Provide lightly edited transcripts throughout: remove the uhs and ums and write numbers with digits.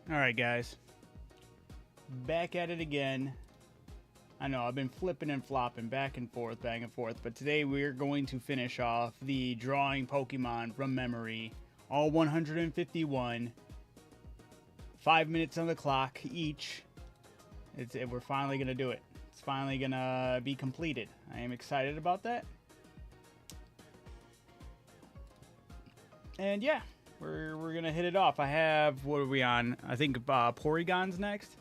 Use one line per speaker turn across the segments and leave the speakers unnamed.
Alright guys, back at it again. I know I've been flipping and flopping back and forth, but today we're going to finish off the drawing Pokemon from memory. All 151. 5 minutes on the clock each. We're finally going to do it. It's finally going to be completed. I am excited about that. And yeah, we're going to hit it off. I have, what are we on? I think Porygon's next.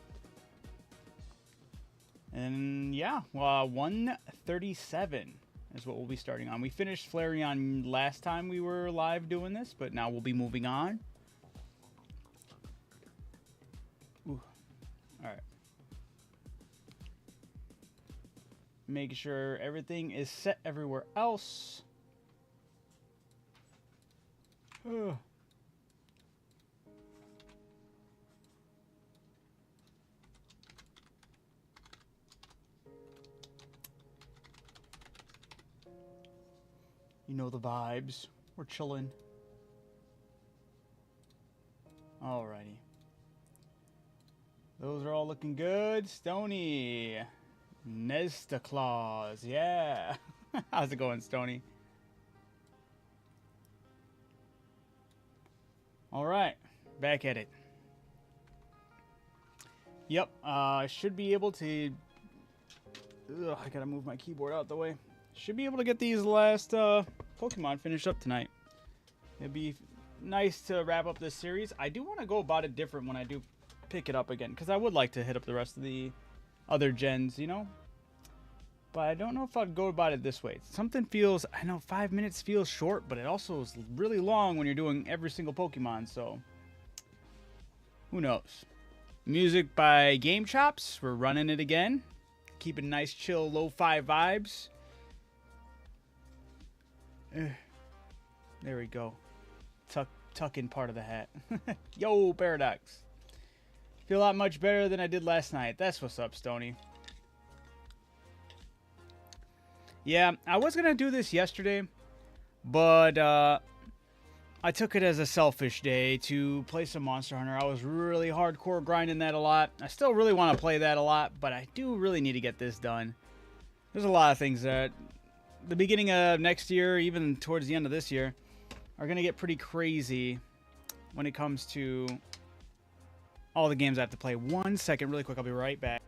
And yeah, 137 is what we'll be starting on. We finished Flareon last time we were live doing this, but now we'll be moving on. Ooh. All right. Making sure everything is set everywhere else. Ugh. You know the vibes. We're chilling. Alrighty. Those are all looking good. Stony. Nezwic. Yeah. How's it going, Stony? Alright. Back at it. Yep. I should be able to... Ugh, I gotta move my keyboard out the way. Should be able to get these last Pokemon finished up tonight. It'd be nice to wrap up this series. I do want to go about it different when I do pick it up again, because I would like to hit up the rest of the other gens, you know? But I don't know if I'd go about it this way. Something feels... I know 5 minutes feels short, but it also is really long when you're doing every single Pokemon, so... Who knows? Music by Game Chops. We're running it again. Keeping nice, chill, lo-fi vibes. There we go. Tuck in part of the hat. Yo, Paradox. Feel a lot much better than I did last night. That's what's up, Stony. Yeah, I was going to do this yesterday, but I took it as a selfish day to play some Monster Hunter. I was really hardcore grinding that a lot. I still really want to play that a lot, but I do really need to get this done. There's a lot of things that... the beginning of next year, even towards the end of this year, are going to get pretty crazy when it comes to all the games I have to play. 1 second, really quick, I'll be right back.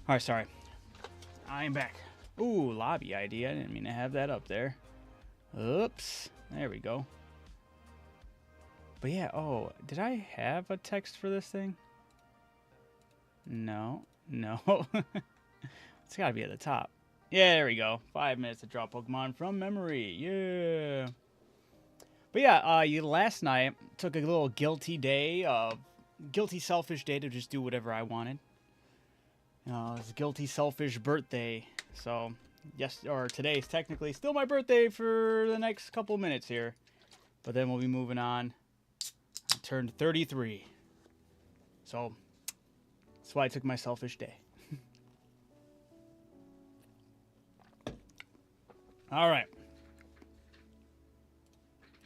Alright, sorry. I am back. Ooh, lobby ID. I didn't mean to have that up there. Oops. There we go. But yeah, oh, did I have a text for this thing? No. It's gotta be at the top. Yeah, there we go. 5 minutes to draw Pokemon from memory. Yeah. But yeah, last night took a little guilty selfish day to just do whatever I wanted. It's a guilty, selfish birthday. So, today's technically still my birthday for the next couple minutes here. But then we'll be moving on. I turned 33. So, that's why I took my selfish day. Alright.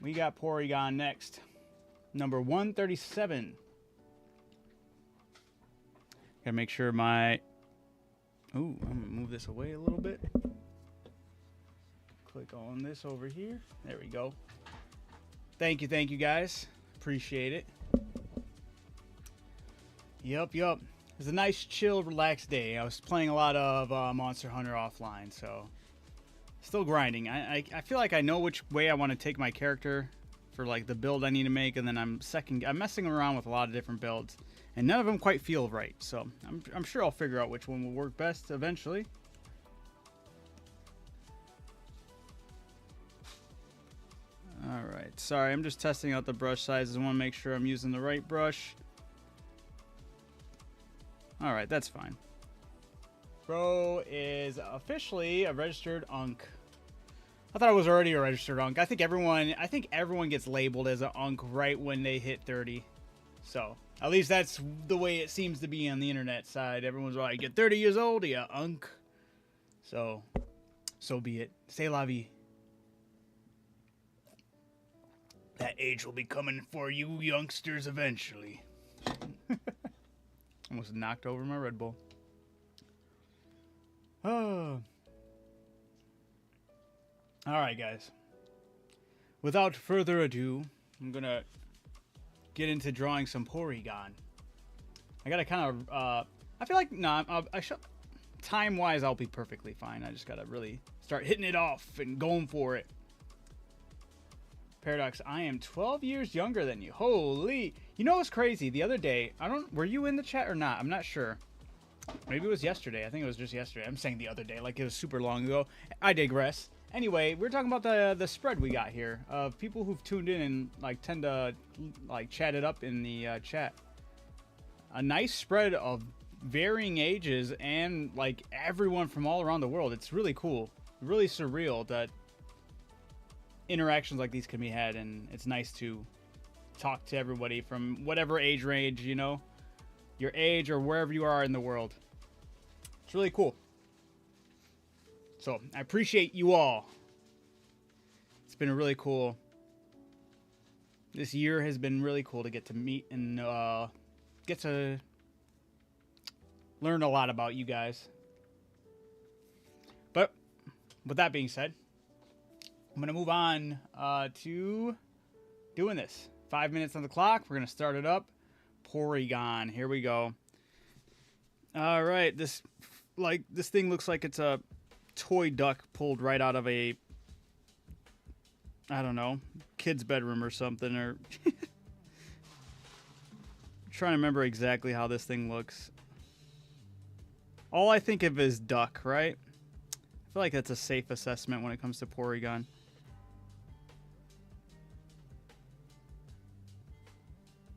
We got Porygon next. Number 137. Gotta make sure my... Ooh, I'm gonna move this away a little bit. Click on this over here. There we go. Thank you guys. Appreciate it. Yup. It was a nice, chill, relaxed day. I was playing a lot of Monster Hunter offline, so... Still grinding. I feel like I know which way I want to take my character for like the build I need to make, and then I'm messing around with a lot of different builds. And none of them quite feel right, so I'm sure I'll figure out which one will work best eventually. Alright, sorry, I'm just testing out the brush sizes. I want to make sure I'm using the right brush. Alright, that's fine. Bro is officially a registered Unk. I thought I was already a registered unk. I think everyone gets labeled as an unk right when they hit 30. So, at least that's the way it seems to be on the internet side. Everyone's like, "Get 30 years old, you unk." So be it. C'est la vie. That age will be coming for you youngsters eventually. Almost knocked over my Red Bull. Oh. Alright, guys. Without further ado, I'm going to get into drawing some Porygon. I got to kind of... I feel like... time-wise, I'll be perfectly fine. I just got to really start hitting it off and going for it. Paradox, I am 12 years younger than you. Holy... You know what's crazy? The other day, were you in the chat or not? I'm not sure. Maybe it was yesterday. I think it was just yesterday. I'm saying the other day, like it was super long ago. I digress. Anyway, we're talking about the spread we got here of people who've tuned in and like tend to like chat it up in the chat. A nice spread of varying ages and like everyone from all around the world. It's really cool, really surreal that interactions like these can be had, and it's nice to talk to everybody from whatever age range, you know, your age or wherever you are in the world. It's really cool. So, I appreciate you all. It's been a really cool... This year has been really cool to get to meet and get to learn a lot about you guys. But, with that being said, I'm going to move on to doing this. 5 minutes on the clock. We're going to start it up. Porygon. Here we go. Alright, this thing looks like it's a toy duck pulled right out of a, I don't know, kid's bedroom or something, or trying to remember exactly how this thing looks. All I think of is duck, right? I feel like that's a safe assessment when it comes to Porygon.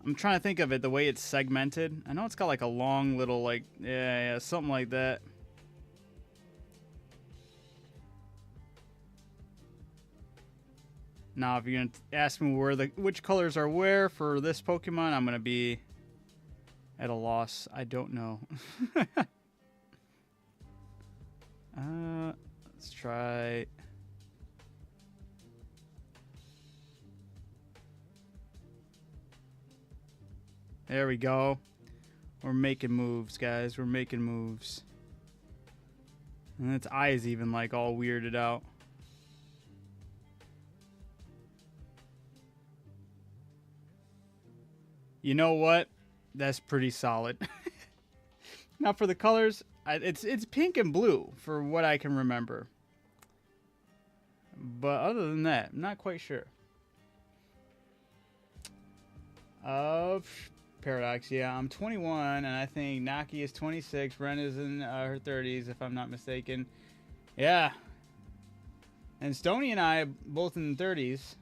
I'm trying to think of it the way it's segmented. I know it's got like a long little like, yeah, something like that. Now, if you're going to ask me which colors are where for this Pokemon, I'm going to be at a loss. I don't know. Let's try... There we go. We're making moves, guys. We're making moves. And its eyes even like all weirded out. You know what? That's pretty solid. Now for the colors, it's pink and blue for what I can remember. But other than that, I'm not quite sure. Paradox, yeah, I'm 21, and I think Naki is 26. Ren is in her 30s, if I'm not mistaken. Yeah. And Stony and I both in the 30s.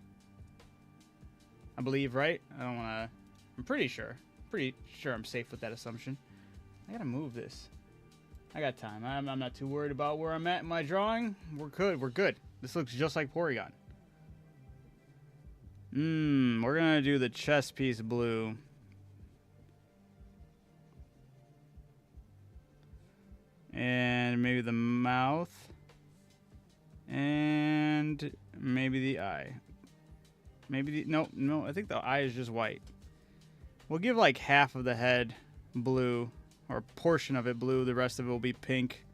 I believe, right? I don't want to... I'm pretty sure. Pretty sure I'm safe with that assumption. I gotta move this. I got time. I'm not too worried about where I'm at in my drawing. We're good. We're good. This looks just like Porygon. We're gonna do the chest piece blue. And maybe the mouth. And maybe the eye. Maybe the... No, I think the eye is just white. We'll give like half of the head blue, or a portion of it blue. The rest of it will be pink.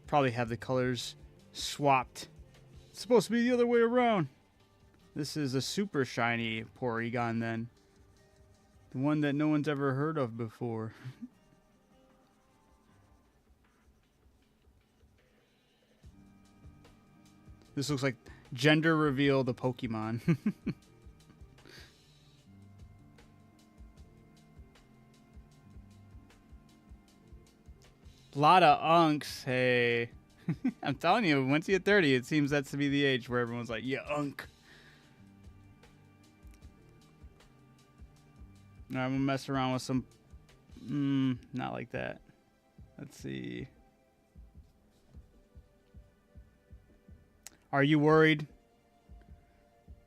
Probably have the colors swapped. It's supposed to be the other way around. This is a super shiny Porygon then. The one that no one's ever heard of before. This looks like gender reveal the Pokemon. A lot of unks, hey. I'm telling you, once you hit 30, it seems that's to be the age where everyone's like, yeah, unk. Alright, I'm gonna mess around with some Not like that. Let's see. Are you worried?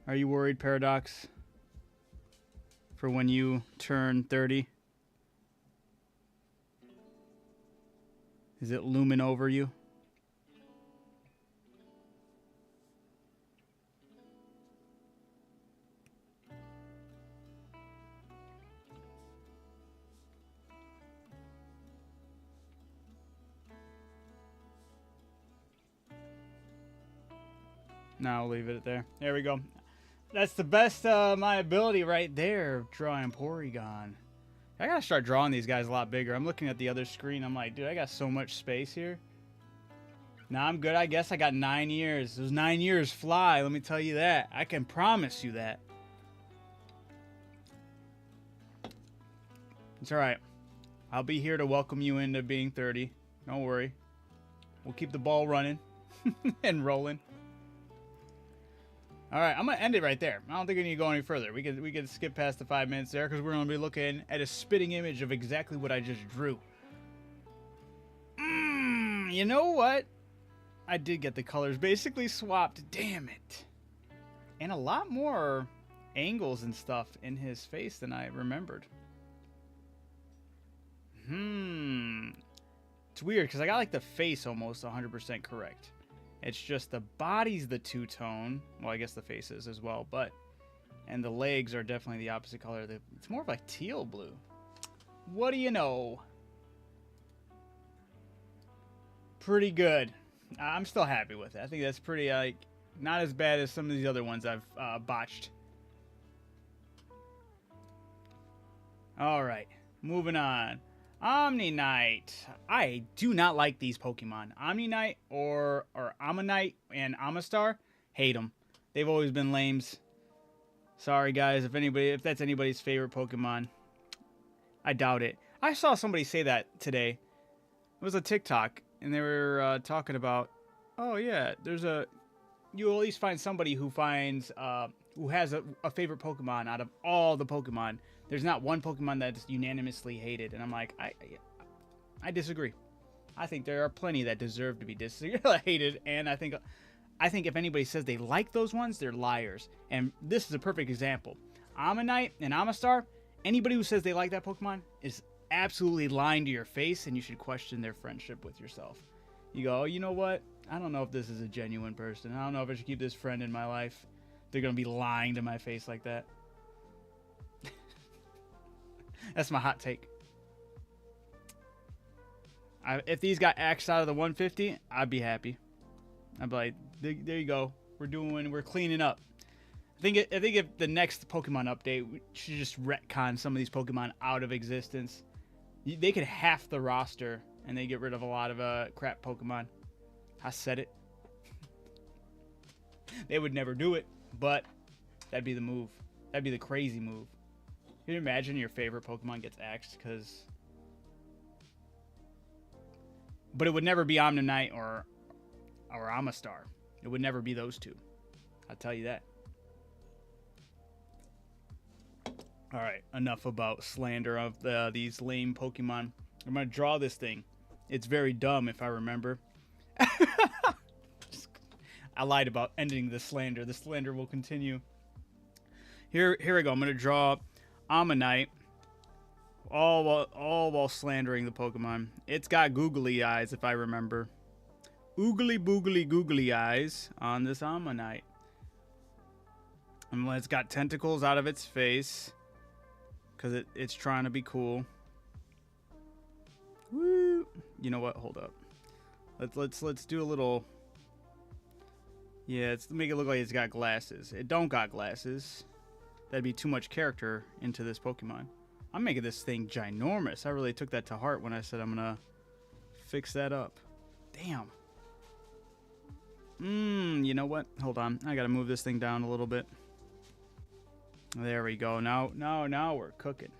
Are you worried, Paradox? For when you turn 30? Is it looming over you? No, I'll leave it there. There we go. That's the best my ability right there, drawing Porygon. I gotta start drawing these guys a lot bigger. I'm looking at the other screen. I'm like, dude, I got so much space here. Now I'm good. I guess I got 9 years. Those 9 years fly, let me tell you that. I can promise you that. It's alright. I'll be here to welcome you into being 30. Don't worry. We'll keep the ball running and rolling. All right, I'm gonna end it right there. I don't think we need to go any further. We could skip past the 5 minutes there because we're gonna be looking at a spitting image of exactly what I just drew. You know what? I did get the colors basically swapped. Damn it! And a lot more angles and stuff in his face than I remembered. It's weird because I got like the face almost 100% correct. It's just the body's the two-tone. Well, I guess the face is as well, but... And the legs are definitely the opposite color. It's more of like teal blue. What do you know? Pretty good. I'm still happy with it. I think that's pretty, like, not as bad as some of these other ones I've botched. Alright, moving on. Omni-Knight. I do not like these Pokemon. Omni-Knight or Ammonite and Amistar, hate them. They've always been lames. Sorry guys, if that's anybody's favorite Pokemon. I doubt it. I saw somebody say that today. It was a TikTok, and they were talking about, oh yeah, you'll at least find somebody who finds who has a favorite Pokemon out of all the Pokemon. There's not one Pokemon that's unanimously hated. And I'm like, I disagree. I think there are plenty that deserve to be hated. And I think if anybody says they like those ones, they're liars. And this is a perfect example. Ammonite and Amistar, anybody who says they like that Pokemon is absolutely lying to your face, and you should question their friendship with yourself. You go, oh, you know what? I don't know if this is a genuine person. I don't know if I should keep this friend in my life. They're going to be lying to my face like that. That's my hot take. If these got axed out of the 150, I'd be happy. I'd be like, there you go. We're cleaning up. I think if the next Pokemon update, we should just retcon some of these Pokemon out of existence. They could half the roster, and they get rid of a lot of crap Pokemon. I said it. They would never do it, but that'd be the move. That'd be the crazy move. Can you imagine your favorite Pokemon gets axed? But it would never be Omni-Knight or Amistar. It would never be those two. I'll tell you that. Alright, enough about slander of these lame Pokemon. I'm going to draw this thing. It's very dumb if I remember. I lied about ending the slander. The slander will continue. Here we go. I'm going to draw Ammonite, all while slandering the Pokemon. It's got googly eyes, if I remember. Oogly boogly googly eyes on this Ammonite. And it's got tentacles out of its face, because it's trying to be cool. Woo! You know what? Hold up. Let's do a little. Yeah, let's make it look like it's got glasses. It don't got glasses. That'd be too much character into this Pokemon. I'm making this thing ginormous. I really took that to heart when I said I'm gonna fix that up. Damn. You know what? Hold on. I gotta move this thing down a little bit. There we go. Now we're cooking.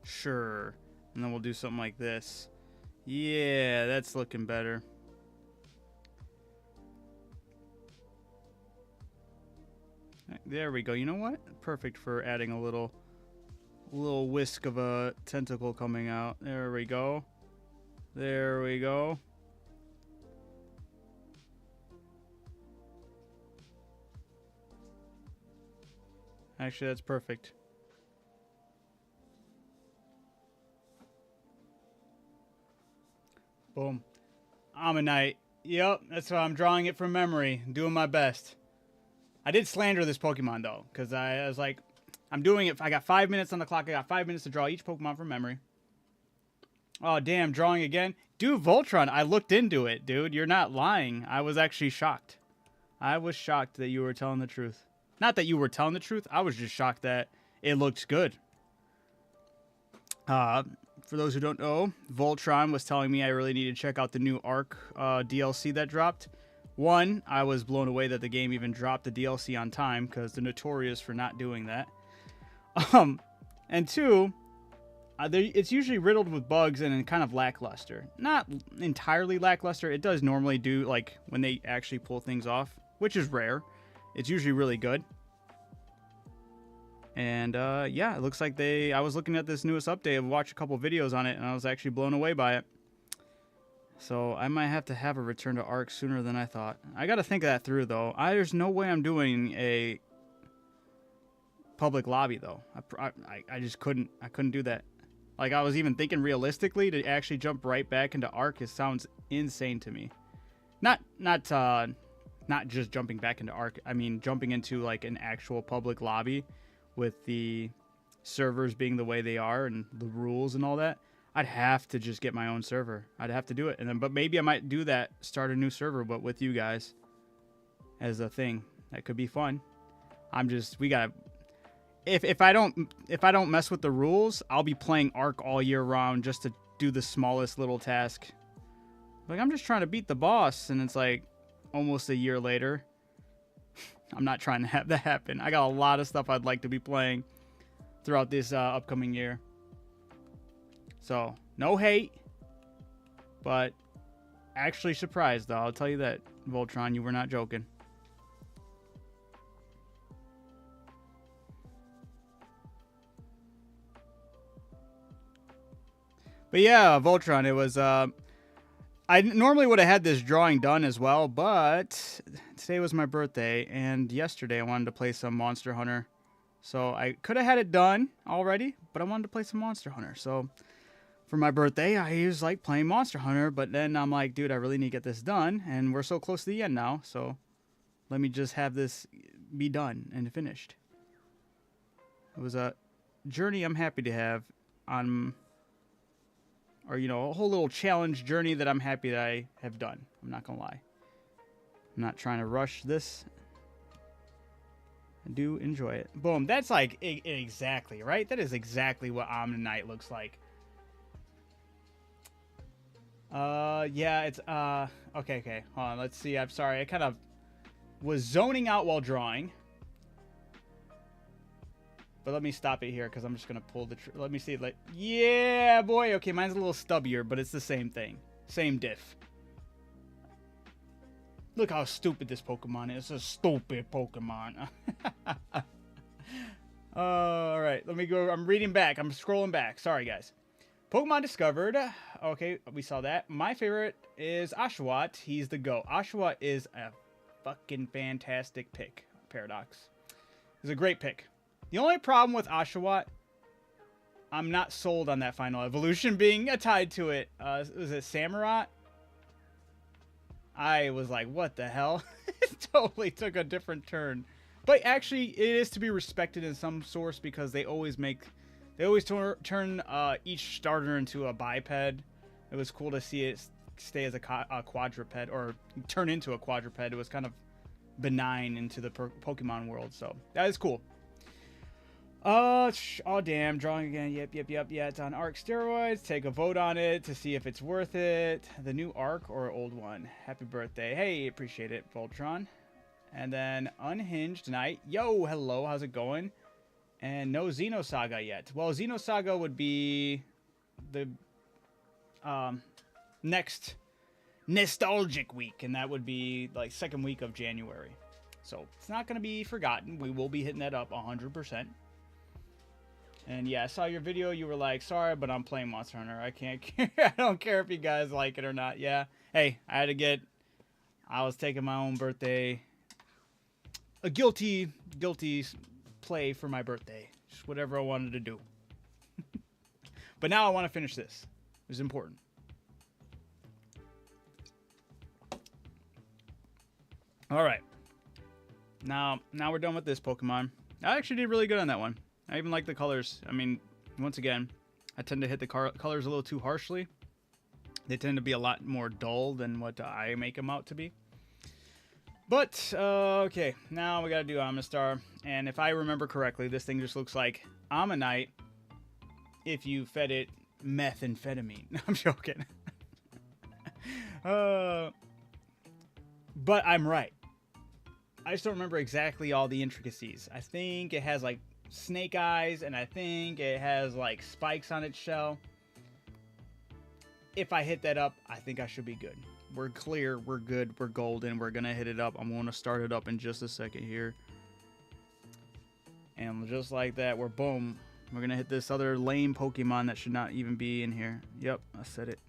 Sure. And then we'll do something like this. Yeah, that's looking better. There we go. You know what? Perfect for adding a little whisk of a tentacle coming out. There we go. There we go. Actually, that's perfect. Boom. Ammonite. Yep, that's why I'm drawing it from memory. Doing my best. I did slander this Pokemon, though, because I was like, I'm doing it. I got 5 minutes on the clock. I got 5 minutes to draw each Pokemon from memory. Oh, damn, drawing again? Dude, Voltron, I looked into it, dude. You're not lying. I was actually shocked. I was shocked that you were telling the truth. Not that you were telling the truth. I was just shocked that it looked good. For those who don't know, Voltron was telling me I really need to check out the new Arc DLC that dropped. One, I was blown away that the game even dropped the DLC on time because they're notorious for not doing that. And two, it's usually riddled with bugs and kind of lackluster. Not entirely lackluster. It does normally do, like, when they actually pull things off, which is rare. It's usually really good. And, yeah, it looks like I was looking at this newest update. I've watched a couple videos on it, and I was actually blown away by it. So I might have to have a return to Arc sooner than I thought. I got to think that through, though. There's no way I'm doing a public lobby, though. I just couldn't. I couldn't do that. Like, I was even thinking realistically to actually jump right back into Arc. It sounds insane to me. Not just jumping back into Arc. I mean, jumping into, like, an actual public lobby with the servers being the way they are and the rules and all that. I'd have to just get my own server. I'd have to do it. But maybe I might do that, start a new server, but with you guys as a thing. That could be fun. We gotta, if I don't mess with the rules, I'll be playing Arc all year round just to do the smallest little task. Like, I'm just trying to beat the boss, and it's like almost a year later. I'm not trying to have that happen. I got a lot of stuff I'd like to be playing throughout this upcoming year. So, no hate, but actually surprised, though. I'll tell you that, Voltron, you were not joking. But yeah, Voltron, it was, I normally would have had this drawing done as well, but today was my birthday, and yesterday I wanted to play some Monster Hunter. So I could have had it done already, but I wanted to play some Monster Hunter, so for my birthday, I was like playing Monster Hunter, but then I'm like, dude, I really need to get this done, and we're so close to the end now, so let me just have this be done and finished. It was a journey I'm happy to have on, or, you know, a whole little challenge journey that I'm happy that I have done. I'm not gonna lie. I'm not trying to rush this. I do enjoy it. Boom, that's like exactly, right? That is exactly what Omnite looks like. Yeah, it's, okay, hold on, let's see, I'm sorry, I kind of was zoning out while drawing, but let me stop it here, because I'm just going to pull the, let me see, like, yeah, boy, okay, mine's a little stubbier, but it's the same thing, same diff. Look how stupid this Pokemon is, it's a stupid Pokemon. Alright, let me go, I'm reading back, I'm scrolling back, sorry guys. Pokemon discovered. Okay, we saw that. My favorite is Oshawott. He's the GOAT. Oshawott is a fucking fantastic pick. Paradox. It's a great pick. The only problem with Oshawott, I'm not sold on that final evolution being tied to it. Was it Samurott? I was like, what the hell? It totally took a different turn. But actually, it is to be respected in some source because they always turn each starter into a biped. It was cool to see it stay as a quadruped, or turn into a quadruped. It was kind of benign into the Pokemon world, so that is cool. Oh damn, drawing again. Yep. Yeah, it's on Arc steroids. Take a vote on it to see if it's worth it. The new Arc or old one? Happy birthday. Hey, appreciate it, Voltron. And then Unhinged Night. Yo, hello, how's it going? And no Xenosaga yet. Well, Xenosaga would be the next nostalgic week, and that would be like second week of January. So it's not going to be forgotten. We will be hitting that up 100%. And yeah, I saw your video. You were like, sorry, but I'm playing Monster Hunter. I can't care. I don't care if you guys like it or not. Yeah. Hey, I was taking my own birthday. A guilty play for my birthday. Just whatever I wanted to do. But now I want to finish this. It's important. All right. Now we're done with this Pokemon. I actually did really good on that one. I even like the colors. I mean, once again, I tend to hit the colors a little too harshly. They tend to be a lot more dull than what I make them out to be. But, okay, now we gotta do Amistar. And if I remember correctly, this thing just looks like Ammonite if you fed it methamphetamine. I'm joking. But I'm right. I just don't remember exactly all the intricacies. I think it has, like, snake eyes, and I think it has, like, spikes on its shell. If I hit that up, I think I should be good. We're clear, we're good, we're golden, we're gonna hit it up. I'm gonna start it up in just a second here. And just like that, we're boom. We're gonna hit this other lame Pokemon that should not even be in here. Yep, I said it.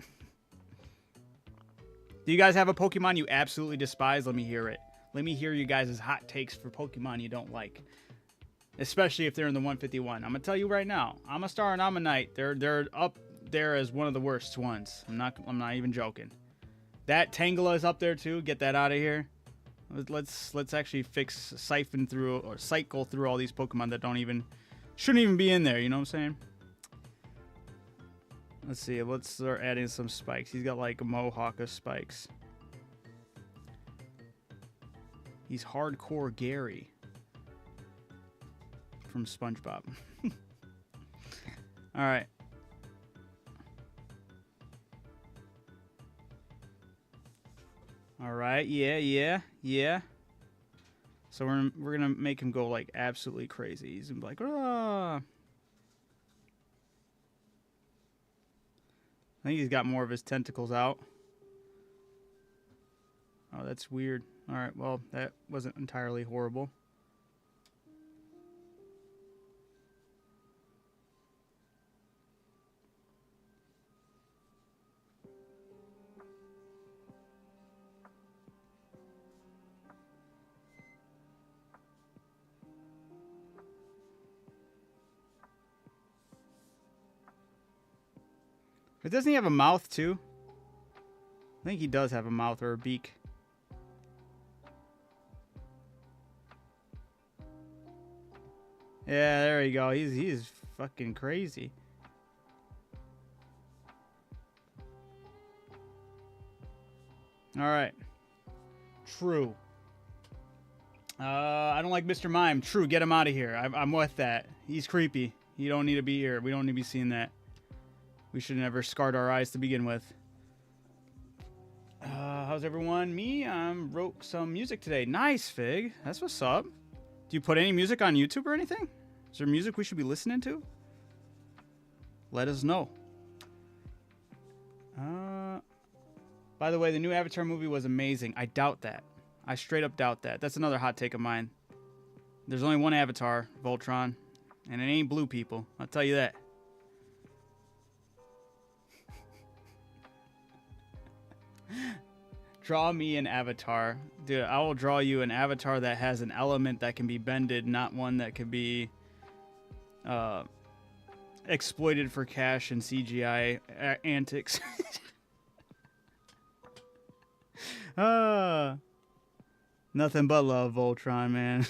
Do you guys have a Pokemon you absolutely despise? Let me hear it. Let me hear you guys' hot takes for Pokemon you don't like. Especially if they're in the 151. I'm gonna tell you right now, Amistar and Ammonite, they're up there as one of the worst ones. I'm not even joking. That Tangela is up there too. Get that out of here. Let's actually cycle through all these Pokemon that shouldn't even be in there. You know what I'm saying? Let's see. Let's start adding some spikes. He's got like a mohawk of spikes. He's hardcore Gary from SpongeBob. All right. All right, yeah. So we're gonna make him go like absolutely crazy. He's gonna be like, ah. I think he's got more of his tentacles out. Oh, that's weird. All right, well, that wasn't entirely horrible. But doesn't he have a mouth too? I think he does have a mouth or a beak. Yeah, there you go. He's fucking crazy. All right. True. I don't like Mr. Mime. True, get him out of here. I'm with that. He's creepy. He don't need to be here. We don't need to be seeing that. We should never scarred our eyes to begin with. How's everyone? Me, wrote some music today. Nice, Fig. That's what's up. Do you put any music on YouTube or anything? Is there music we should be listening to? Let us know. By the way, the new Avatar movie was amazing. I doubt that. I straight up doubt that. That's another hot take of mine. There's only one Avatar, Voltron, and it ain't blue people. I'll tell you that. Draw me an avatar. Dude, I will draw you an avatar that has an element that can be bended, not one that can be exploited for cash and CGI antics. Nothing but love, Voltron, man.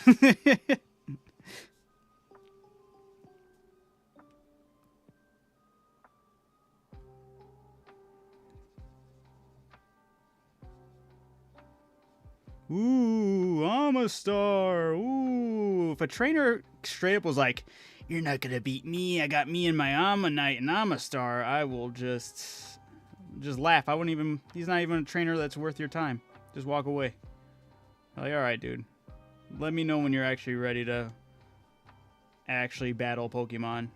Ooh, Amistar. Ooh, if a trainer straight up was like, "You're not gonna beat me. I got me and my Ammonite and Amistar," I will just laugh. I wouldn't even. He's not even a trainer that's worth your time. Just walk away. Like, all right, dude. Let me know when you're actually ready to actually battle Pokemon.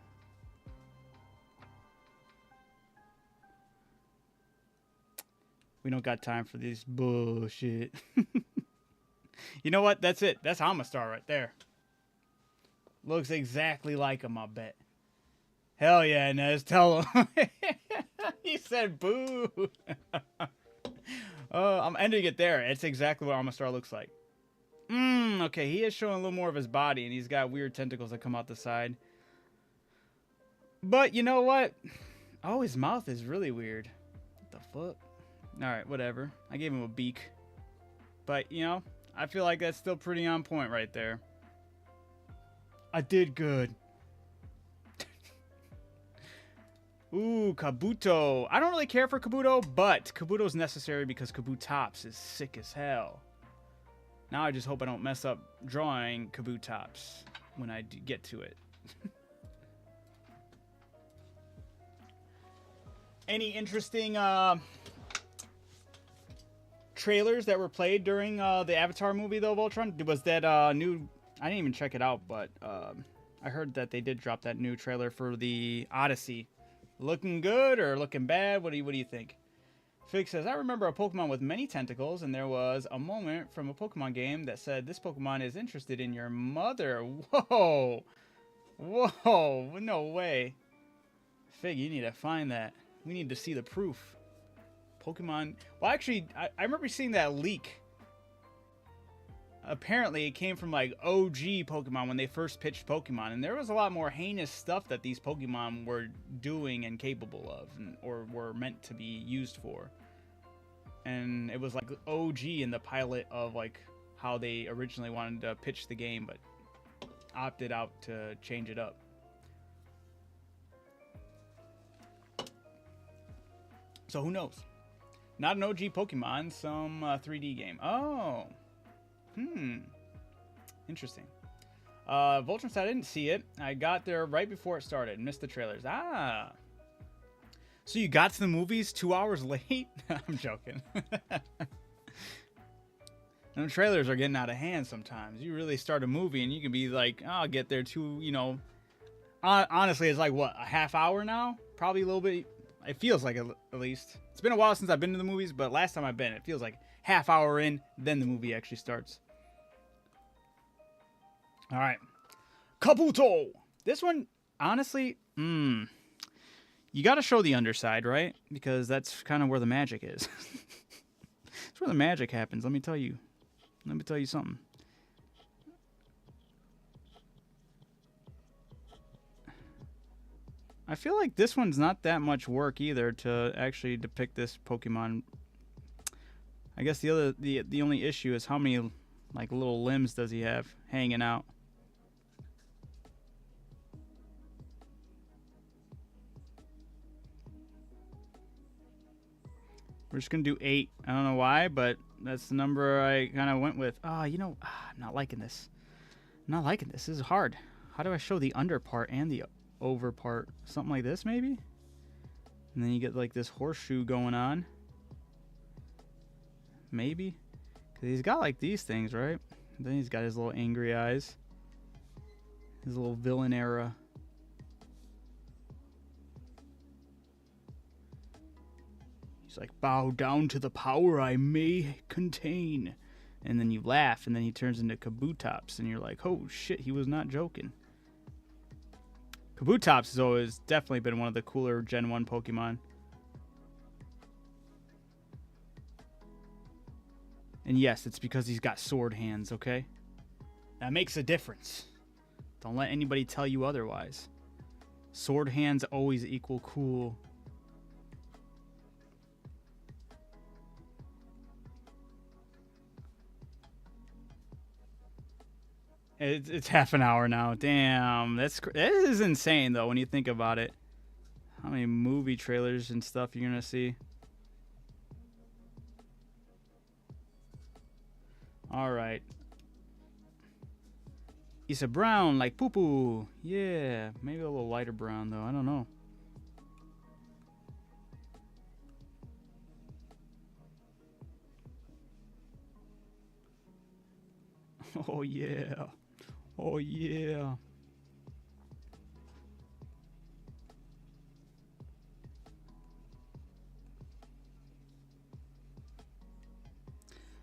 We don't got time for this bullshit. You know what? That's it. That's Amistar right there. Looks exactly like him, I bet. Hell yeah, Nez. Tell him. He said boo. I'm ending it there. It's exactly what Amistar looks like. Okay, he is showing a little more of his body, and he's got weird tentacles that come out the side. But you know what? Oh, his mouth is really weird. What the fuck? Alright, whatever. I gave him a beak. But, you know, I feel like that's still pretty on point right there. I did good. Ooh, Kabuto. I don't really care for Kabuto, but Kabuto's necessary because Kabutops is sick as hell. Now I just hope I don't mess up drawing Kabutops when I get to it. Any interesting trailers that were played during the Avatar movie, though, Voltron? Was that new... I didn't even check it out, but I heard that they did drop that new trailer for the Odyssey. Looking good or looking bad? What do you think? Fig says, I remember a Pokemon with many tentacles, and there was a moment from a Pokemon game that said, this Pokemon is interested in your mother. Whoa! Whoa! No way. Fig, you need to find that. We need to see the proof. Pokemon... Well, actually, I remember seeing that leak. Apparently, it came from, like, OG Pokemon when they first pitched Pokemon. And there was a lot more heinous stuff that these Pokemon were doing and capable of. Or were meant to be used for. And it was, like, OG in the pilot of, like, how they originally wanted to pitch the game. But opted out to change it up. So, who knows? Not an OG Pokemon, some 3D game. Oh. Interesting. Voltron said I didn't see it. I got there right before it started. Missed the trailers. Ah. So you got to the movies 2 hours late? I'm joking. Them trailers are getting out of hand sometimes. You really start a movie and you can be like, oh, I'll get there too, you know. Honestly, it's like, what, a half hour now? Probably a little bit. It feels like at least. It's been a while since I've been to the movies, but last time I've been, it feels like half hour in, then the movie actually starts. All right. Kabuto. This one, honestly, you got to show the underside, right? Because that's kind of where the magic is. That's where the magic happens. Let me tell you. Let me tell you something. I feel like this one's not that much work either to actually depict this Pokemon. I guess the only issue is how many like little limbs does he have hanging out. We're just gonna do 8. I don't know why, but that's the number I kind of went with. You know, I'm not liking this. I'm not liking this. This is hard. How do I show the under part and the over part? Something like this, maybe? And then you get like this horseshoe going on. Maybe? Because he's got like these things, right? And then he's got his little angry eyes. His little villain era. He's like, bow down to the power I may contain. And then you laugh, and then he turns into Kabutops, and you're like, oh shit, he was not joking. Kabutops has always definitely been one of the cooler Gen 1 Pokemon. And yes, it's because he's got sword hands, okay? That makes a difference. Don't let anybody tell you otherwise. Sword hands always equal cool. It's half an hour now. Damn, that is insane though when you think about it. How many movie trailers and stuff you're gonna see? All right. It's a brown like poo poo. Yeah, maybe a little lighter brown though. I don't know. Oh yeah. Oh yeah.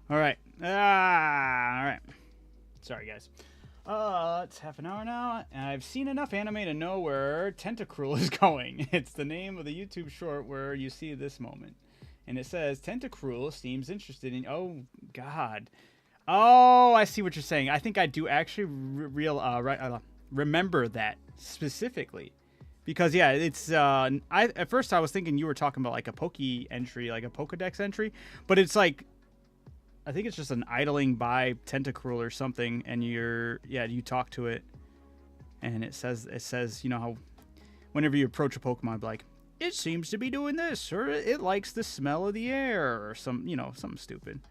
All right. All right. Sorry, guys. It's half an hour now, and I've seen enough anime to know where Tentacruel is going. It's the name of the YouTube short where you see this moment. And it says, Tentacruel seems interested in... Oh, God. Oh, I see what you're saying. I think I do actually remember that specifically. Because, yeah, it's... at first, I was thinking you were talking about, like, a Poke entry, like a Pokedex entry. But it's, like... I think it's just an idling by Tentacruel or something, and you talk to it, and it says, you know, how whenever you approach a Pokemon, like, it seems to be doing this, or it likes the smell of the air, or something stupid.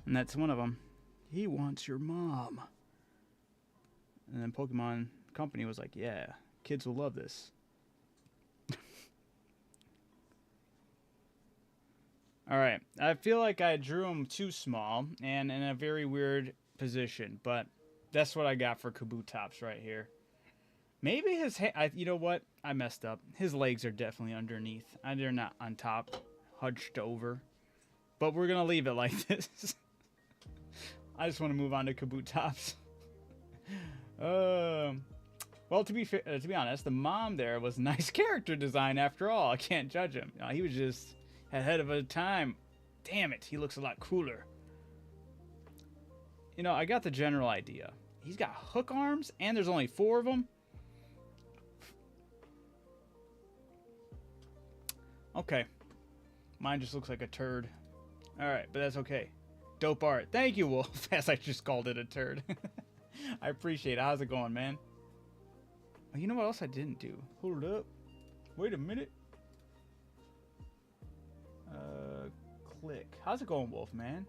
And that's one of them. He wants your mom. And then Pokemon Company was like, yeah, kids will love this. All right, I feel like I drew him too small and in a very weird position, but that's what I got for Kabutops right here. Maybe his you know what? I messed up. His legs are definitely underneath. They're not on top, hunched over. But we're gonna leave it like this. I just want to move on to Kabutops. Well, to be honest, the mom there was a nice character design after all. I can't judge him. He was just ahead of a time. Damn it, he looks a lot cooler. You know, I got the general idea. He's got hook arms, and there's only 4 of them. Okay. Mine just looks like a turd. Alright, but that's okay. Dope art. Thank you, Wolf, as I just called it a turd. I appreciate it. How's it going, man? Oh, you know what else I didn't do? Hold up. Wait a minute. Click. How's it going, Wolf, man?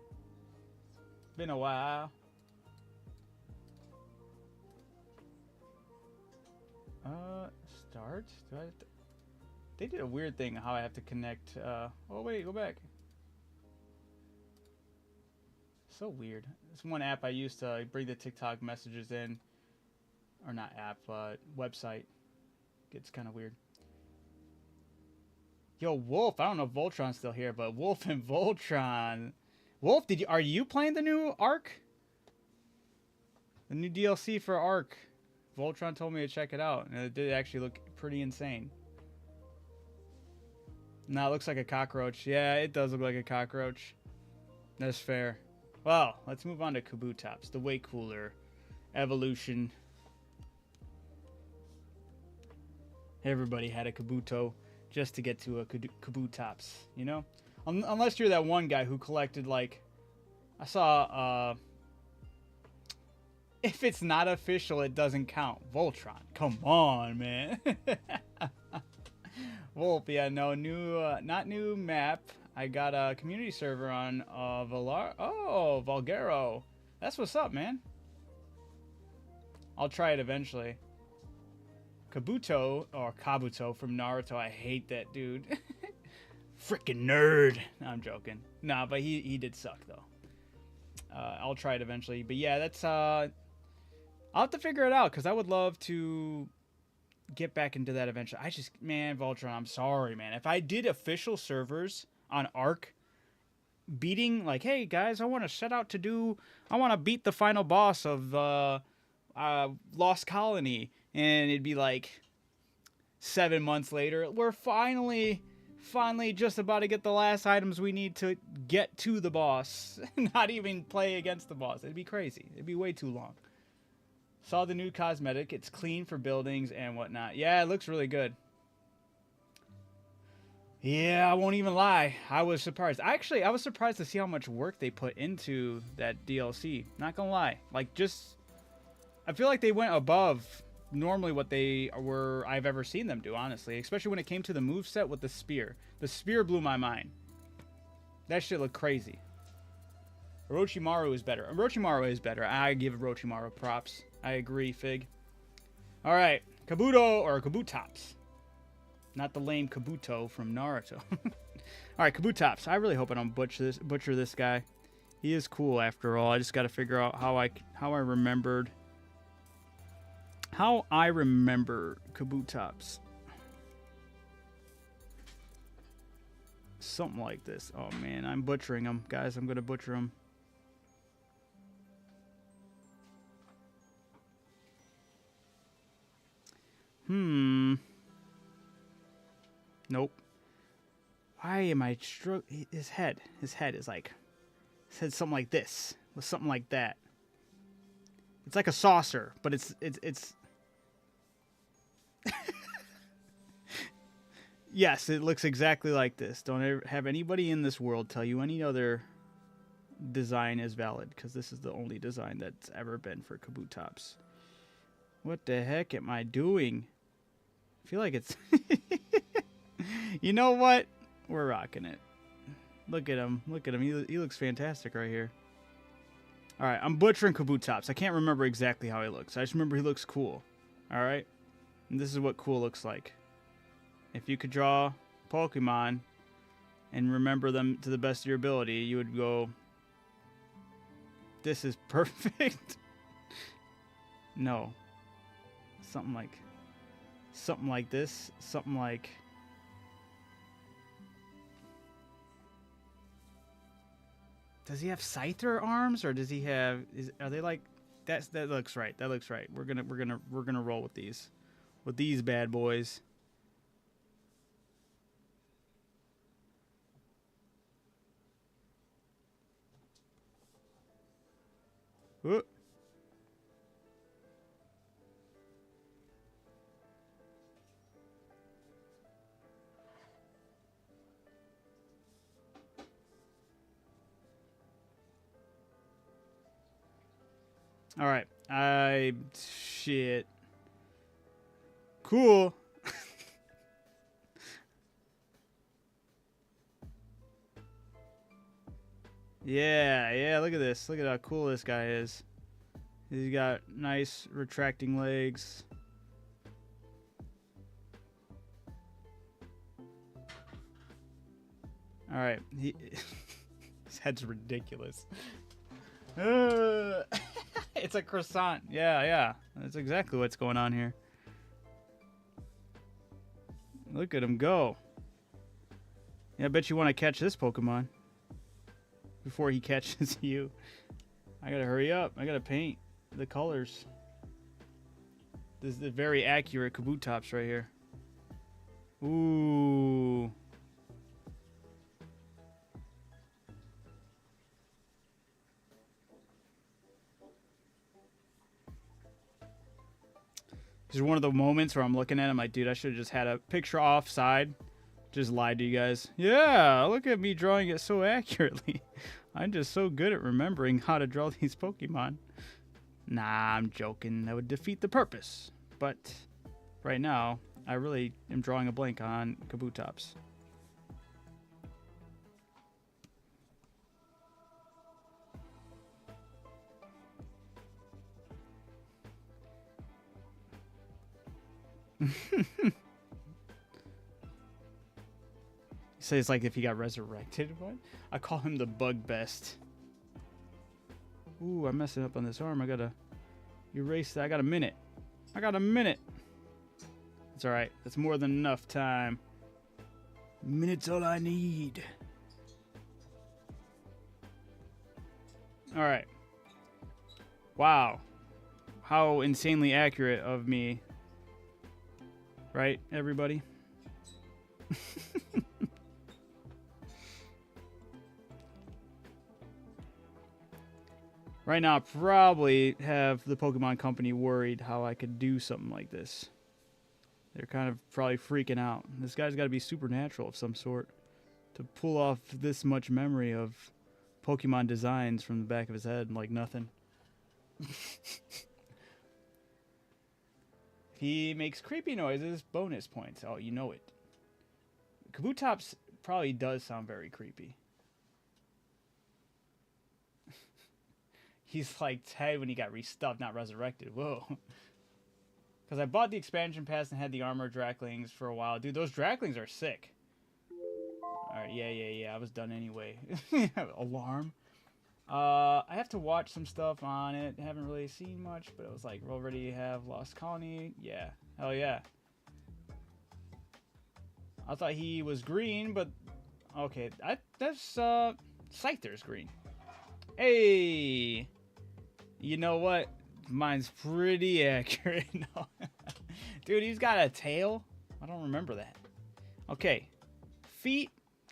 Been a while. Start? Do I have to... They did a weird thing how I have to connect. Oh, wait, go back. So weird. It's one app I use to bring the TikTok messages in. Or not app, website. Gets kind of weird. Yo, Wolf, I don't know if Voltron's still here, but Wolf and Voltron. Wolf, are you playing the new Arc? The new DLC for Arc. Voltron told me to check it out, and it did actually look pretty insane. Now it looks like a cockroach. Yeah, it does look like a cockroach. That's fair. Well, let's move on to Kabutops, the way cooler evolution. Everybody had a Kabuto just to get to a Kabutops, you know? Unless you're that one guy who collected, like... I saw, if it's not official, it doesn't count. Voltron. Come on, man. Wolf, yeah, no, not new map. I got a community server on, Vulgaro. That's what's up, man. I'll try it eventually. Kabuto, or Kabuto from Naruto. I hate that dude. Freaking nerd. No, I'm joking. Nah, but he did suck, though. I'll try it eventually. But yeah, that's... I'll have to figure it out, because I would love to get back into that eventually. Man, Voltron, I'm sorry, man. If I did official servers on Arc, beating, like, hey, guys, I want to beat the final boss of Lost Colony, and it'd be like 7 months later, we're finally just about to get the last items we need to get to the boss. Not even play against the boss. It'd be crazy. It'd be way too long. Saw the new cosmetic. It's clean for buildings and whatnot. Yeah, it looks really good. Yeah, I won't even lie. I was surprised. Actually, I was surprised to see how much work they put into that DLC. Not gonna lie. Like, just... I feel like they went above normally what I've ever seen them do, honestly. Especially when it came to the moveset with the spear. The spear blew my mind. That shit looked crazy. Orochimaru is better. Orochimaru is better. I give Orochimaru props. I agree, Fig. Alright. Kabuto, or Kabutops. Not the lame Kabuto from Naruto. Alright, Kabutops. I really hope I don't butcher this guy. He is cool after all. I just gotta figure out how I remember Kabutops. Something like this. Oh man, I'm butchering him. Guys, I'm gonna butcher him. Nope. Why am I his head is like, his head's something like this, with something like that. It's like a saucer, but it's yes, it looks exactly like this. Don't ever have anybody in this world tell you any other design is valid, because this is the only design that's ever been for Kabutops. What the heck am I doing? I feel like it's... You know what? We're rocking it. Look at him. Look at him. He looks fantastic right here. Alright, I'm butchering Kabutops. I can't remember exactly how he looks. I just remember he looks cool. Alright? And this is what cool looks like. If you could draw Pokemon and remember them to the best of your ability, you would go, this is perfect. No. Something like this. Something like... Does he have Scyther arms, or does he have? Are they like? That looks right. That looks right. We're gonna roll with these bad boys. Whoop. All right. Shit. Cool. Yeah, look at this. Look at how cool this guy is. He's got nice retracting legs. All right. His head's ridiculous. It's a croissant. Yeah. That's exactly what's going on here. Look at him go. Yeah, I bet you want to catch this Pokemon before he catches you. I gotta hurry up. I gotta paint the colors. This is the very accurate Kabutops right here. Ooh. This is one of the moments where I'm looking at him like, dude, I should have just had a picture offside. Just lied to you guys. Yeah, look at me drawing it so accurately. I'm just so good at remembering how to draw these Pokemon. Nah, I'm joking. That would defeat the purpose. But right now, I really am drawing a blank on Kabutops. So it's like if he got resurrected. What? I call him the bug best. Ooh, I'm messing up on this arm. I gotta erase that. I got a minute. It's alright. That's more than enough time. A minute's all I need. Alright. Wow. How insanely accurate of me. Right, everybody? Right now, I probably have the Pokemon Company worried how I could do something like this. They're kind of probably freaking out. This guy's got to be supernatural of some sort to pull off this much memory of Pokemon designs from the back of his head like nothing. He makes creepy noises, bonus points. Oh, you know it. Kabutops probably does sound very creepy. He's like Ted when he got restuffed, not resurrected. Whoa. Because I bought the expansion pass and had the armor Draklings for a while. Dude, those Draklings are sick. Alright, yeah. I was done anyway. Alarm. I have to watch some stuff on it. Haven't really seen much, but it was like, we already have Lost Colony. Yeah. Hell yeah. I thought he was green, but... Okay, that's, Scyther's green. Hey! You know what? Mine's pretty accurate. No. Dude, he's got a tail? I don't remember that. Okay. Feet,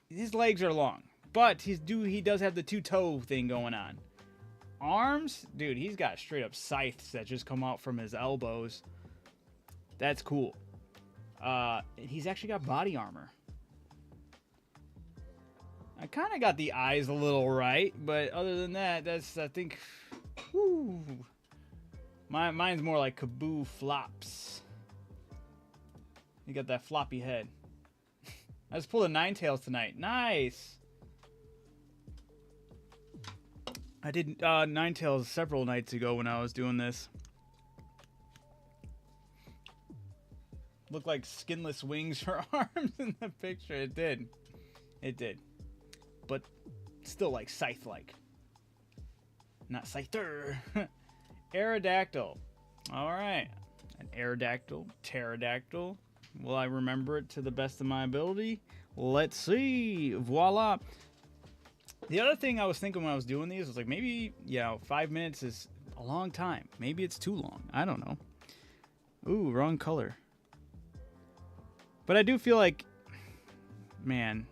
his legs are long. But he does have the two-toe thing going on. Arms, dude, he's got straight up scythes that just come out from his elbows. That's cool. He's actually got body armor. I kind of got the eyes a little right, but other than that, that's, I think, whoo. Mine's more like Kaboo flops. You got that floppy head. I just pulled a Ninetales tonight. Nice. I did Ninetales several nights ago when I was doing this. Looked like skinless wings for arms in the picture. It did. It did. But still like scythe-like. Not scyther. Aerodactyl. Alright. An Aerodactyl. Pterodactyl. Will I remember it to the best of my ability? Let's see. Voila. The other thing I was thinking when I was doing these was like maybe, 5 minutes is a long time. Maybe it's too long. I don't know. Ooh, wrong color. But I do feel like, man,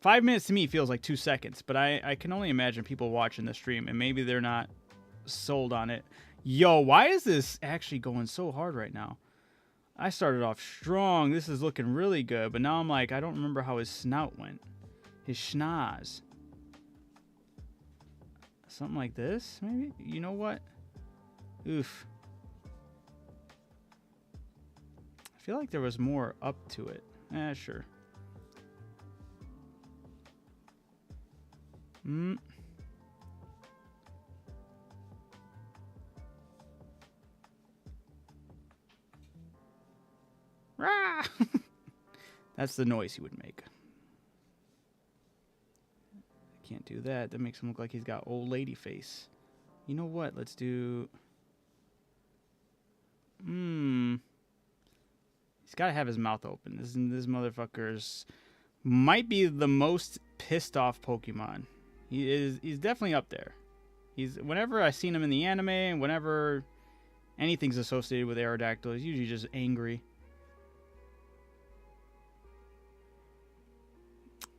5 minutes to me feels like 2 seconds. But I can only imagine people watching the stream and maybe they're not sold on it. Yo, why is this actually going so hard right now? I started off strong. This is looking really good. But now I'm like, I don't remember how his snout went. His schnoz. Something like this, maybe? You know what? Oof. I feel like there was more up to it. Sure. Rah! That's the noise he would make. Can't do that. That makes him look like he's got old lady face. You know what? Let's do... He's got to have his mouth open. This motherfucker's might be the most pissed off Pokemon. He's definitely up there. Whenever I've seen him in the anime, and whenever anything's associated with Aerodactyl, he's usually just angry.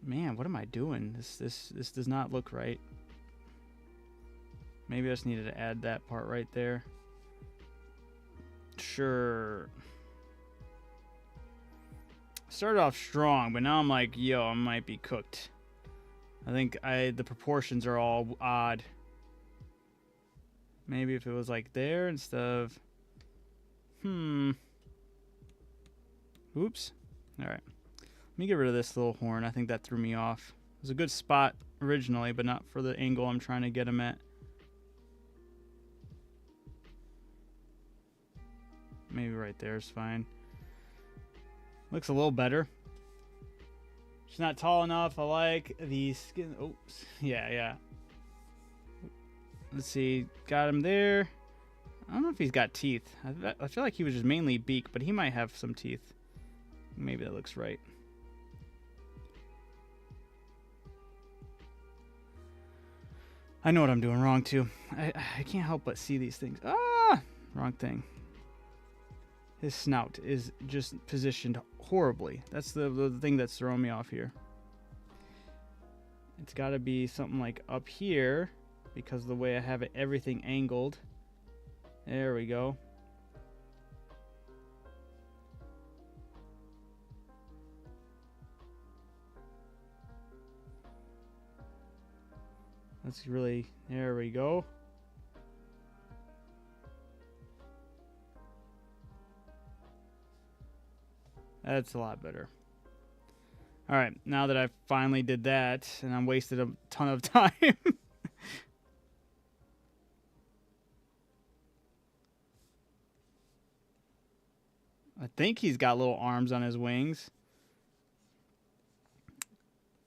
Man, what am I doing? This does not look right. Maybe I just needed to add that part right there. Sure. Started off strong, but now I'm like, yo, I might be cooked. I think the proportions are all odd. Maybe if it was like there instead of... Oops. Alright. Let me get rid of this little horn. I think that threw me off. It was a good spot originally, but not for the angle I'm trying to get him at. Maybe right there is fine. Looks a little better. It's not tall enough. I like the skin. Oops. Yeah. Let's see. Got him there. I don't know if he's got teeth. I feel like he was just mainly beak, but he might have some teeth. Maybe that looks right. I know what I'm doing wrong, too. I can't help but see these things. Ah! Wrong thing. His snout is just positioned horribly. That's the thing that's throwing me off here. It's got to be something like up here because of the way I have everything angled. There we go. That's really... There we go. That's a lot better. Alright, now that I finally did that, and I'm wasted a ton of time. I think he's got little arms on his wings.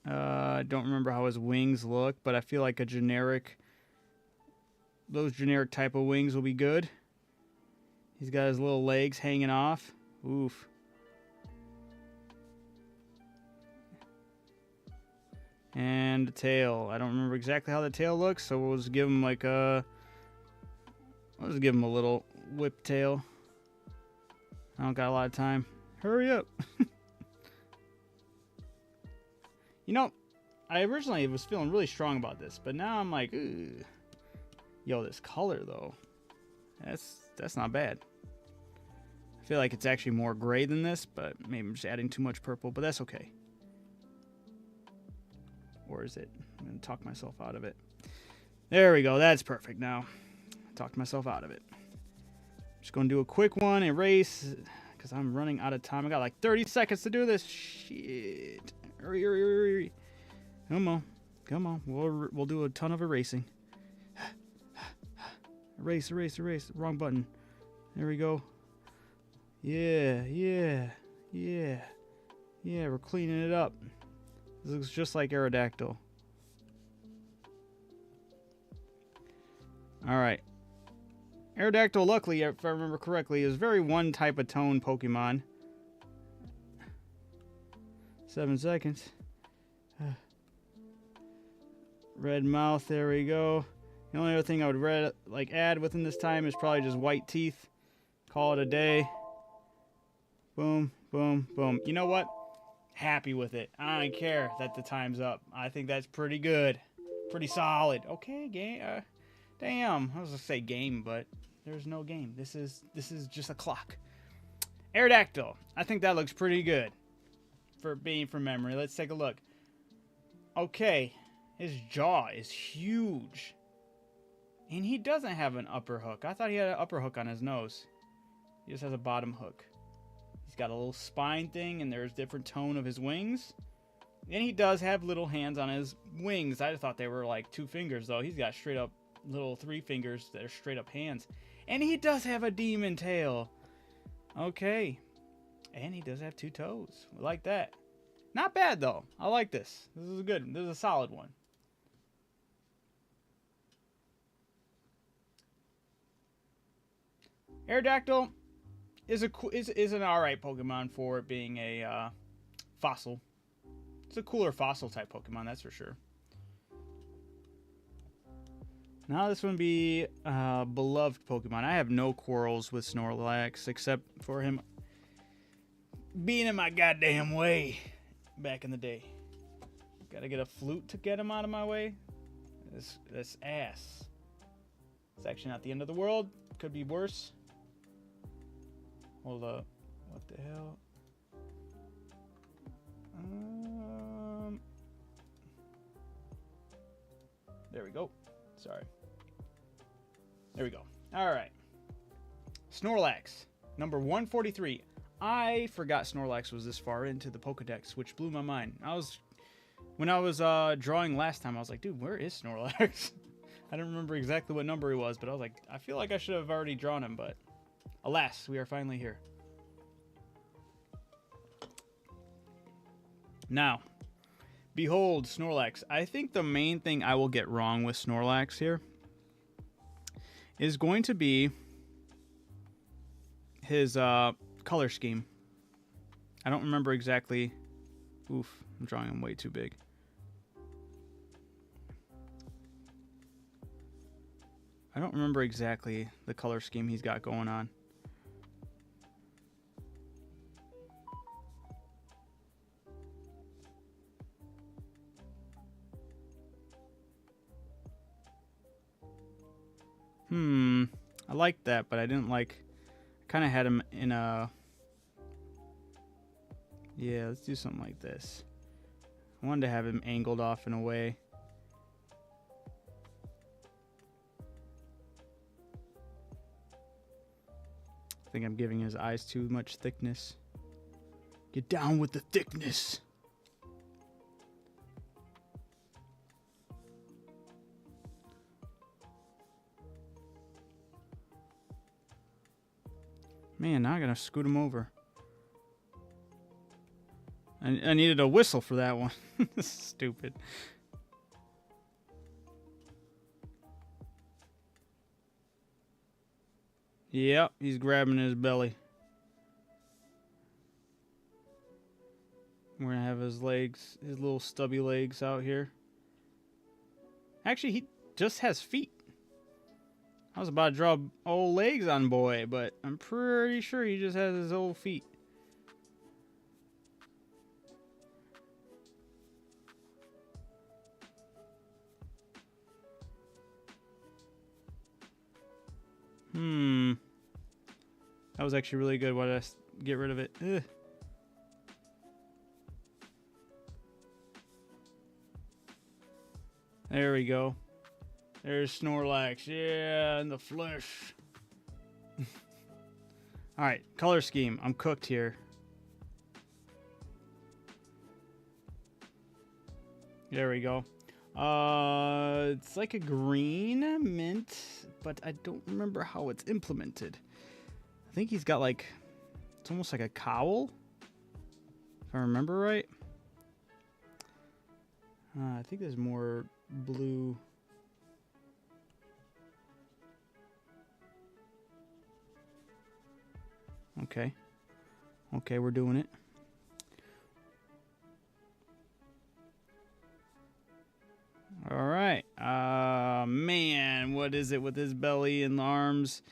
I don't remember how his wings look, but I feel like a generic... Those generic type of wings will be good. He's got his little legs hanging off. Oof. And the tail. I don't remember exactly how the tail looks, so we'll just give him like a... I'll just give him a little whip tail. I don't got a lot of time. Hurry up. You know, I originally was feeling really strong about this, but now I'm like, ugh. Yo, this color though, that's not bad. I feel like it's actually more gray than this, but maybe I'm just adding too much purple, but that's okay. Or is it? I'm gonna talk myself out of it. There we go. That's perfect now. Talked myself out of it. Just gonna do a quick one, erase, because I'm running out of time. I got like 30 seconds to do this. Shit. Hurry, hurry, hurry, hurry. Come on. Come on. We'll do a ton of erasing. Erase, erase, erase. Wrong button. There we go. Yeah, yeah, yeah. Yeah, we're cleaning it up. This looks just like Aerodactyl. Alright. Aerodactyl, luckily, if I remember correctly, is very one type of tone Pokemon. 7 seconds. Red mouth, there we go. The only other thing I would add within this time is probably just white teeth. Call it a day. Boom, boom, boom. You know what? Happy with it. I don't care that the time's up. I think that's pretty good. Pretty solid. Okay, game. Damn. I was gonna say game, but there's no game. This is just a clock. Aerodactyl. I think that looks pretty good for being from memory. Let's take a look. Okay. His jaw is huge. And he doesn't have an upper hook. I thought he had an upper hook on his nose. He just has a bottom hook. He's got a little spine thing, and there's different tone of his wings. And he does have little hands on his wings. I thought they were like 2 fingers, though. He's got straight up little 3 fingers that are straight up hands. And he does have a demon tail. Okay. And he does have 2 toes. We like that. Not bad, though. I like this. This is good. This is a solid one. Aerodactyl is an alright Pokemon for it being a fossil. It's a cooler fossil type Pokemon, that's for sure. Now this one be beloved Pokemon. I have no quarrels with Snorlax except for him being in my goddamn way back in the day. Gotta get a flute to get him out of my way. This ass. It's actually not the end of the world. Could be worse. Hold up. What the hell? There we go. Sorry. There we go. Alright. Snorlax. Number 143. I forgot Snorlax was this far into the Pokedex, which blew my mind. When I was drawing last time, I was like, dude, where is Snorlax? I don't remember exactly what number he was, but I was like, I feel like I should have already drawn him, but alas, we are finally here. Now, behold Snorlax. I think the main thing I will get wrong with Snorlax here is going to be his color scheme. I don't remember exactly. Oof, I'm drawing him way too big. I don't remember exactly the color scheme he's got going on. I liked that, but I didn't like... I kind of had him in a... Yeah, let's do something like this. I wanted to have him angled off in a way. I think I'm giving his eyes too much thickness. Get down with the thickness. Man, now I gotta scoot him over. I needed a whistle for that one. Stupid. Yep, he's grabbing his belly. We're gonna have his legs, his little stubby legs out here. Actually, he just has feet. I was about to draw old legs on boy, but I'm pretty sure he just has his old feet. That was actually really good. Why did I get rid of it? Ugh. There we go. There's Snorlax. Yeah, in the flesh. Alright, color scheme. I'm cooked here. There we go. It's like a green mint, but I don't remember how it's implemented. I think he's got like, it's almost like a cowl, if I remember right. I think there's more blue. Okay. Okay, we're doing it. All right. Man, what is it with his belly and arms?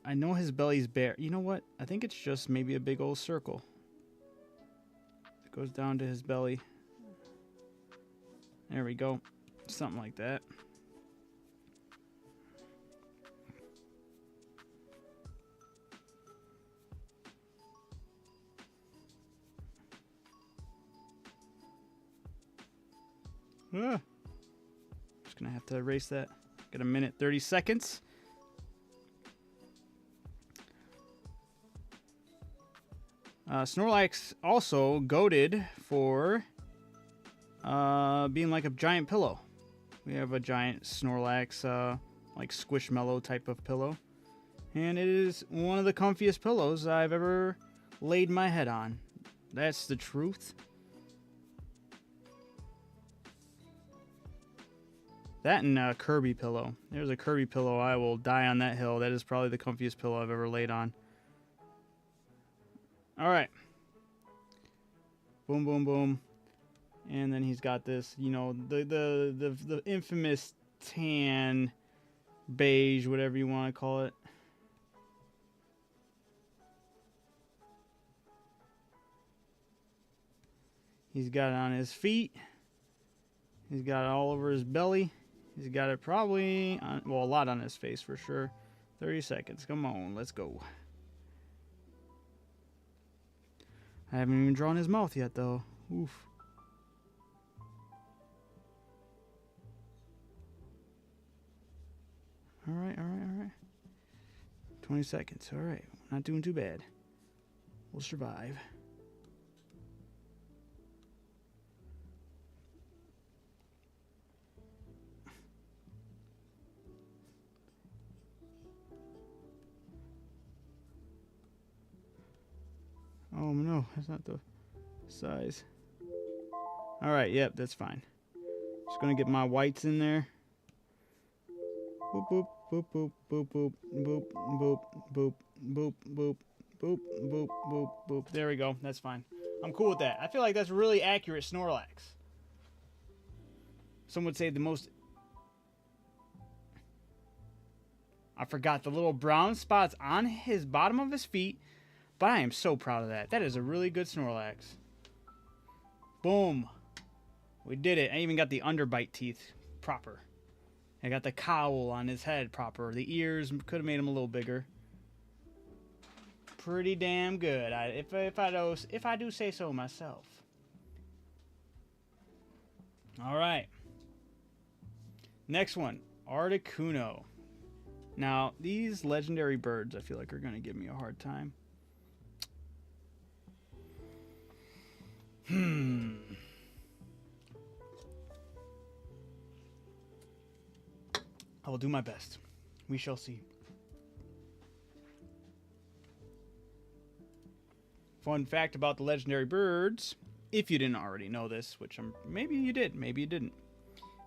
I know his belly's bare. You know what? I think it's just maybe a big old circle. It goes down to his belly. There we go. Something like that. Just gonna have to erase that. Got a minute 30 seconds. Snorlax also goated for being like a giant pillow. We have a giant Snorlax like Squishmallow type of pillow, and it is one of the comfiest pillows I've ever laid my head on. That's the truth. That and a Kirby pillow. There's a Kirby pillow. I will die on that hill. That is probably the comfiest pillow I've ever laid on. All right. Boom, boom, boom. And then he's got this, you know, the infamous tan, beige, whatever you want to call it. He's got it on his feet. He's got it all over his belly. He's got it probably, well, a lot on his face for sure. 30 seconds. Come on, let's go. I haven't even drawn his mouth yet, though. Oof. All right, all right, all right. 20 seconds. All right. Not doing too bad. We'll survive. Oh, no. That's not the size. All right. Yep, that's fine. Just going to get my whites in there. Boop, boop, boop, boop, boop, boop, boop, boop, boop, boop, boop, boop, boop, boop, boop. There we go. That's fine. I'm cool with that. I feel like that's really accurate Snorlax. Some would say the most... I forgot the little brown spots on his bottom of his feet, but I am so proud of that. That is a really good Snorlax. Boom. We did it. I even got the underbite teeth proper. I got the cowl on his head proper. The ears could have made him a little bigger. Pretty damn good. If I do say so myself. All right. Next one, Articuno. Now, these legendary birds, I feel like are going to give me a hard time. I will do my best. We shall see. Fun fact about the legendary birds, if you didn't already know this, which maybe you did, maybe you didn't.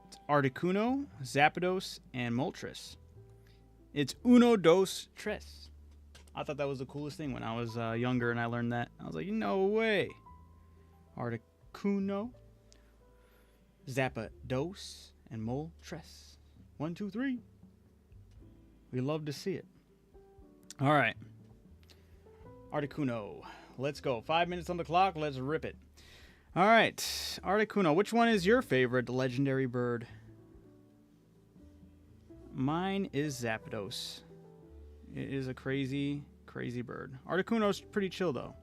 It's Articuno, Zapdos, and Moltres. It's uno, dos, tres. I thought that was the coolest thing when I was younger and I learned that. I was like, no way. Articuno, Zapdos, and Moltres. 1, 2, 3. We love to see it. All right. Articuno. Let's go. 5 minutes on the clock. Let's rip it. All right. Articuno. Which one is your favorite legendary bird? Mine is Zapdos. It is a crazy, crazy bird. Articuno's pretty chill, though.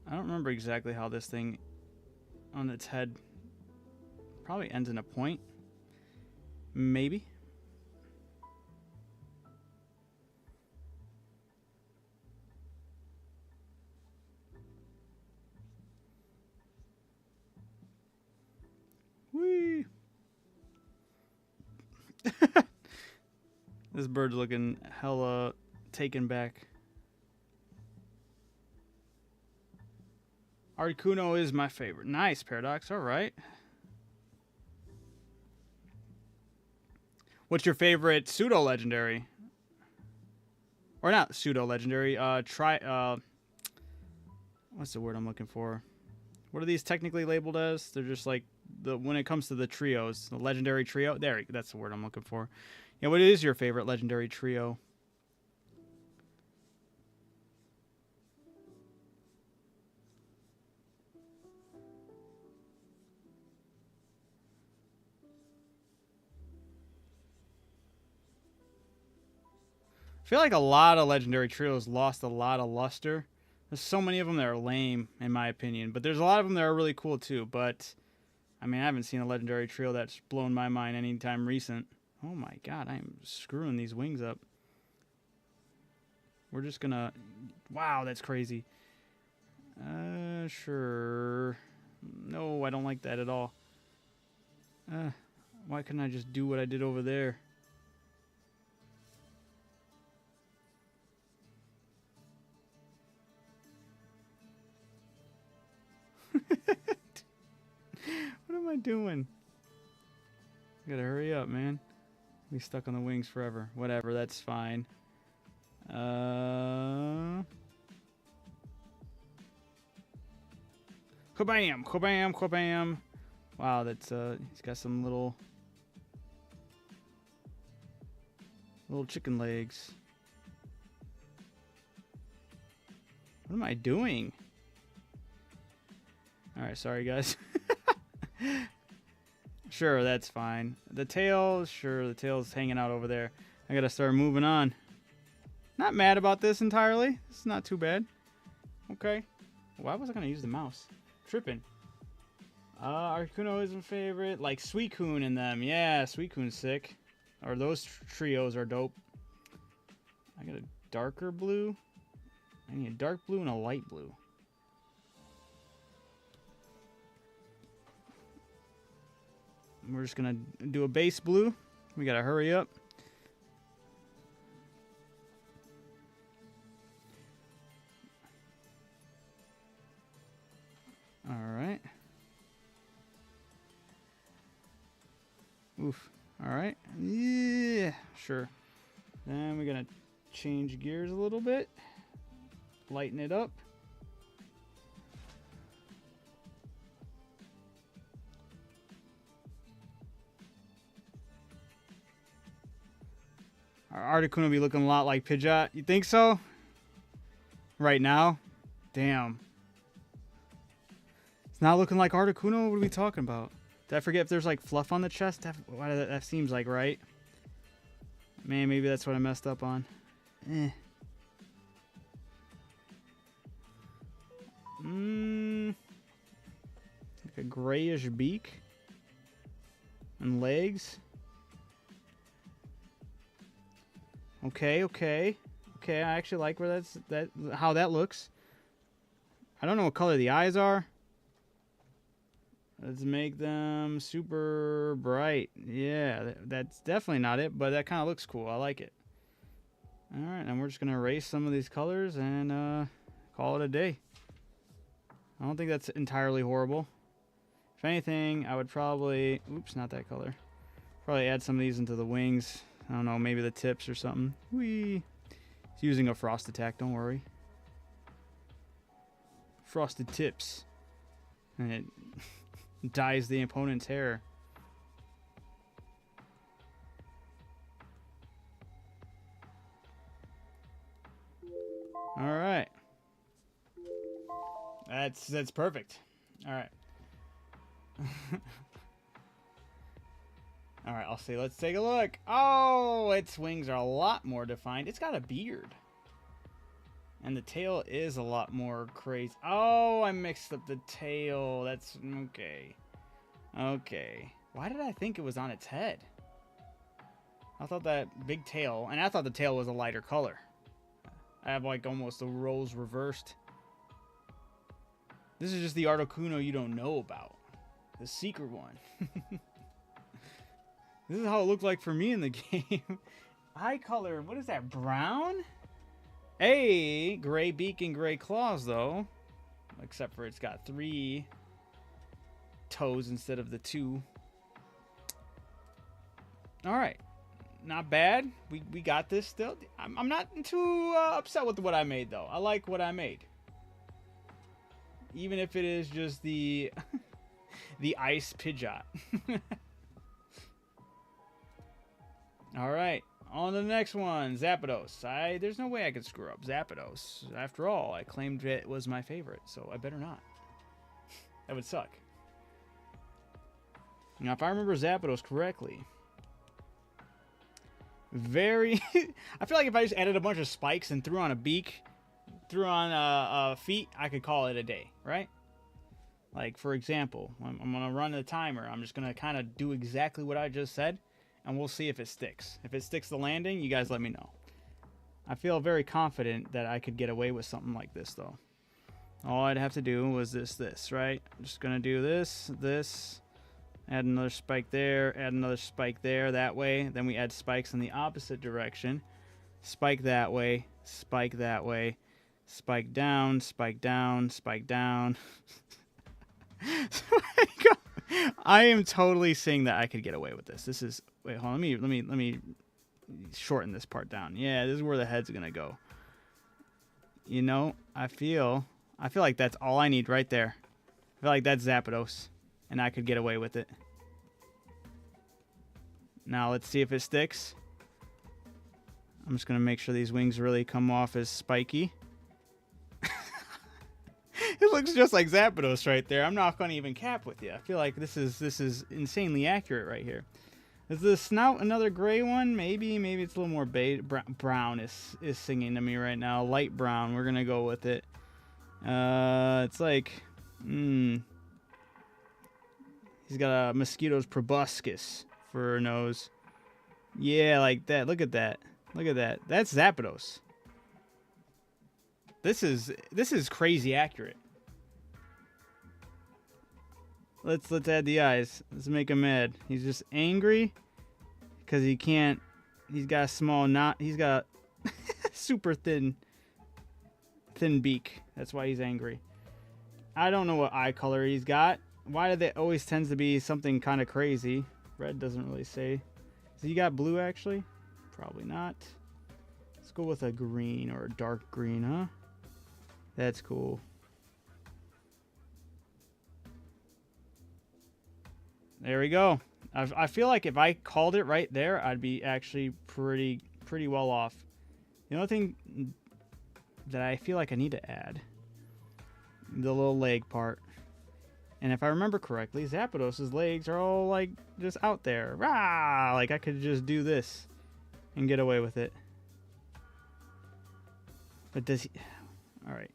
I don't remember exactly how this thing on its head probably ends in a point. Maybe. Whee! This bird's looking hella taken back. Articuno is my favorite. Nice, Paradox. All right. What's your favorite pseudo-legendary? Or not pseudo-legendary. What's the word I'm looking for? What are these technically labeled as? They're just like when it comes to the trios, the legendary trio. There, that's the word I'm looking for. Yeah, what is your favorite legendary trio? I feel like a lot of legendary trios lost a lot of luster. There's so many of them that are lame, in my opinion. But there's a lot of them that are really cool, too. But, I mean, I haven't seen a legendary trio that's blown my mind anytime recent. Oh, my God. I'm screwing these wings up. We're just going to... Wow, that's crazy. Sure. No, I don't like that at all. Why couldn't I just do what I did over there? What am I doing? I gotta hurry up, man. Be stuck on the wings forever. Whatever, that's fine. Kabam! Kabam! Kabam! Wow, that's he's got some little chicken legs. What am I doing? All right, sorry guys. Sure, that's fine. The tail, sure, the tail's hanging out over there. I gotta start moving on. Not mad about this entirely. It's not too bad. Okay. Why was I gonna use the mouse? Tripping. Articuno is my favorite. Like Suicune in them. Yeah, Suicune's sick. Or those trios are dope. I got a darker blue. I need a dark blue and a light blue. We're just gonna do a base blue. We gotta hurry up. All right. Oof. All right. Yeah, sure. Then we're gonna change gears a little bit. Lighten it up. Our Articuno will be looking a lot like Pidgeot. You think so? Right now? Damn. It's not looking like Articuno? What are we talking about? Did I forget if there's like fluff on the chest? That seems like right. Man, maybe that's what I messed up on. Like a grayish beak. And legs. Okay. I actually like where how that looks. I don't know what color the eyes are. Let's make them super bright. Yeah, that's definitely not it, but that kind of looks cool. I like it. All right, and we're just gonna erase some of these colors and call it a day. I don't think that's entirely horrible. If anything, I would probably, oops, not that color. Probably add some of these into the wings. I don't know, maybe the tips or something. Whee! It's using a frost attack, don't worry. Frosted tips. And it dyes the opponent's hair. All right. That's perfect. All right. All right, I'll see. Let's take a look. Oh, its wings are a lot more defined. It's got a beard. And the tail is a lot more crazy. Oh, I mixed up the tail. That's okay. Okay. Why did I think it was on its head? I thought that big tail, and I thought the tail was a lighter color. I have like almost the roles reversed. This is just the Articuno you don't know about. The secret one. This is how it looked like for me in the game. Eye color, what is that, brown? Hey, gray beak and gray claws though. Except for it's got 3 toes instead of the 2. Alright. Not bad. We got this still. I'm not too upset with what I made though. I like what I made. Even if it is just the the ice Pidgeot. Alright. On to the next one. Zapdos. There's no way I could screw up Zapdos. After all, I claimed it was my favorite, so I better not. That would suck. Now, if I remember Zapdos correctly, I feel like if I just added a bunch of spikes and threw on a beak, threw on feet, I could call it a day, right? Like, for example, I'm going to run the timer. I'm just going to kind of do exactly what I just said, and we'll see if it sticks. If it sticks the landing, you guys let me know. I feel very confident that I could get away with something like this, though. All I'd have to do was this, right? I'm just going to do this, add another spike there, add another spike there, that way. Then we add spikes in the opposite direction. Spike that way, spike that way, spike down, spike down, spike down. I am totally saying that I could get away with this. This is, wait, hold on, let me shorten this part down. Yeah, this is where the head's gonna go. You know, I feel like that's all I need right there. I feel like that's Zapdos, and I could get away with it. Now let's see if it sticks. I'm just gonna make sure these wings really come off as spiky. It looks just like Zapdos right there. I'm not gonna even cap with you. I feel like this is insanely accurate right here. Is the snout another gray one? Maybe it's a little more brown is singing to me right now. Light brown. We're gonna go with it. It's like, he's got a mosquito's proboscis for a nose. Yeah, like that. Look at that. Look at that. That's Zapdos. This is crazy accurate. Let's add the eyes. Let's make him mad. He's just angry because he can't. He's got a small knot. He's got super thin beak. That's why he's angry. I don't know what eye color he's got. Why do they always tends to be something kind of crazy? Red doesn't really say. Has he got blue actually? Probably not. Let's go with a green or a dark green, huh? That's cool. There we go. I feel like if I called it right there, I'd be actually pretty well off. The only thing that I feel like I need to add, the little leg part. And if I remember correctly, Zapdos' legs are all like just out there. Rah! Like I could just do this and get away with it. But does he... All right.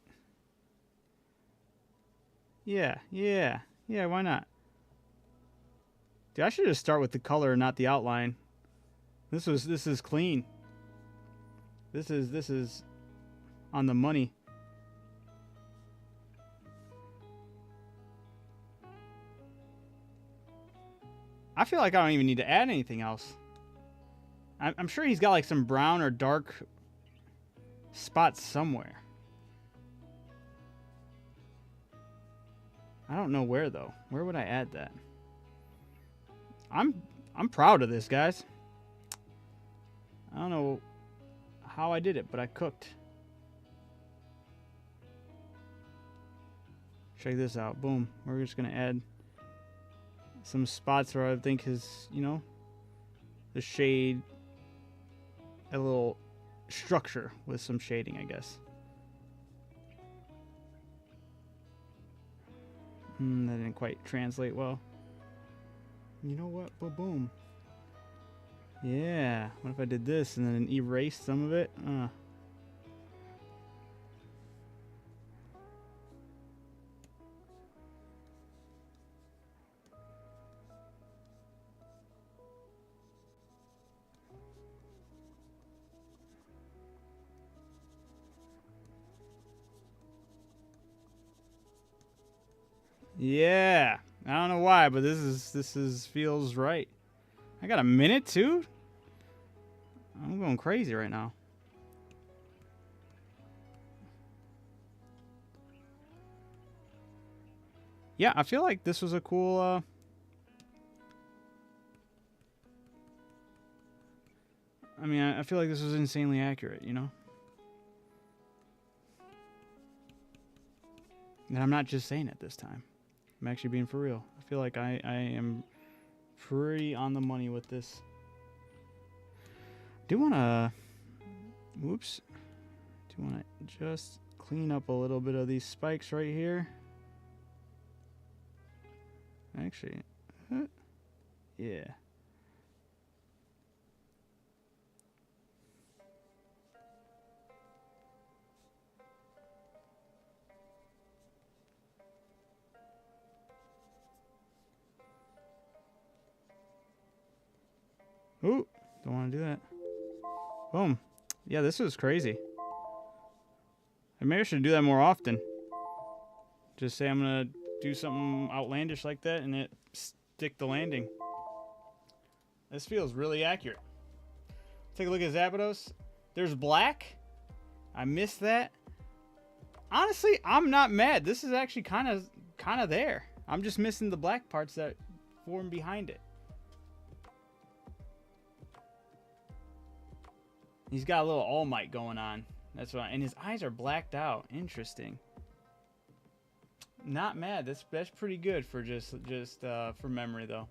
Yeah, why not? Dude, I should just start with the color and not the outline. This is clean. This is on the money. I feel like I don't even need to add anything else. I'm sure he's got like some brown or dark spots somewhere. I don't know where though. Where would I add that? I'm proud of this, guys. I don't know how I did it, but I cooked. Check this out. Boom. We're just gonna add some spots where I think his, you know, the shade, a little structure with some shading, I guess. That didn't quite translate well. You know what? Boom. Yeah. What if I did this and then erase some of it? Yeah. I don't know why, but this is feels right. I got a minute too? I'm going crazy right now. Yeah, I feel like this was a cool I mean, I feel like this was insanely accurate, you know? And I'm not just saying it this time. I'm actually being for real. I feel like I am pretty on the money with this. Do want to... Whoops. Do want to just clean up a little bit of these spikes right here. Actually, yeah. Ooh, don't want to do that. Boom. Yeah, this was crazy. Maybe I should do that more often. Just say I'm going to do something outlandish like that and it stick the landing. This feels really accurate. Take a look at Zapdos. There's black. I missed that. Honestly, I'm not mad. This is actually kind of there. I'm just missing the black parts that form behind it. He's got a little All Might going on. That's why, and his eyes are blacked out. Interesting. Not mad. That's pretty good for just for memory though.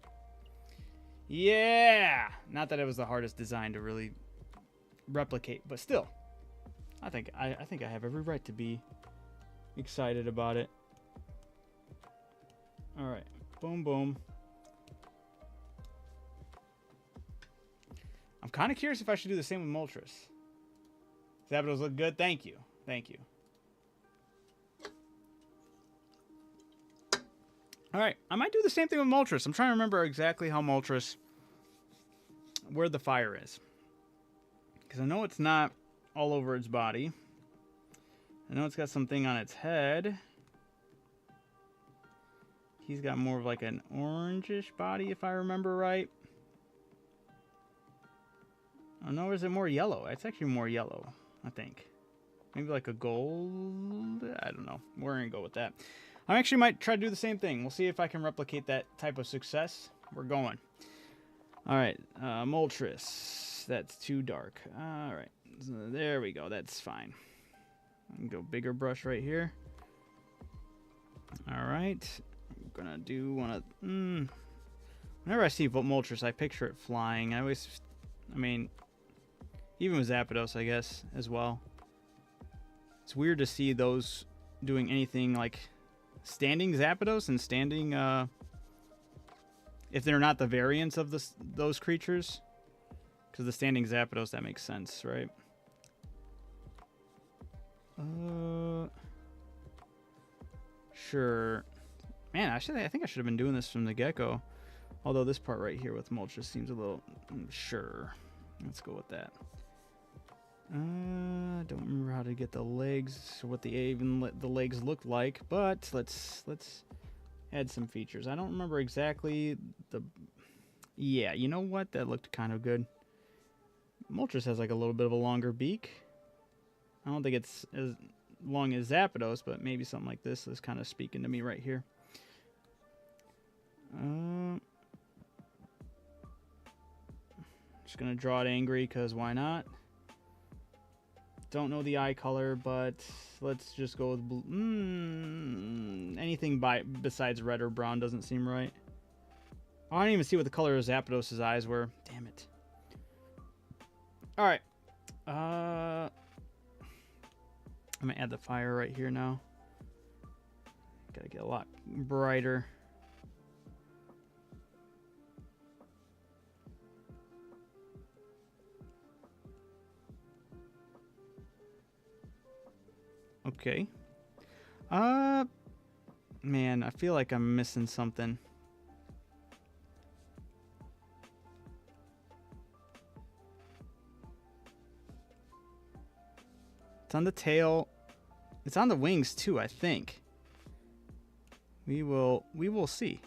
Yeah. Not that it was the hardest design to really replicate, but still, I think I have every right to be excited about it. All right. Boom. I'm kind of curious if I should do the same with Moltres. Zapdos look good. Thank you. All right. I might do the same thing with Moltres. I'm trying to remember exactly how Moltres, where the fire is. Because I know it's not all over its body. I know it's got something on its head. He's got more of like an orangish body, if I remember right. Oh no, is it more yellow? It's actually more yellow, I think. Maybe like a gold? I don't know. We're going to go with that. I actually might try to do the same thing. We'll see if I can replicate that type of success. We're going. All right, Moltres. That's too dark. All right, so there we go. That's fine. I can go bigger brush right here. All right, I'm gonna do one of. Whenever I see Moltres, I picture it flying. I mean, even with Zapdos, I guess as well. It's weird to see those doing anything like standing Zapdos and standing. If they're not the variants of those creatures. Because the standing Zapdos, that makes sense, right? Sure. Man, actually, I think I should have been doing this from the get-go. Although this part right here with Moltres seems a little... Sure. Let's go with that. Don't remember how to get the legs, or what the legs look like, but let's add some features. I don't remember exactly the... Yeah, you know what? That looked kind of good. Moltres has like a little bit of a longer beak. I don't think it's as long as Zapdos, but maybe something like this is kind of speaking to me right here. Just gonna draw it angry because why not? Don't know the eye color, but let's just go with blue. Anything besides red or brown doesn't seem right. Oh, I didn't even see what the color of Zapdos' eyes were. Damn it. All right. I'm gonna add the fire right here now. Gotta get a lot brighter. Okay. Man, I feel like I'm missing something. It's on the tail. It's on the wings too, I think. We will see.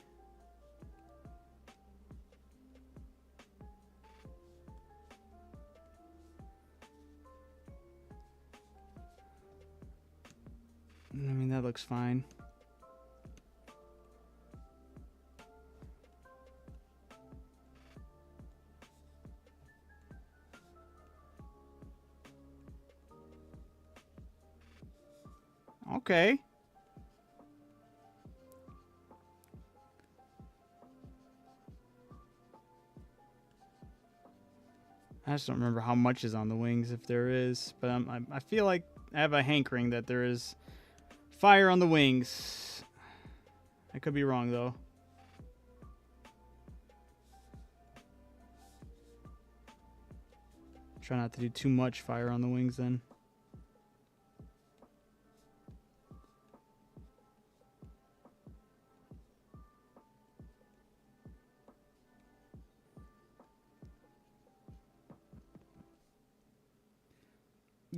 I mean, that looks fine. Okay. I just don't remember how much is on the wings, if there is. But I feel like I have a hankering that there is fire on the wings. I could be wrong, though. Try not to do too much fire on the wings, then.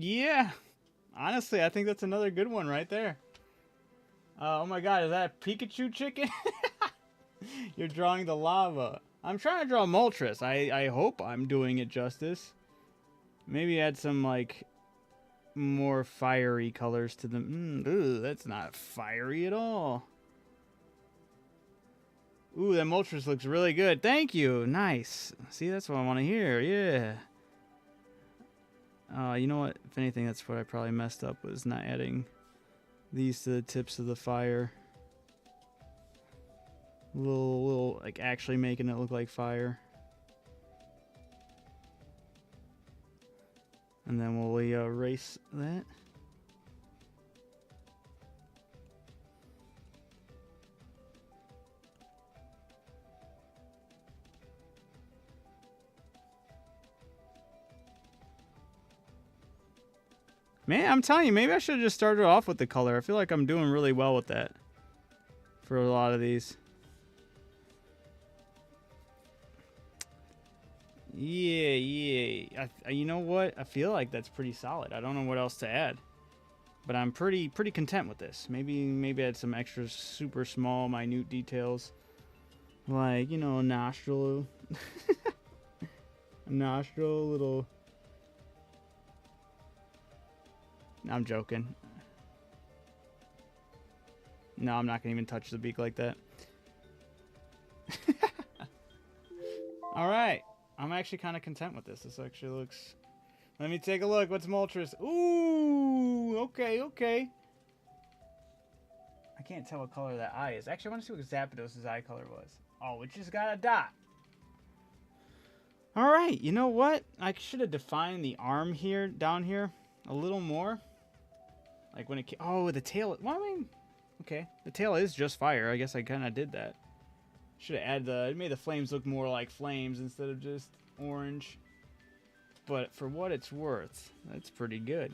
Yeah. Honestly, I think that's another good one right there. Oh my god, is that a Pikachu chicken? You're drawing the lava. I'm trying to draw Moltres. I hope I'm doing it justice. Maybe add some, like, more fiery colors to them. Ooh, that's not fiery at all. Ooh, that Moltres looks really good. Thank you. Nice. See, that's what I want to hear. Yeah. You know what? If anything, that's what I probably messed up, was not adding these to the tips of the fire. A little, like, actually making it look like fire. And then we'll erase that. Man, I'm telling you, maybe I should have just started off with the color. I feel like I'm doing really well with that for a lot of these. Yeah. You know what? I feel like that's pretty solid. I don't know what else to add, but I'm pretty content with this. Maybe add some extra super small, minute details, like, you know, a nostril, little. I'm joking. No, I'm not gonna even touch the beak like that. All right. I'm actually kind of content with this. This actually looks... Let me take a look. What's Moltres? Ooh, okay. I can't tell what color that eye is. Actually, I want to see what Zapdos' eye color was. Oh, it just got a dot. All right. You know what? I should have defined the arm here, down here, a little more. Like when it... Oh, the tail... Well, I mean... Okay. The tail is just fire. I guess I kind of did that. Should have added the... It made the flames look more like flames instead of just orange. But for what it's worth, that's pretty good.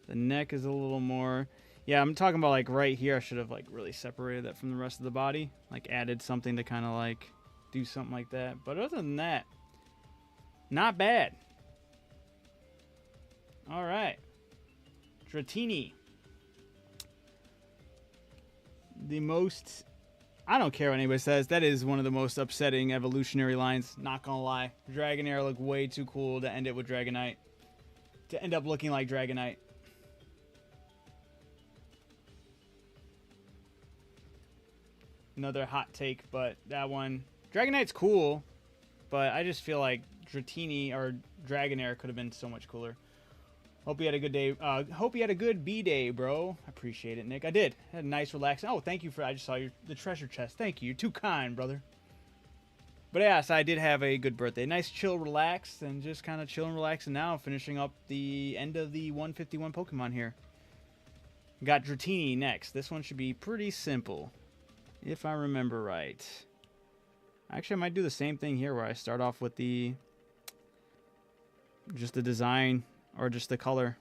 The neck is a little more... Yeah, I'm talking about, like, right here. I should have, like, really separated that from the rest of the body. Like, added something to kind of, like, do something like that. But other than that, not bad. All right. Dratini. The most... I don't care what anybody says. That is one of the most upsetting evolutionary lines. Not gonna lie. Dragonair looked way too cool to end it with Dragonite. To end up looking like Dragonite. Another hot take, but that one... Dragonite's cool, but I just feel like Dratini or Dragonair could have been so much cooler. Hope you had a good day. Hope you had a good B-day, bro. I appreciate it, Nick. I did. Had a nice, relaxing... Oh, thank you for... I just saw the treasure chest. Thank you. You're too kind, brother. But yes, I did have a good birthday. Nice, chill, relaxed, and just kind of chill and relax. And now finishing up the end of the 151 Pokemon here. Got Dratini next. This one should be pretty simple, if I remember right. Actually, I might do the same thing here where I start off with just the design... Or just the color.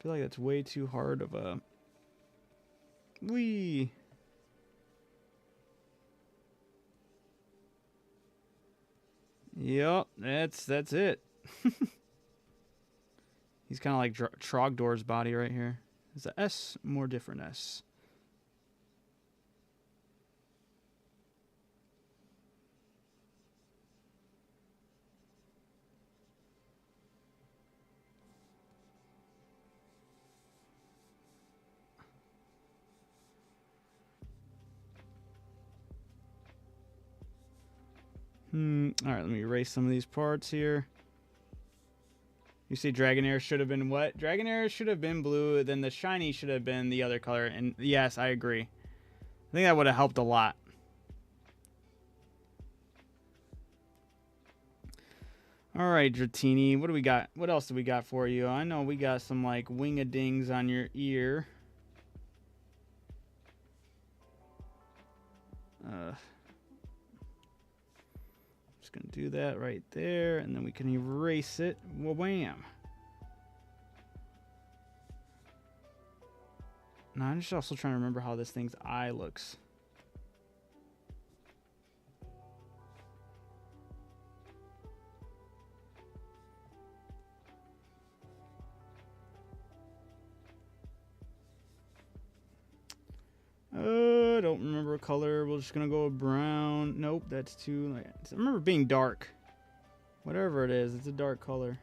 I feel like that's way too hard of a... Whee! Yep, that's it. He's kind of like Trogdor's body right here. Is the S more different S? Alright, let me erase some of these parts here. You see Dragonair should have been what? Dragonair should have been blue, then the shiny should have been the other color. And yes, I agree. I think that would have helped a lot. Alright, Dratini, what do we got? What else do we got for you? I know we got some like wing-a-dings on your ear. Just gonna do that right there, and then we can erase it. Wham! Now I'm just also trying to remember how this thing's eye looks. I don't remember a color. We're just gonna go with brown. Nope, that's too. I remember being dark. Whatever it is, it's a dark color.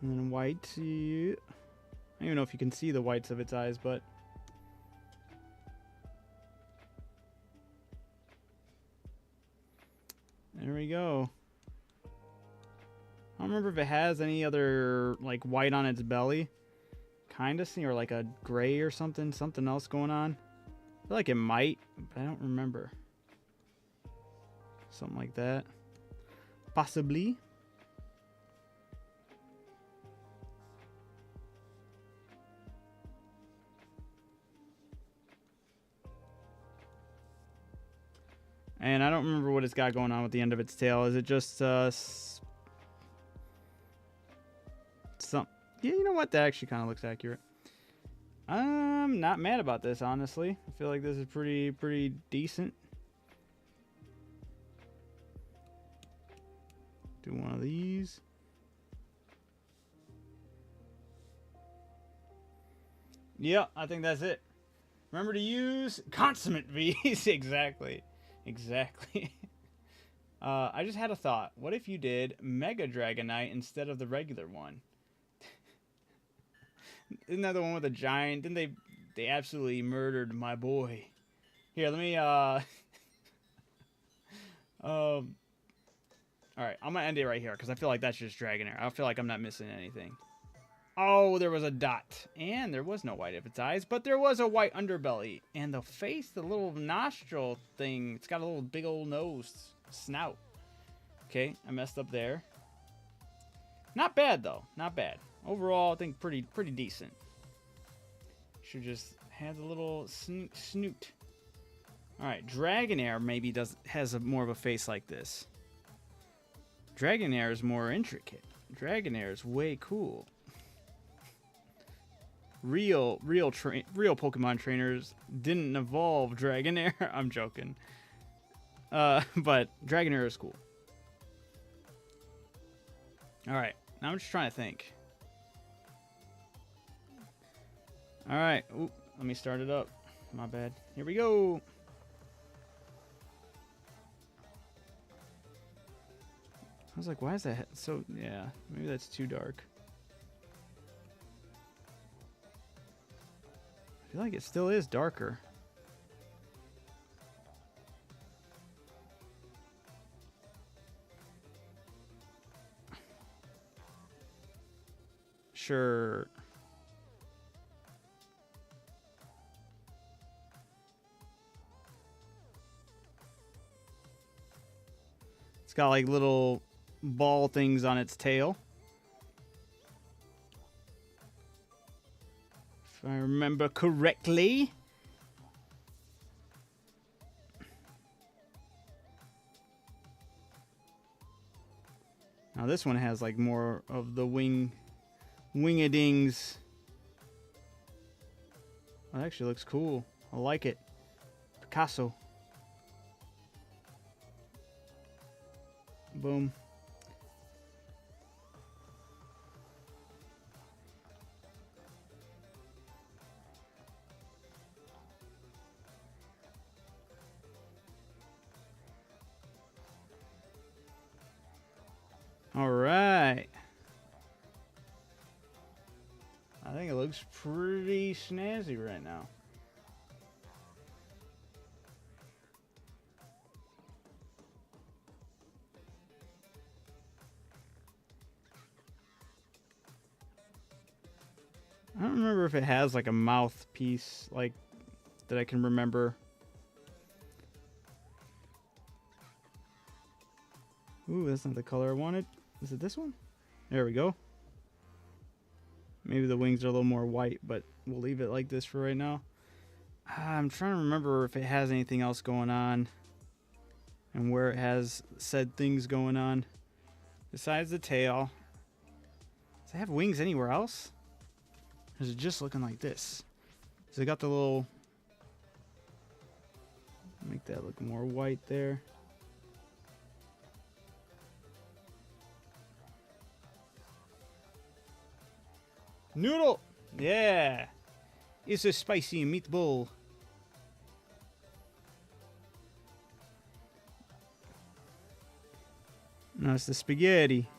And then white. I don't even know if you can see the whites of its eyes, but there we go. I don't remember if it has any other like white on its belly. Kind of see, or like a gray or something else going on. I feel like it might, but I don't remember. Something like that. Possibly. And I don't remember what it's got going on with the end of its tail. Is it just yeah, you know what? That actually kind of looks accurate. I'm not mad about this, honestly. I feel like this is pretty decent. Do one of these. Yeah, I think that's it. Remember to use consummate V's. Exactly. I just had a thought. What if you did Mega Dragonite instead of the regular one? Isn't that the one with the giant? Didn't they absolutely murdered my boy. Here, let me alright, I'm gonna end it right here because I feel like that's just Dragonair. I feel like I'm not missing anything. Oh, there was a dot. And there was no white of its eyes, but there was a white underbelly. And the face, the little nostril thing, it's got a little big old nose, snout. Okay, I messed up there. Not bad, though. Not bad. Overall, I think pretty decent. Should just have a little snoot. Alright, Dragonair maybe has more of a face like this. Dragonair is more intricate. Dragonair is way cool. Real Pokemon trainers didn't evolve Dragonair. I'm joking. But Dragonair is cool. Alright, now I'm just trying to think. Alright, let me start it up. My bad. Here we go. I was like, why is that so... Yeah, maybe that's too dark. I feel like it still is darker. Sure. It's got like little ball things on its tail. If I remember correctly. Now this one has like more of the wingadings. That actually looks cool. I like it. Picasso. Boom. All right. I think it looks pretty snazzy right now. I don't remember if it has like a mouthpiece like that I can remember. Ooh, that's not the color I wanted. Is it this one? There we go. Maybe the wings are a little more white, but we'll leave it like this for right now. I'm trying to remember if it has anything else going on and where it has said things going on besides the tail. Does it have wings anywhere else? Or is it just looking like this? So it got the little... Make that look more white there. Noodle! Yeah! It's a spicy meatball. No, it's the spaghetti.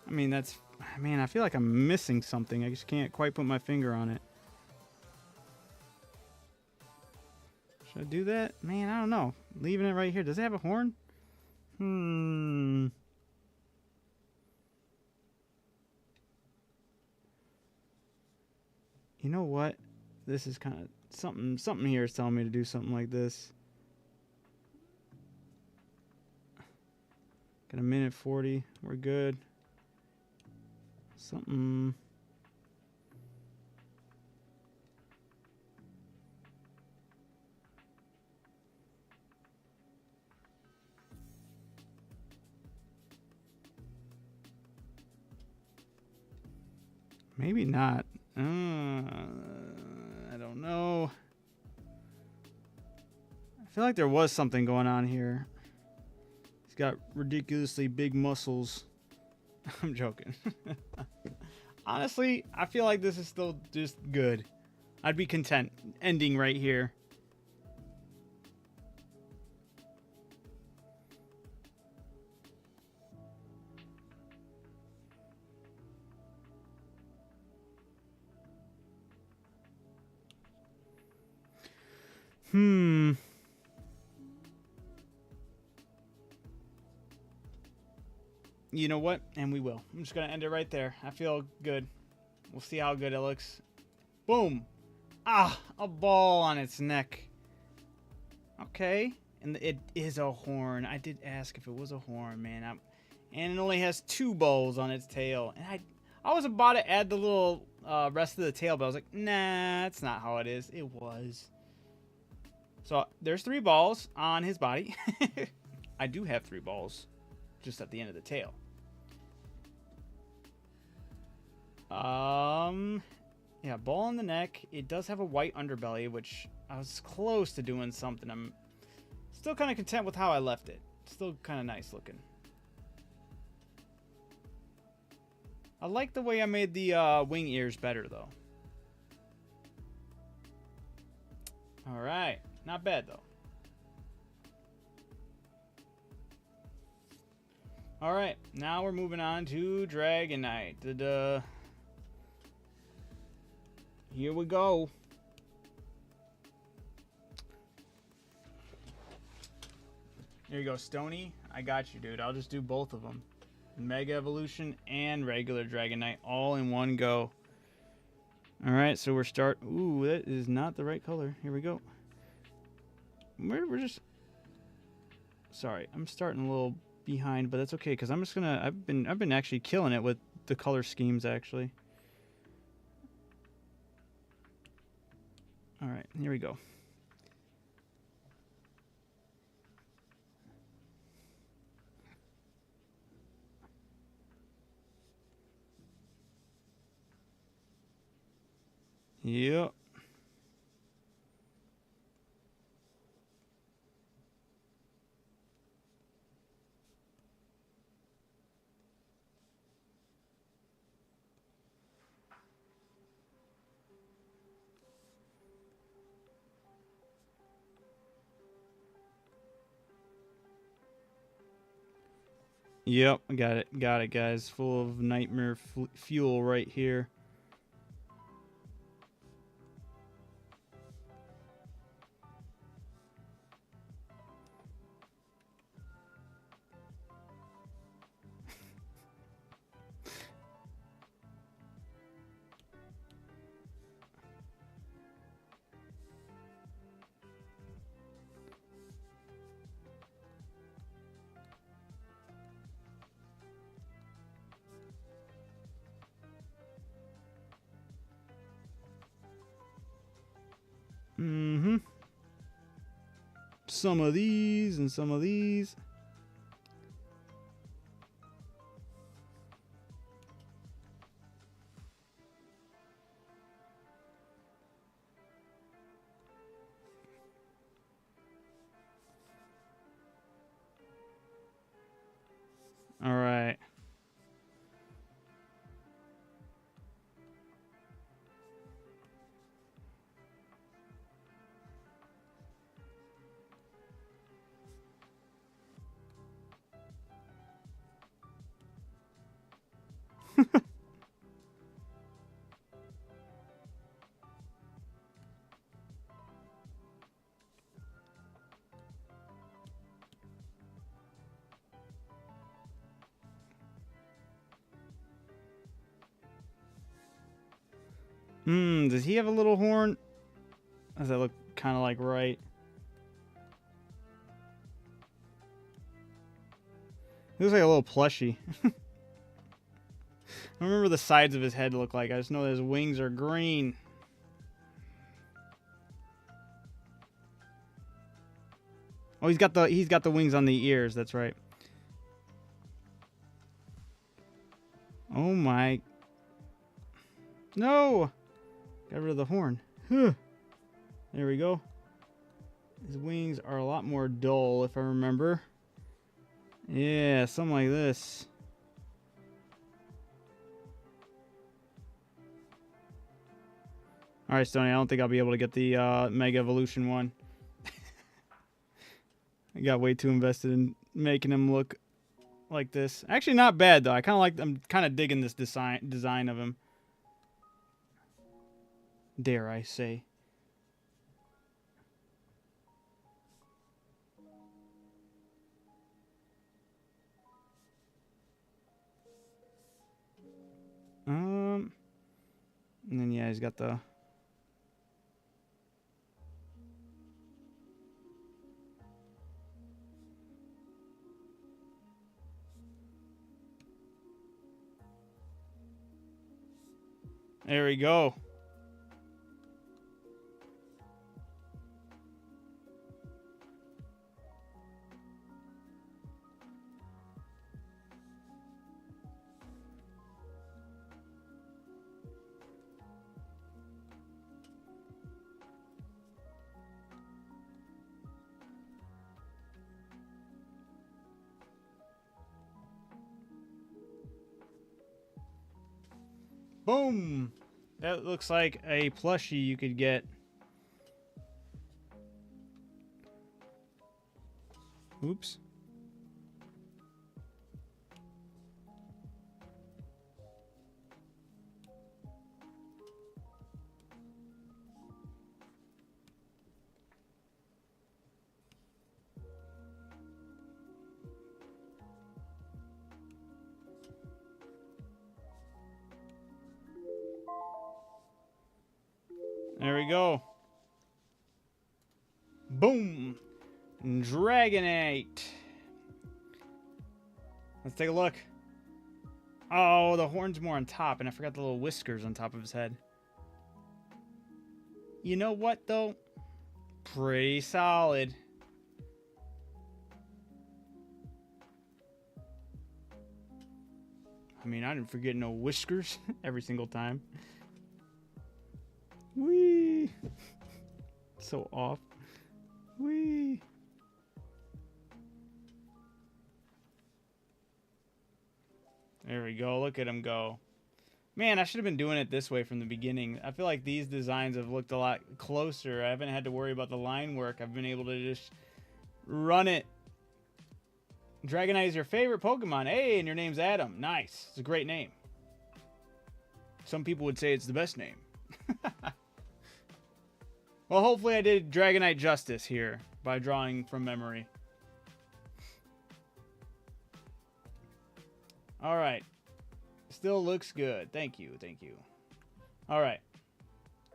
I mean, that's... Man, I feel like I'm missing something. I just can't quite put my finger on it. Should I do that? Man, I don't know. Leaving it right here. Does it have a horn? You know what? This is kind of something here is telling me to do something like this. Got a minute 40. We're good. Something. Maybe not. I don't know. I feel like there was something going on here. He's got ridiculously big muscles. I'm joking. Honestly, I feel like this is still just good. I'd be content ending right here. You know what? And we will. I'm just going to end it right there. I feel good. We'll see how good it looks. Boom. Ah, a ball on its neck. Okay. And it is a horn. I did ask if it was a horn, man. And it only has 2 balls on its tail. And I was about to add the little rest of the tail, but I was like, nah, that's not how it is. It was. So there's 3 balls on his body. I do have 3 balls just at the end of the tail. Yeah, ball on the neck. It does have a white underbelly, which I was close to doing something. I'm still kind of content with how I left it. Still kind of nice looking. I like the way I made the wing ears better, though. All right. Not bad, though. All right. Now we're moving on to Dragonite. Here we go. There you go, Stony. I got you, dude. I'll just do both of them. Mega Evolution and regular Dragonite all in one go. All right, so we're Ooh, that is not the right color. Here we go. We're just... Sorry, I'm starting a little behind, but that's okay because I'm just gonna... I've been actually killing it with the color schemes actually. All right, here we go. Yep. Yep, got it, guys. Full of nightmare fuel right here. Mm-hmm. Some of these and some of these. All right. Does he have a little horn? Does that look kind of like right? He looks like a little plushie. I don't remember the sides of his head look like. I just know that his wings are green. Oh, he's got the wings on the ears. That's right. Oh my! No! Got rid of the horn. Huh. There we go. His wings are a lot more dull, if I remember. Yeah, something like this. Alright, Stoney, I don't think I'll be able to get the Mega Evolution one. I got way too invested in making him look like this. Actually, not bad, though. I'm kind of digging this design of him. Dare I say. And then, yeah, he's got the... There we go. Boom! That looks like a plushie you could get. Oops. There we go. Boom! Dragonite. Let's take a look. Oh, the horn's more on top, and I forgot the little whiskers on top of his head. You know what, though? Pretty solid. I mean, I didn't forget no whiskers every single time. Whee! So off. Whee! There we go. Look at him go. Man, I should have been doing it this way from the beginning. I feel like these designs have looked a lot closer. I haven't had to worry about the line work. I've been able to just run it. Dragonite is your favorite Pokemon. Hey, and your name's Adam. Nice. It's a great name. Some people would say it's the best name. Well, hopefully I did Dragonite justice here by drawing from memory. All right. Still looks good. Thank you. Thank you. All right.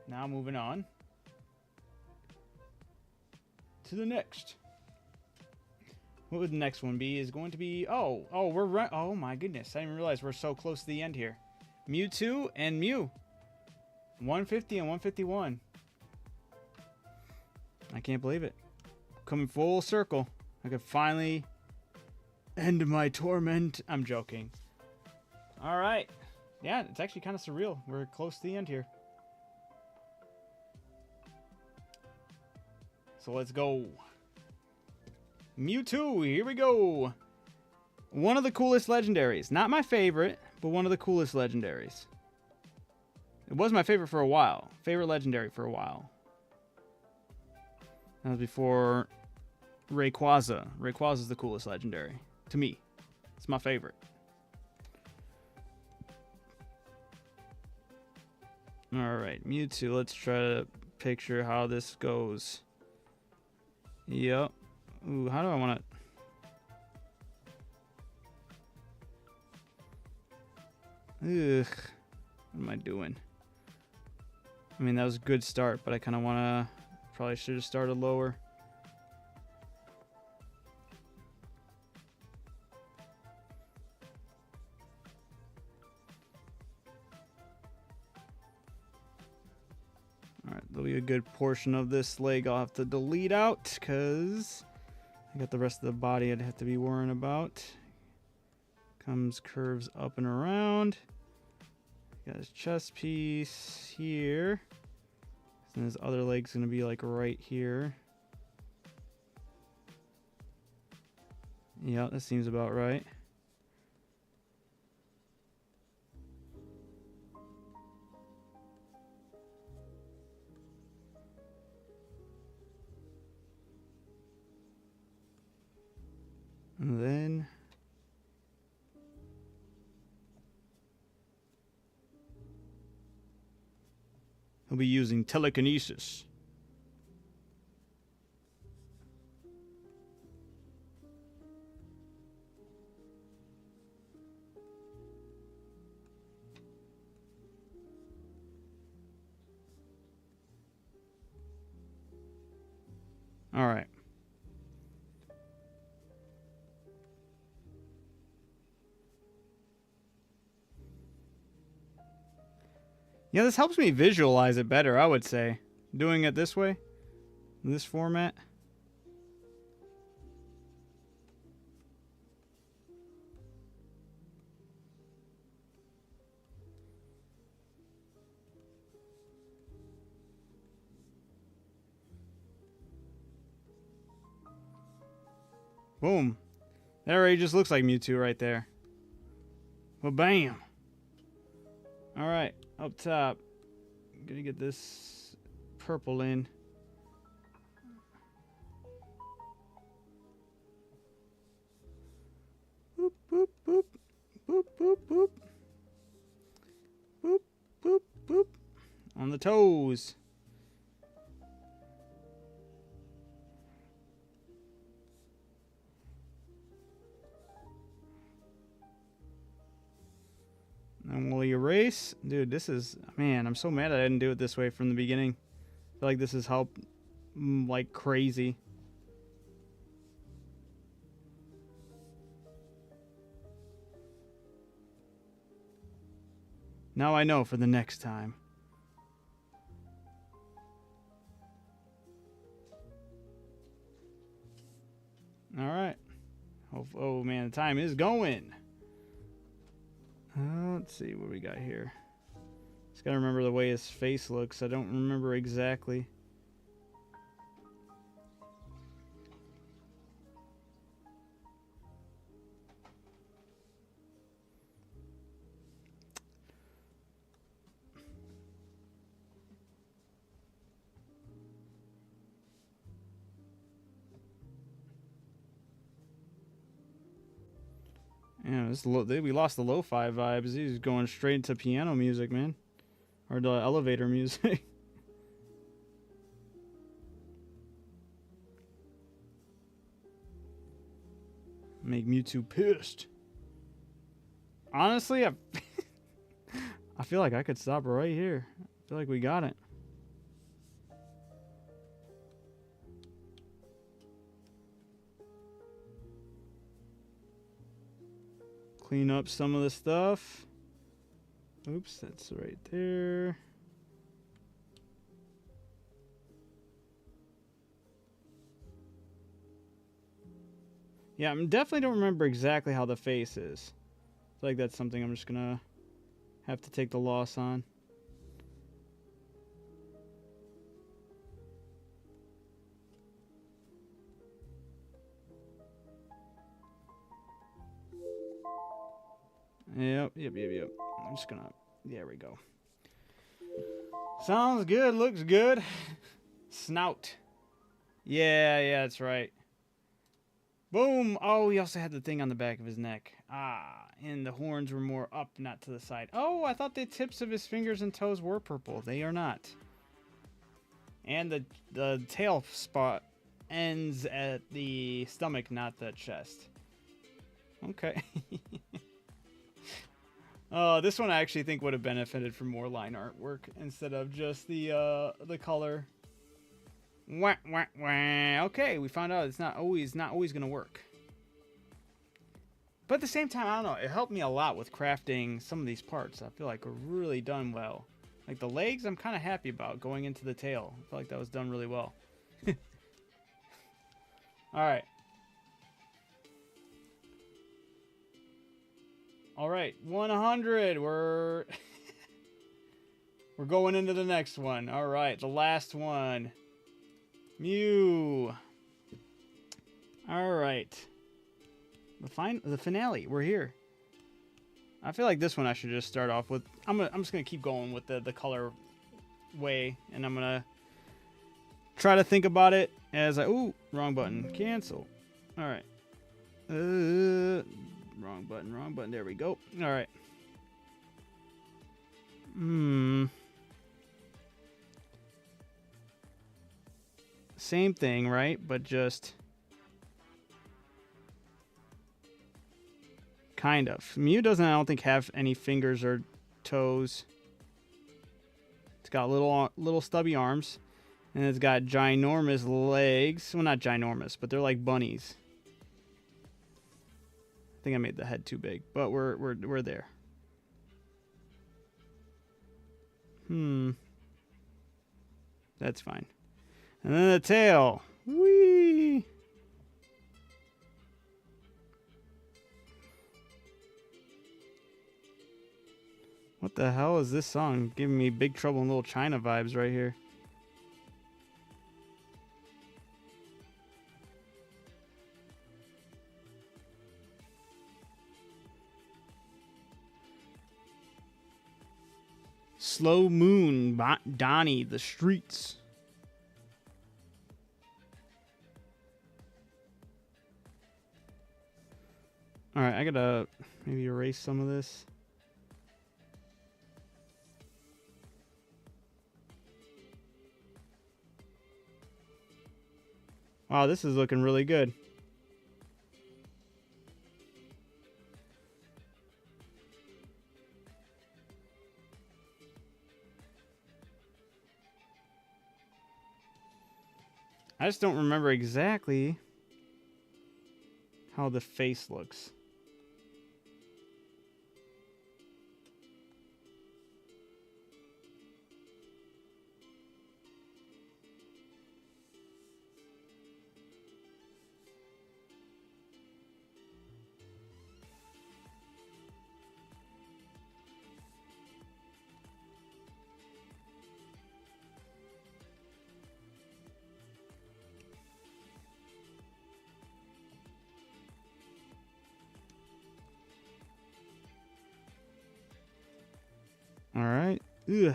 Now moving on to the next. What would the next one be? Is going to be... Oh, we're right. Oh, my goodness. I didn't realize we're so close to the end here. Mewtwo and Mew. 150 and 151. I can't believe it. Coming full circle. I could finally end my torment. I'm joking. All right. Yeah, it's actually kind of surreal. We're close to the end here. So let's go. Mewtwo, here we go. One of the coolest legendaries. Not my favorite, but one of the coolest legendaries. It was my favorite for a while. Favorite legendary for a while. That was before Rayquaza. Rayquaza is the coolest legendary. To me. It's my favorite. Alright, Mewtwo. Let's try to picture how this goes. Yep. Ooh, how do I want to... Ugh. What am I doing? I mean, that was a good start, but I kind of want to... Probably should have started lower. Alright, there'll be a good portion of this leg I'll have to delete out, because I got the rest of the body I'd have to be worrying about. Comes curves up and around. Got his chest piece here. And his other leg's going to be like right here. Yeah, that seems about right. And then he'll be using telekinesis. All right. Yeah, this helps me visualize it better, I would say. Doing it this way, in this format. Boom. That already just looks like Mewtwo right there. Well, bam. All right, up top. I'm gonna get this purple in. Boop, boop, boop. Boop, boop, boop. Boop, boop, boop. On the toes. And we'll erase. Dude, this is... Man, I'm so mad I didn't do it this way from the beginning. I feel like this has helped like crazy. Now I know for the next time. All right. Oh man, the time is going. Let's see what we got here. Just gotta remember the way his face looks. I don't remember exactly. Yeah, we lost the lo-fi vibes. He's going straight into piano music, man. Or the elevator music. Make Mewtwo pissed. Honestly, I feel like I could stop right here. I feel like we got it. Clean up some of the stuff. Oops, that's right there. Yeah, I definitely don't remember exactly how the face is. I feel like that's something I'm just gonna have to take the loss on. Yep. I'm just gonna, there we go. Sounds good, looks good. Snout. Yeah, that's right. Boom. Oh, he also had the thing on the back of his neck. Ah, and the horns were more up, not to the side. Oh, I thought the tips of his fingers and toes were purple. They are not. And the tail spot ends at the stomach, not the chest. Okay. This one I actually think would have benefited from more line artwork instead of just the color. Wah, wah, wah. Okay, we found out it's not always gonna work. But at the same time, I don't know. It helped me a lot with crafting some of these parts. I feel like were really done well. Like the legs, I'm kind of happy about going into the tail. I feel like that was done really well. All right, 100. We're going into the next one. All right, the last one. Mew. All right. The finale. We're here. I feel like this one I should just start off with. I'm just gonna keep going with the color way, and I'm gonna try to think about it as ooh, wrong button. Cancel. All right. Wrong button. There we go. All right. Same thing, right? But just kind of. Mew doesn't, I don't think, have any fingers or toes. It's got little stubby arms, and it's got ginormous legs. Well, not ginormous, but they're like bunnies. I think I made the head too big, but we're there. That's fine. And then the tail. Whee! What the hell is this song? Giving me Big Trouble in Little China vibes right here. Slow Moon, Donnie, The Streets. Alright, I gotta maybe erase some of this. Wow, this is looking really good. I just don't remember exactly how the face looks. All right. Ugh.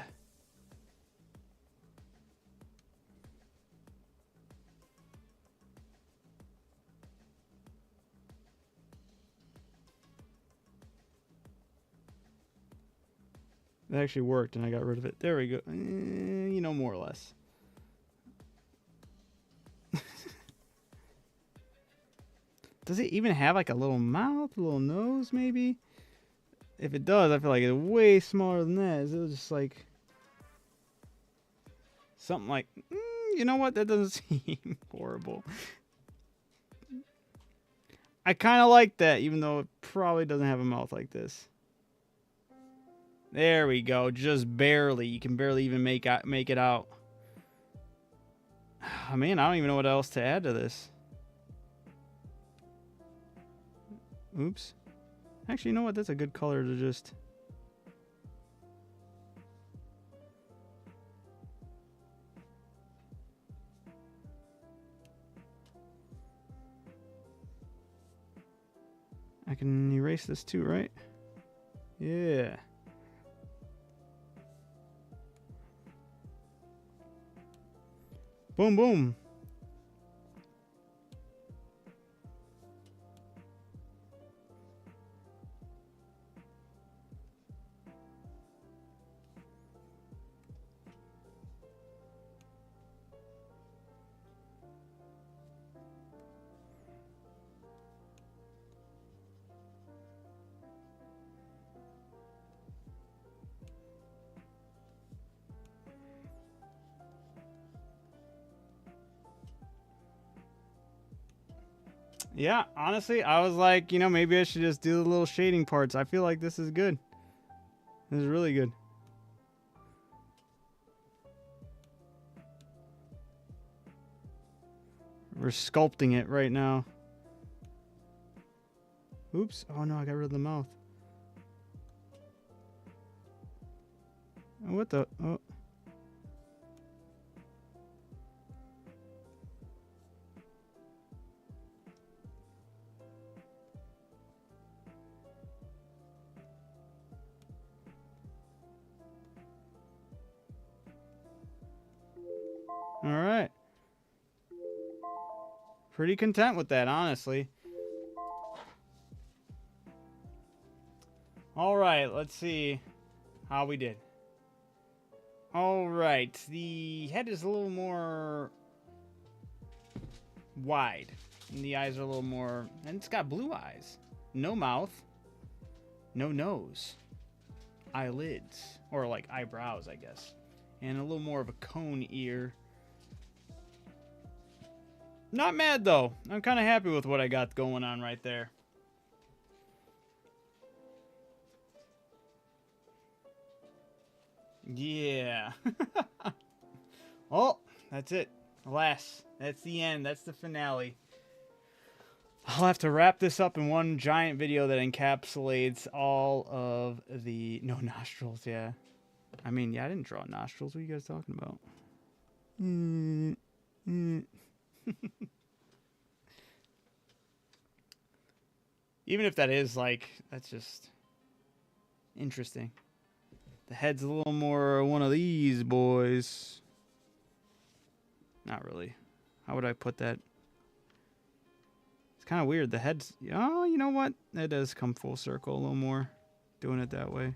It actually worked, and I got rid of it. There we go. You know, more or less. Does it even have like a little mouth, a little nose, maybe? If it does, I feel like it's way smaller than that. Is it just like something like, you know what? That doesn't seem horrible. I kind of like that, even though it probably doesn't have a mouth like this. There we go. Just barely. You can barely even make it out. Oh, man, I don't even know what else to add to this. Oops. Actually, you know what? That's a good color to just... I can erase this too, right? Yeah. Boom, boom. Yeah, honestly, I was like, you know, maybe I should just do the little shading parts. I feel like this is good. This is really good. We're sculpting it right now. Oops. Oh, no, I got rid of the mouth. Oh, what the? Oh. All right. Pretty content with that, honestly. All right, let's see how we did. All right, the head is a little more wide, and the eyes are a little more, and it's got blue eyes. No mouth, no nose, eyelids, or like eyebrows, I guess, and a little more of a cone ear. Not mad, though. I'm kind of happy with what I got going on right there. Yeah. Well, that's it. Alas, that's the end. That's the finale. I'll have to wrap this up in one giant video that encapsulates all of the... No, nostrils, yeah. I mean, yeah, I didn't draw nostrils. What are you guys talking about? Even if that is, like, that's just interesting. The head's a little more one of these boys. Not really. How would I put that? It's kind of weird. The head's... Oh, you know what? That does come full circle a little more. Doing it that way.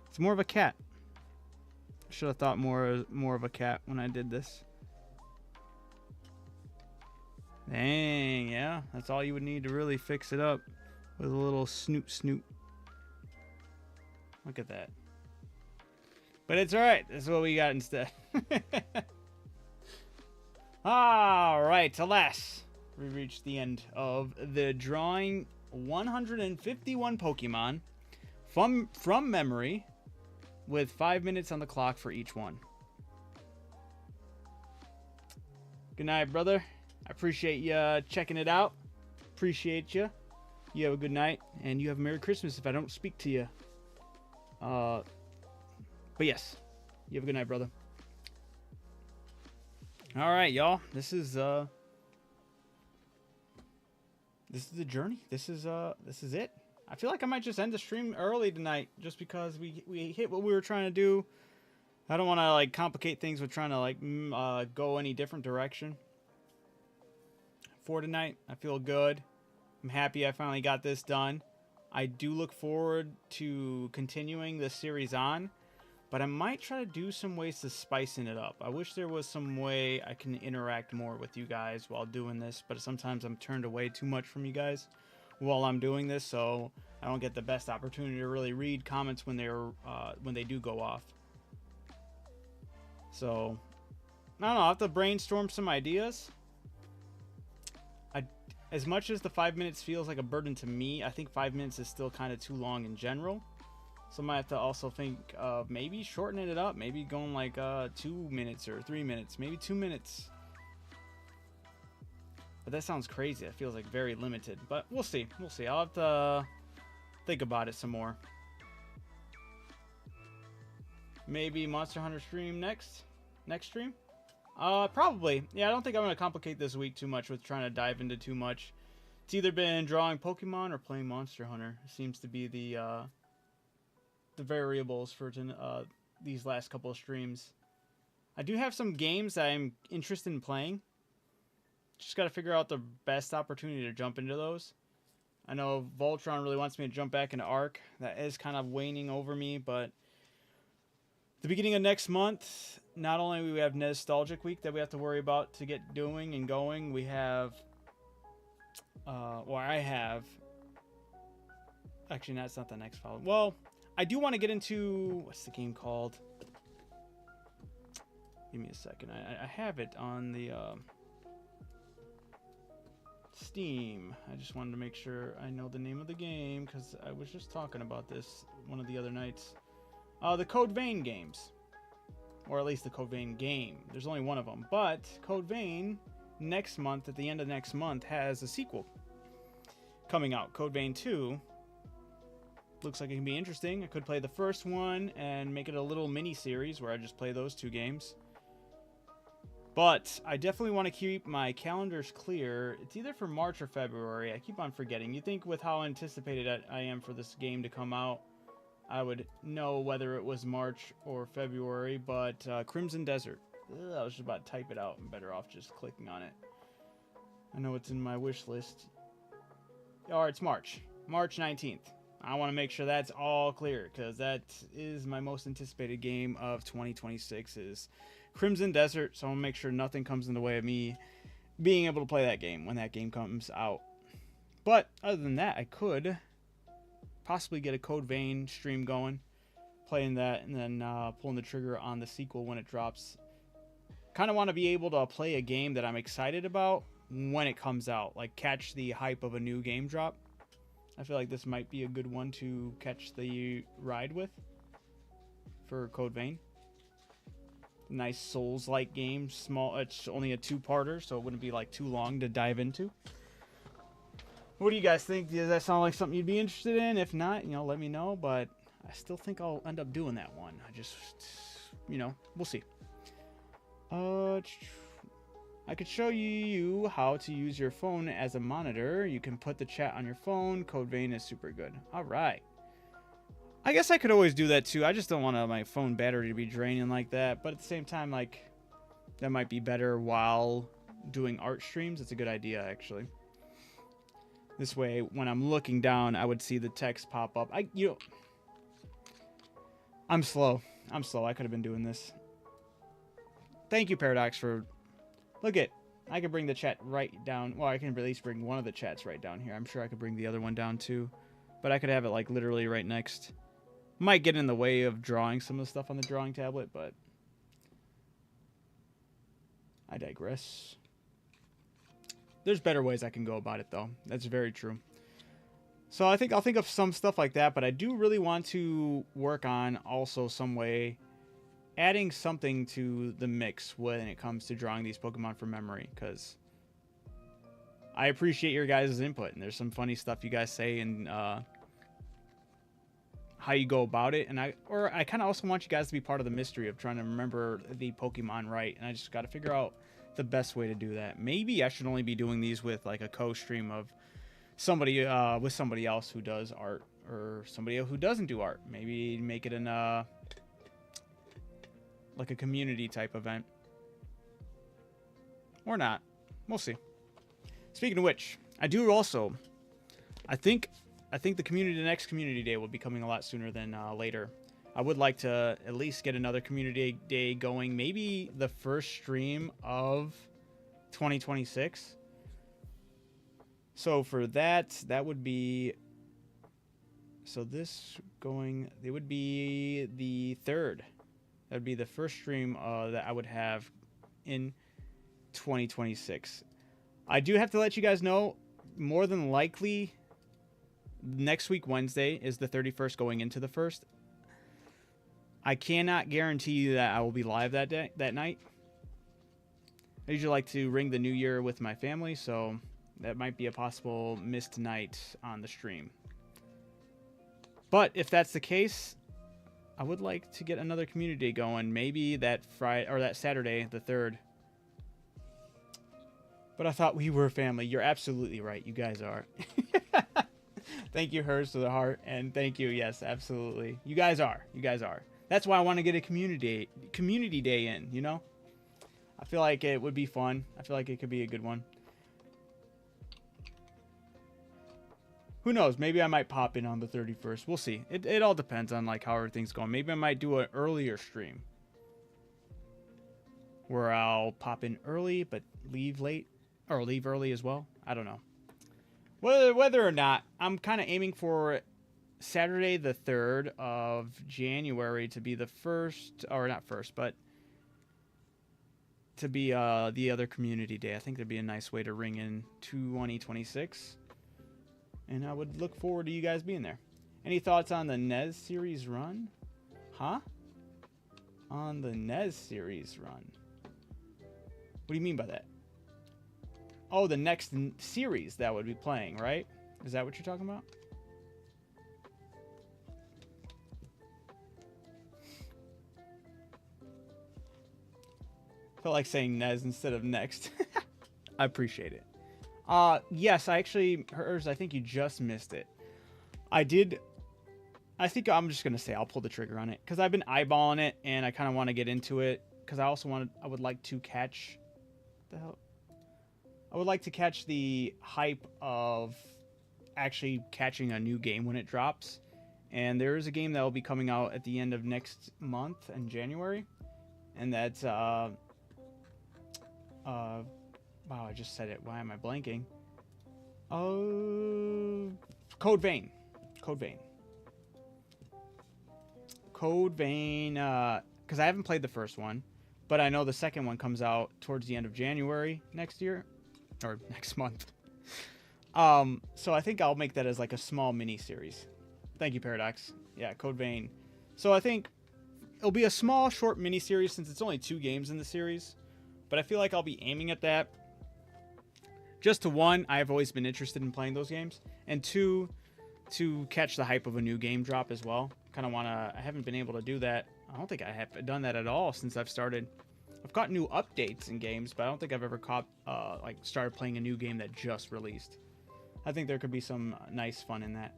It's more of a cat. Should have thought more of a cat when I did this. Dang, yeah. That's all you would need to really fix it up. With a little snoop. Look at that. But it's alright. That's what we got instead. Alright, alas. We reached the end of the drawing 151 Pokemon from memory with 5 minutes on the clock for each one. Good night, brother. I appreciate you checking it out. Appreciate you. You have a good night, and you have a Merry Christmas if I don't speak to you. But yes, you have a good night, brother. All right, y'all. This is the journey. This is it. I feel like I might just end the stream early tonight, just because we hit what we were trying to do. I don't want to like complicate things with trying to like go any different direction. For tonight, I feel good. I'm happy I finally got this done. I do look forward to continuing this series on, but I might try to do some ways to spicing it up. I wish there was some way I can interact more with you guys while doing this, but sometimes I'm turned away too much from you guys while I'm doing this, so I don't get the best opportunity to really read comments when they do go off. So, I don't know, I'll have to brainstorm some ideas. As much as the 5 minutes feels like a burden to me, I think 5 minutes is still kind of too long in general. So I might have to also think of maybe shortening it up. Maybe going like 2 minutes or 3 minutes. Maybe 2 minutes. But that sounds crazy. It feels like very limited. But we'll see. We'll see. I'll have to think about it some more. Maybe Monster Hunter stream next stream? Probably. Yeah, I don't think I'm going to complicate this week too much with trying to dive into too much. It's either been drawing Pokemon or playing Monster Hunter. It seems to be the variables for these last couple of streams. I do have some games that I'm interested in playing. Just got to figure out the best opportunity to jump into those. I know Voltron really wants me to jump back into Ark. That is kind of waning over me, but the beginning of next month, not only do we have Nostalgic Week that we have to worry about to get doing and going, we have, I have, actually, that's not the next follow. Well, I do want to get into, what's the game called? Give me a second. I have it on the Steam. I just wanted to make sure I know the name of the game, because I was just talking about this one of the other nights. The Code Vein games. Or at least the Code Vein game. There's only one of them. But Code Vein, next month, at the end of next month, has a sequel coming out. Code Vein 2. Looks like it can be interesting. I could play the first one and make it a little mini-series where I just play those two games. But I definitely want to keep my calendars clear. It's either for March or February. I keep on forgetting. You'd think with how anticipated I am for this game to come out, I would know whether it was March or February, but Crimson Desert. Ugh, I was just about to type it out. I'm better off just clicking on it. I know it's in my wish list. Or it's March. March 19th. I want to make sure that's all clear, because that is my most anticipated game of 2026 is Crimson Desert, so I want to make sure nothing comes in the way of me being able to play that game when that game comes out. But other than that, I could possibly get a Code Vein stream going, playing that, and then pulling the trigger on the sequel when it drops. Kind of want to be able to play a game that I'm excited about when it comes out, like catch the hype of a new game drop. I feel like this might be a good one to catch the ride with for Code Vein. Nice Souls-like game, small. It's only a two-parter, so it wouldn't be like too long to dive into. What do you guys think? Does that sound like something you'd be interested in? If not, let me know. But I still think I'll end up doing that one. I just, we'll see. I could show you how to use your phone as a monitor. You can put the chat on your phone. Code Vein is super good. All right. I guess I could always do that too. I just don't want my phone battery to be draining like that. But at the same time, like, that might be better while doing art streams. It's a good idea, actually. This way, when I'm looking down, I would see the text pop up. I'm slow. I could have been doing this. Thank you, Paradox, for... Look it. I could bring the chat right down. Well, I can at least bring one of the chats right down here. I'm sure I could bring the other one down, too. But I could have it, like, literally right next. Might get in the way of drawing some of the stuff on the drawing tablet, but... I digress. There's better ways I can go about it, though. That's very true. So I think I'll think of some stuff like that, but I do really want to work on also some way adding something to the mix when it comes to drawing these Pokemon from memory, because I appreciate your guys' input, and there's some funny stuff you guys say and how you go about it, and I kind of also want you guys to be part of the mystery of trying to remember the Pokemon right, and I just got to figure out the best way to do that. Maybe I should only be doing these with like a co-stream of somebody with somebody else who does art or somebody who doesn't do art. Maybe make it an like a community type event. Or not. We'll see. Speaking of which, I do also I think the next community day will be coming a lot sooner than later. I would like to at least get another community day going, maybe the first stream of 2026. So for that would be, so this going, it would be the 3rd. That would be the first stream that I would have in 2026. I do have to let you guys know, more than likely, next week Wednesday is the 31st going into the 1st. I cannot guarantee you that I will be live that night. I usually like to ring the new year with my family, so that might be a possible missed night on the stream. But if that's the case, I would like to get another community day going, maybe that Friday or that Saturday, the 3rd. But I thought we were family. You're absolutely right. You guys are. Thank you, Hers, to the heart, and thank you. Yes, absolutely. You guys are. You guys are. That's why I want to get a community day in, you know? I feel like it would be fun. I feel like it could be a good one. Who knows? Maybe I might pop in on the 31st. We'll see. It all depends on like how everything's going. Maybe I might do an earlier stream where I'll pop in early but leave late, or leave early as well. I don't know. Whether or not, I'm kind of aiming for Saturday the 3rd of January to be the first, or not first, but to be the other community day. I think that'd be a nice way to ring in 2026. And I would look forward to you guys being there. Any thoughts on the Nez series run? Huh? On the Nez series run? What do you mean by that? Oh, the next series that would be playing, right? Is that what you're talking about? Felt like saying Nez instead of next. I appreciate it. Yes, I actually, Hers, I think you just missed it. I think I'm just going to say I'll pull the trigger on it because I've been eyeballing it and I kind of want to get into it because I would like to catch I would like to catch the hype of actually catching a new game when it drops. And there is a game that will be coming out at the end of next month in January. And that's, wow, I just said it. Why am I blanking? Oh, Code Vein. Code Vein. Code Vein, because I haven't played the first one, but I know the second one comes out towards the end of January next year, or next month. So I think I'll make that as like a small mini series. Thank you, Paradox. Yeah, Code Vein. So I think it'll be a small, short mini series since it's only 2 games in the series. But I feel like I'll be aiming at that. Just to 1, I've always been interested in playing those games. And 2, to catch the hype of a new game drop as well. Kind of want to, I haven't been able to do that. I don't think I have done that at all since I've started. I've got new updates in games, but I don't think I've ever started playing a new game that just released. I think there could be some nice fun in that.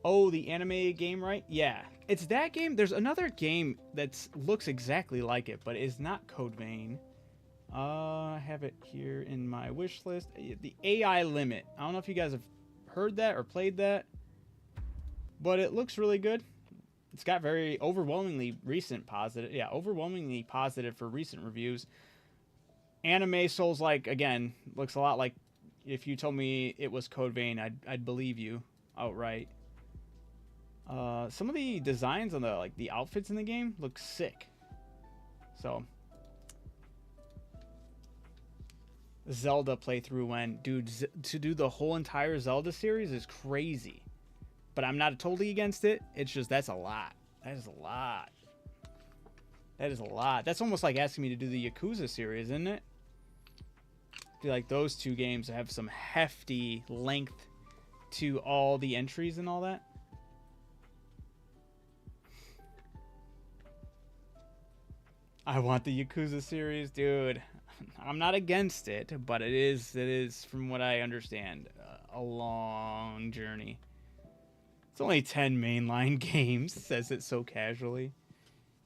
Oh, the anime game, right? Yeah, it's that game. There's another game that looks exactly like it, but is not Code Vein. I have it here in my wish list. The AI Limit. I don't know if you guys have heard that or played that, but it looks really good. It's got very overwhelmingly overwhelmingly positive for recent reviews. Anime Souls-like, again, looks a lot like if you told me it was Code Vein, I'd believe you outright. Some of the designs on the outfits in the game look sick. So Zelda playthrough went, dude, to do the whole entire Zelda series is crazy. But I'm not totally against it. It's just, that's a lot. That is a lot. That is a lot. That's almost like asking me to do the Yakuza series, isn't it? I feel like those 2 games have some hefty length to all the entries and all that. I want the Yakuza series, dude. I'm not against it, but it is from what I understand, a a long journey. It's only 10 mainline games, says it so casually.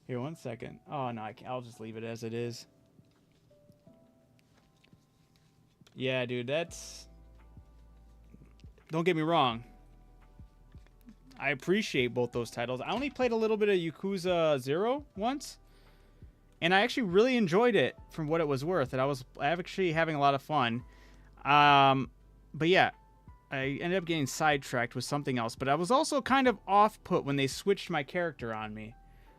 Here, 1 second. Oh, no, I'll just leave it as it is. Yeah, dude, that's... Don't get me wrong. I appreciate both those titles. I only played a little bit of Yakuza 0 once. And I actually really enjoyed it from what it was worth. And I was actually having a lot of fun. But yeah, I ended up getting sidetracked with something else. But I was also kind of off-put when they switched my character on me.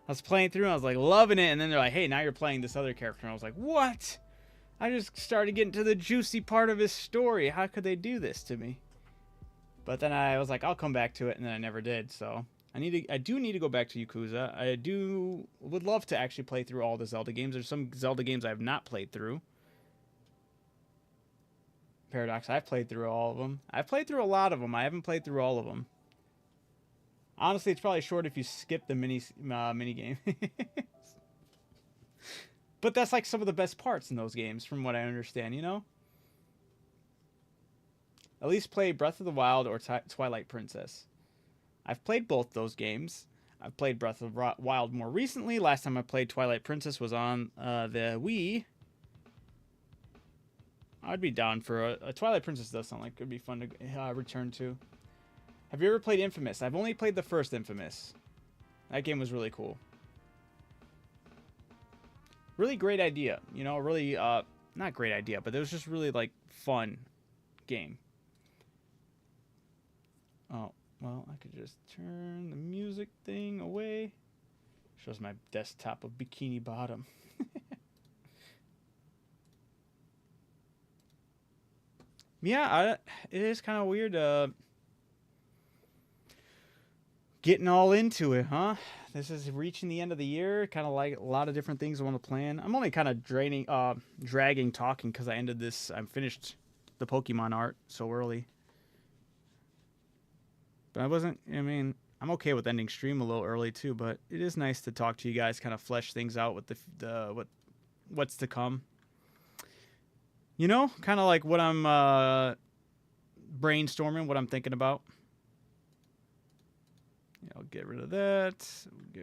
I was playing through and I was like loving it. And then they're like, hey, now you're playing this other character. And I was like, what? I just started getting to the juicy part of his story. How could they do this to me? But then I was like, I'll come back to it, and then I never did. So I do need to go back to Yakuza. I would love to actually play through all the Zelda games. There's some Zelda games I have not played through. Paradox, I've played through all of them. I've played through a lot of them. I haven't played through all of them. Honestly, it's probably short if you skip the mini game. But that's like some of the best parts in those games, from what I understand, you know? At least play Breath of the Wild or Twilight Princess. I've played both those games. I've played Breath of the Wild more recently. Last time I played Twilight Princess was on the Wii. I'd be down for a Twilight Princess. Does sound like it would be fun to return to. Have you ever played Infamous? I've only played the first Infamous. That game was really cool. Really great idea. You know, really, not great idea, but it was just really, like, fun game. Oh, well, I could just turn the music thing away. Shows my desktop of Bikini Bottom. Yeah, it is kind of weird getting all into it, huh? This is reaching the end of the year. Kind of like a lot of different things I want to plan. I'm only kind of dragging talking because I finished the Pokemon art so early. But I mean, I'm okay with ending stream a little early too, but it is nice to talk to you guys, kind of flesh things out with what's to come. You know, kind of like what I'm brainstorming, what I'm thinking about. Yeah, I'll get rid of that.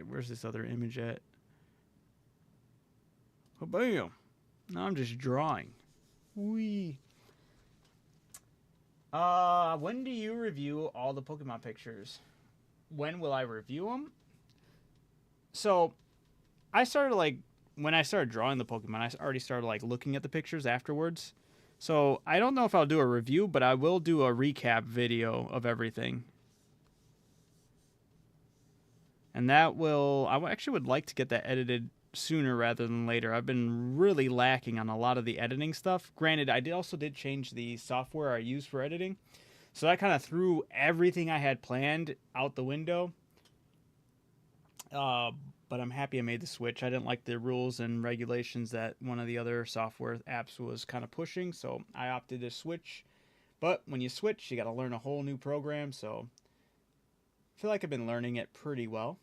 Where's this other image at? Oh, bam. Now I'm just drawing. Wee. When do you review all the Pokemon pictures? When will I review them? So, when I started drawing the Pokemon, I already started, like, looking at the pictures afterwards. So, I don't know if I'll do a review, but I will do a recap video of everything. And I actually would like to get that edited sooner rather than later. I've been really lacking on a lot of the editing stuff. Granted, I also did change the software I use for editing. So that kind of threw everything I had planned out the window. But I'm happy I made the switch. I didn't like the rules and regulations that one of the other software apps was kind of pushing. So I opted to switch. But when you switch, you got to learn a whole new program. So I feel like I've been learning it pretty well.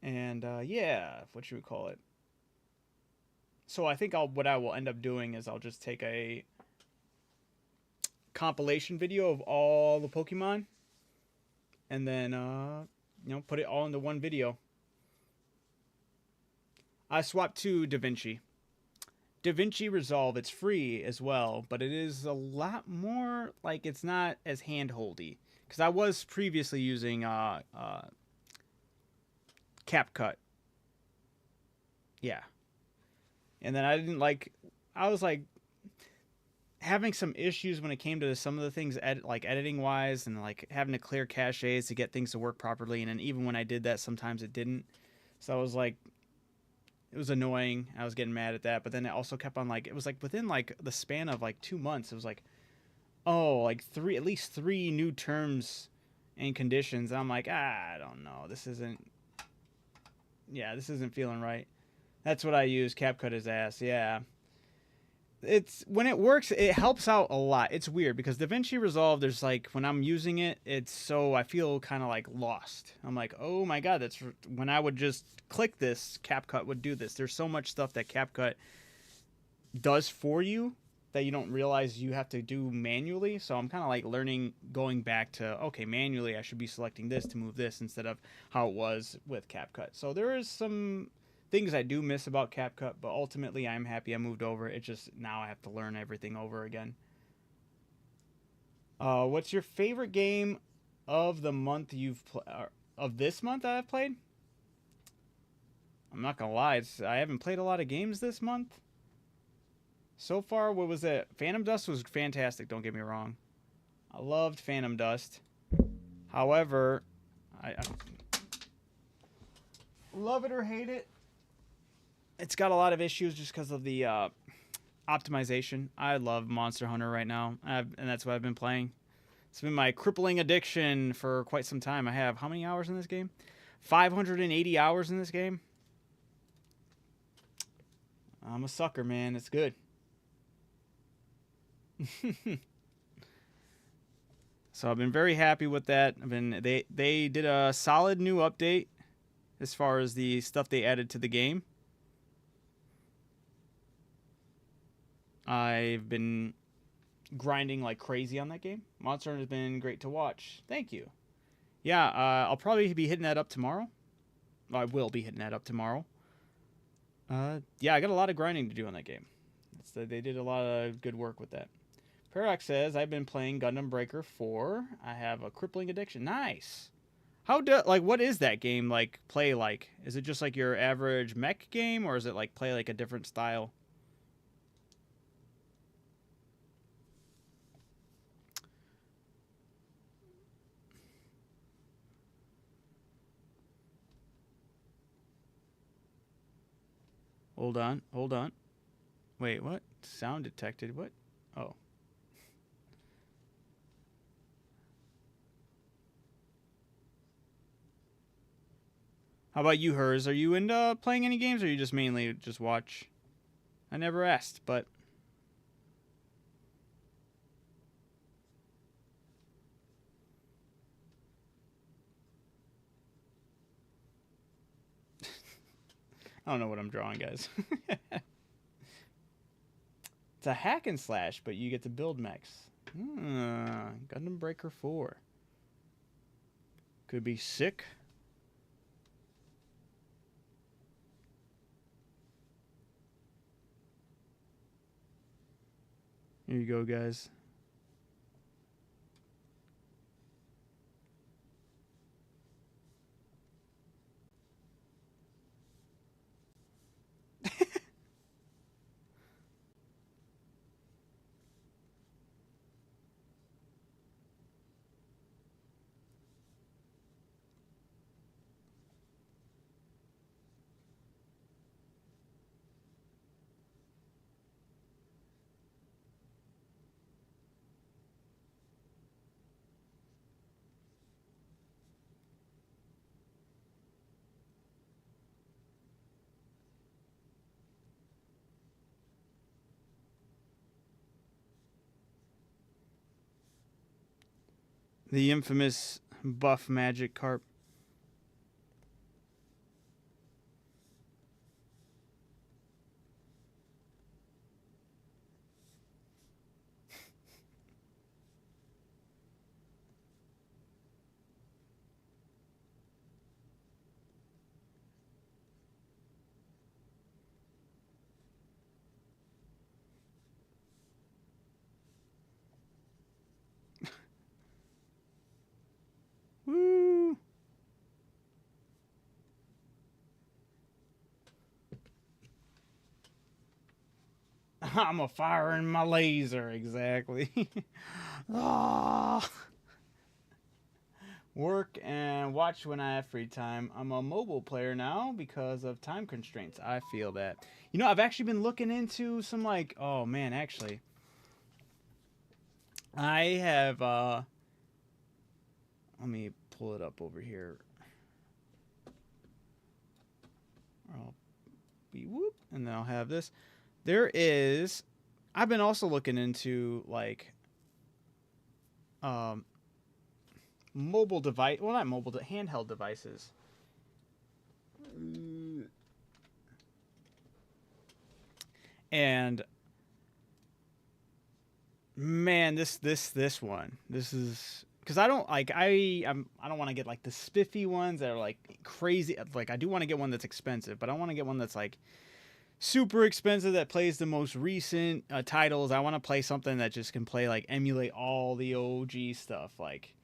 And, yeah, what should we call it? So I think what I will end up doing is I'll just take a compilation video of all the Pokemon. And then, put it all into one video. I swapped to DaVinci. DaVinci Resolve, it's free as well, but it is a lot more, like, it's not as hand-holdy. Because I was previously using, CapCut. Yeah. And then I was like having some issues when it came to some of the things editing wise, and like having to clear caches to get things to work properly. And then even when I did that, sometimes it didn't. So I was like, it was annoying. I was getting mad at that. But then it also kept on it was like within like the span of like 2 months, it was like, oh, like at least three new terms and conditions. And I'm like, I don't know. This isn't feeling right. That's what I use. CapCut his ass. Yeah. It's when it works, it helps out a lot. It's weird because DaVinci Resolve, there's like when I'm using it, I feel kind of like lost. I'm like, oh my God, that's when I would just click this, CapCut would do this. There's so much stuff that CapCut does for you that you don't realize you have to do manually. So I'm kind of like learning, going back to, okay, manually I should be selecting this to move this instead of how it was with CapCut. So there is some things I do miss about CapCut, but ultimately I'm happy I moved over. It's just now I have to learn everything over again. What's your favorite game of the month of this month that I've played? I'm not gonna lie, I haven't played a lot of games this month. So far, what was it? Phantom Dust was fantastic, don't get me wrong. I loved Phantom Dust. However, I love it or hate it, it's got a lot of issues just because of the optimization. I love Monster Hunter right now, and that's what I've been playing. It's been my crippling addiction for quite some time. I have how many hours in this game? 580 hours in this game. I'm a sucker, man. It's good. So I've been very happy with that. They did a solid new update as far as the stuff they added to the game. I've been grinding like crazy on that game. Monster Hunter has been great to watch. Thank you. Yeah, I'll probably be hitting that up tomorrow. I will be hitting that up tomorrow. Yeah, I got a lot of grinding to do on that game. They did a lot of good work with that. Parax says, I've been playing Gundam Breaker 4. I have a crippling addiction. Nice. What is that game play like? Is it just like your average mech game, or is it like play like a different style? Hold on. Wait, what? Sound detected. What? Oh. How about you, Hers? Are you into playing any games, or you just mainly just watch? I never asked, but... I don't know what I'm drawing, guys. It's a hack and slash, but you get to build mechs. Gundam Breaker 4. Could be sick. Here you go, guys. The infamous buff magic carp. Woo! I'm a firing my laser, exactly. Ah. Work and watch when I have free time. I'm a mobile player now because of time constraints. I feel that. You know, I've actually been looking into some oh man, actually. I have let me pull it up over here. I'll be whoop, and then I'll have this. There is, I've been also looking into mobile device, well not mobile, handheld devices. And, 'cause, Man, this one. This is because I don't like I don't want to get like the spiffy ones that are like crazy. Like I do want to get one that's expensive, but I want to get one that's like super expensive that plays the most recent titles. I want to play something that just can play like emulate all the OG stuff. Like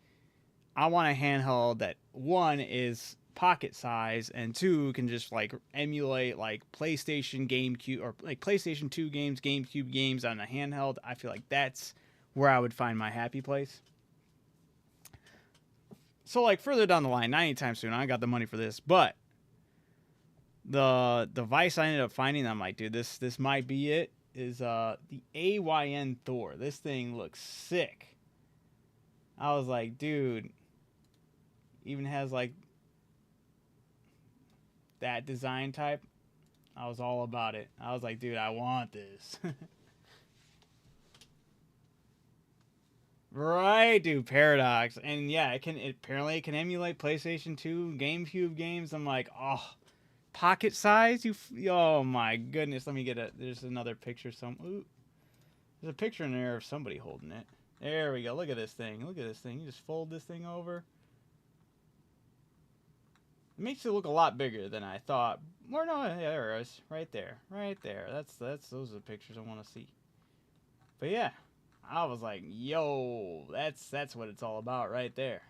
I want a handheld that one is pocket size and two can just like emulate like PlayStation, GameCube, or like PlayStation 2 games, GameCube games on a handheld. I feel like that's where I would find my happy place. So like further down the line, not anytime soon, I got the money for this, but the device I ended up finding, I'm like, dude, this might be it, is the AYN Thor. This thing looks sick. I was like, dude, even has like that design type. I was all about it. I was like, dude, I want this. Right, dude, Paradox. And yeah, apparently it can emulate PlayStation 2, GameCube games. I'm like, oh, pocket size? Oh my goodness. Let me get there's another picture ooh. There's a picture in there of somebody holding it. There we go. Look at this thing. Look at this thing. You just fold this thing over. It makes it look a lot bigger than I thought. Or no, yeah, there it is. Right there. Right there. Those are the pictures I want to see. But yeah, I was like, yo, that's what it's all about right there.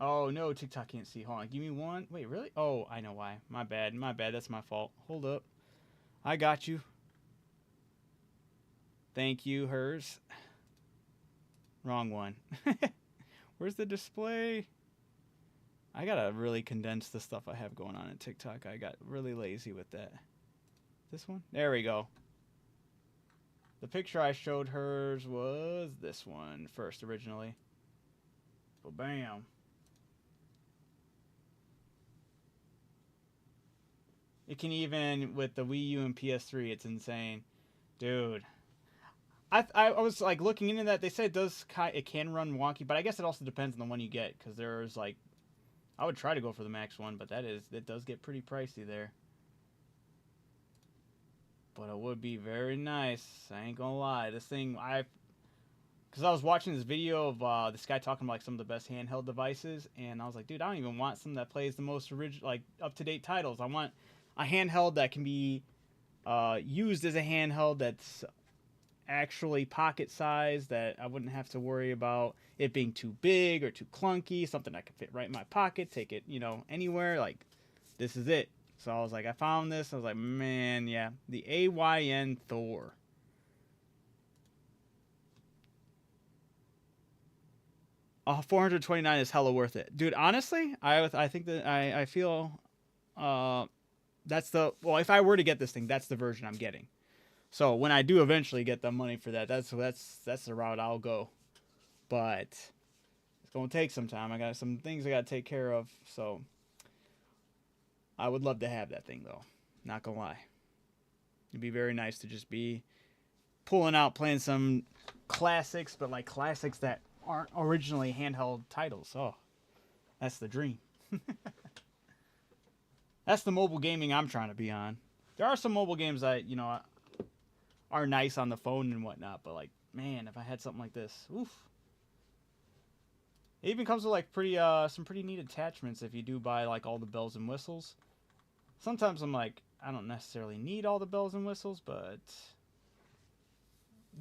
Oh no, TikTok can't see. Hold on, give me one. Wait, really? Oh, I know why. My bad. My bad. That's my fault. Hold up. I got you. Thank you, hers. Wrong one. Where's the display? I gotta really condense the stuff I have going on in TikTok. I got really lazy with that. This one? There we go. The picture I showed hers was this one first originally. But bam. It can even, with the Wii U and PS3, it's insane. Dude. I was like looking into that. They said it can run wonky, but I guess it also depends on the one you get, because there's like, I would try to go for the max one, but it does get pretty pricey there. But it would be very nice. I ain't gonna lie. This thing, because I was watching this video of this guy talking about like some of the best handheld devices, and I was like, dude, I don't even want something that plays the most original, like up to date titles. I want a handheld that can be used as a handheld that's actually pocket size, that I wouldn't have to worry about it being too big or too clunky, something that could fit right in my pocket, take it, anywhere. Like, this is it. So I was like, I found this. I was like, man, yeah, the AYN Thor. $429 is hella worth it, dude. Honestly, I think that I feel that's if I were to get this thing, that's the version I'm getting. So when I do eventually get the money for that, that's the route I'll go. But it's gonna take some time. I got some things I gotta take care of. So I would love to have that thing though. Not gonna lie. It'd be very nice to just be playing some classics, but like classics that aren't originally handheld titles. Oh, that's the dream. That's the mobile gaming I'm trying to be on. There are some mobile games that, are nice on the phone and whatnot, but like, man, if I had something like this, oof. It even comes with like some pretty neat attachments if you do buy like all the bells and whistles. Sometimes I'm like, I don't necessarily need all the bells and whistles, but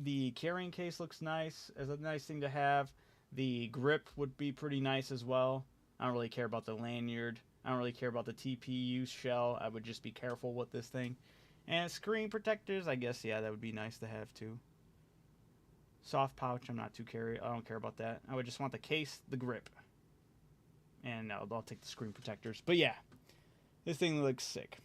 the carrying case looks nice as a nice thing to have. The grip would be pretty nice as well. I don't really care about the lanyard. I don't really care about the TPU shell. I would just be careful with this thing. And screen protectors, I guess, yeah, that would be nice to have too. Soft pouch, I don't care about that. I would just want the case, the grip. And I'll take the screen protectors. But yeah, this thing looks sick.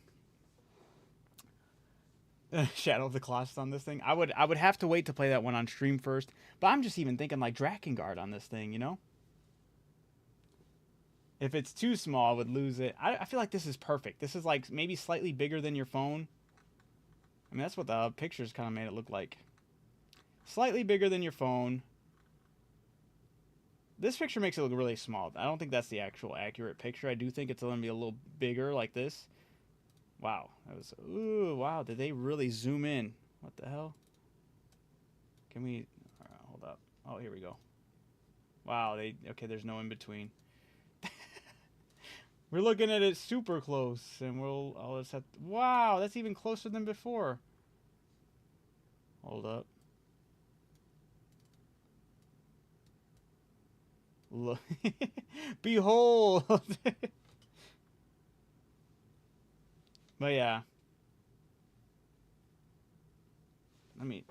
Shadow of the Colossus on this thing. I would have to wait to play that one on stream first. But I'm just even thinking like Drakengard on this thing, If it's too small, I would lose it. I feel like this is perfect. This is like maybe slightly bigger than your phone. I mean, that's what the pictures kind of made it look like. Slightly bigger than your phone. This picture makes it look really small. I don't think that's the actual accurate picture. I do think it's going to be a little bigger like this. Wow, that was, ooh, wow, did they really zoom in? What the hell? Can we, hold up. Oh, here we go. Wow, okay, there's no in between. We're looking at it super close, and I'll just have, wow, that's even closer than before. Hold up. Look. Behold. But yeah. Let me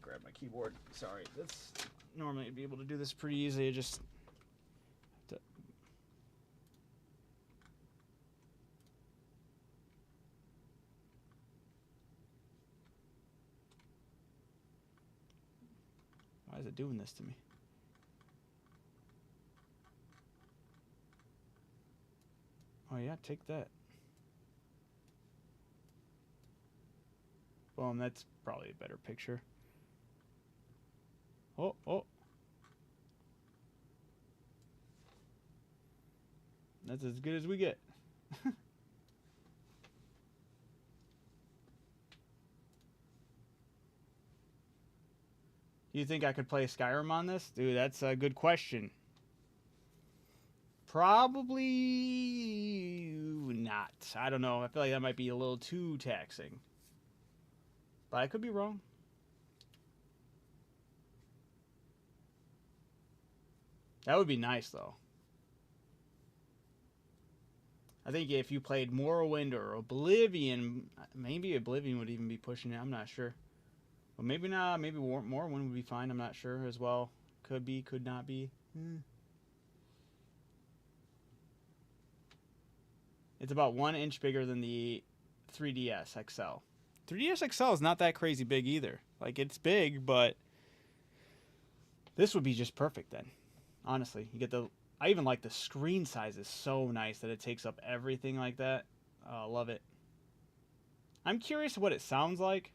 grab my keyboard. Sorry. That's normally I'd be able to do this pretty easy. I just why is it doing this to me? Oh yeah, take that. Boom, that's probably a better picture. Oh, oh. That's as good as we get. Do you think I could play Skyrim on this? Dude, that's a good question. Probably not. I don't know. I feel like that might be a little too taxing. But I could be wrong. That would be nice, though. I think if you played Morrowind or Oblivion, maybe Oblivion would even be pushing it. I'm not sure. But maybe not. Maybe Morrowind would be fine. I'm not sure as well. Could be, could not be. It's about 1 inch bigger than the 3DS XL. 3DS XL is not that crazy big either. Like, it's big, but this would be just perfect then. Honestly, you get the... I even like the screen size is so nice that it takes up everything like that. I love it. I'm curious what it sounds like.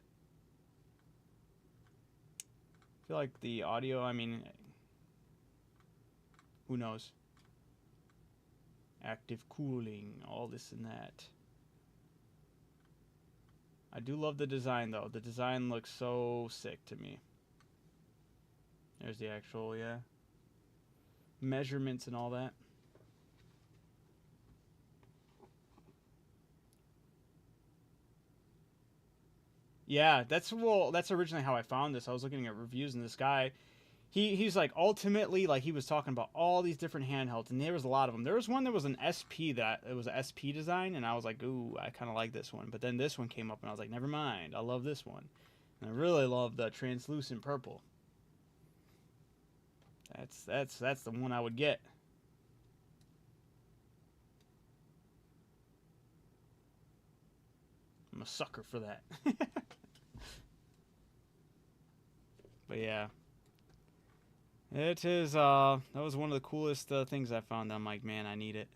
I feel like the audio, I mean, who knows? Active cooling, all this and that. I do love the design, though. The design looks so sick to me. There's the actual, yeah, measurements and all that. Yeah, that's originally how I found this. I was looking at reviews, and this guy, he's like, ultimately, like, he was talking about all these different handhelds, and there was a lot of them. There was one that was an SP, that it was an SP design, and I was like, ooh, I kind of like this one. But then this one came up, and I was like, never mind, I love this one. And I really love the translucent purple. That's the one I would get. I'm a sucker for that. But yeah. It is, that was one of the coolest things I found. I'm like, man, I need it.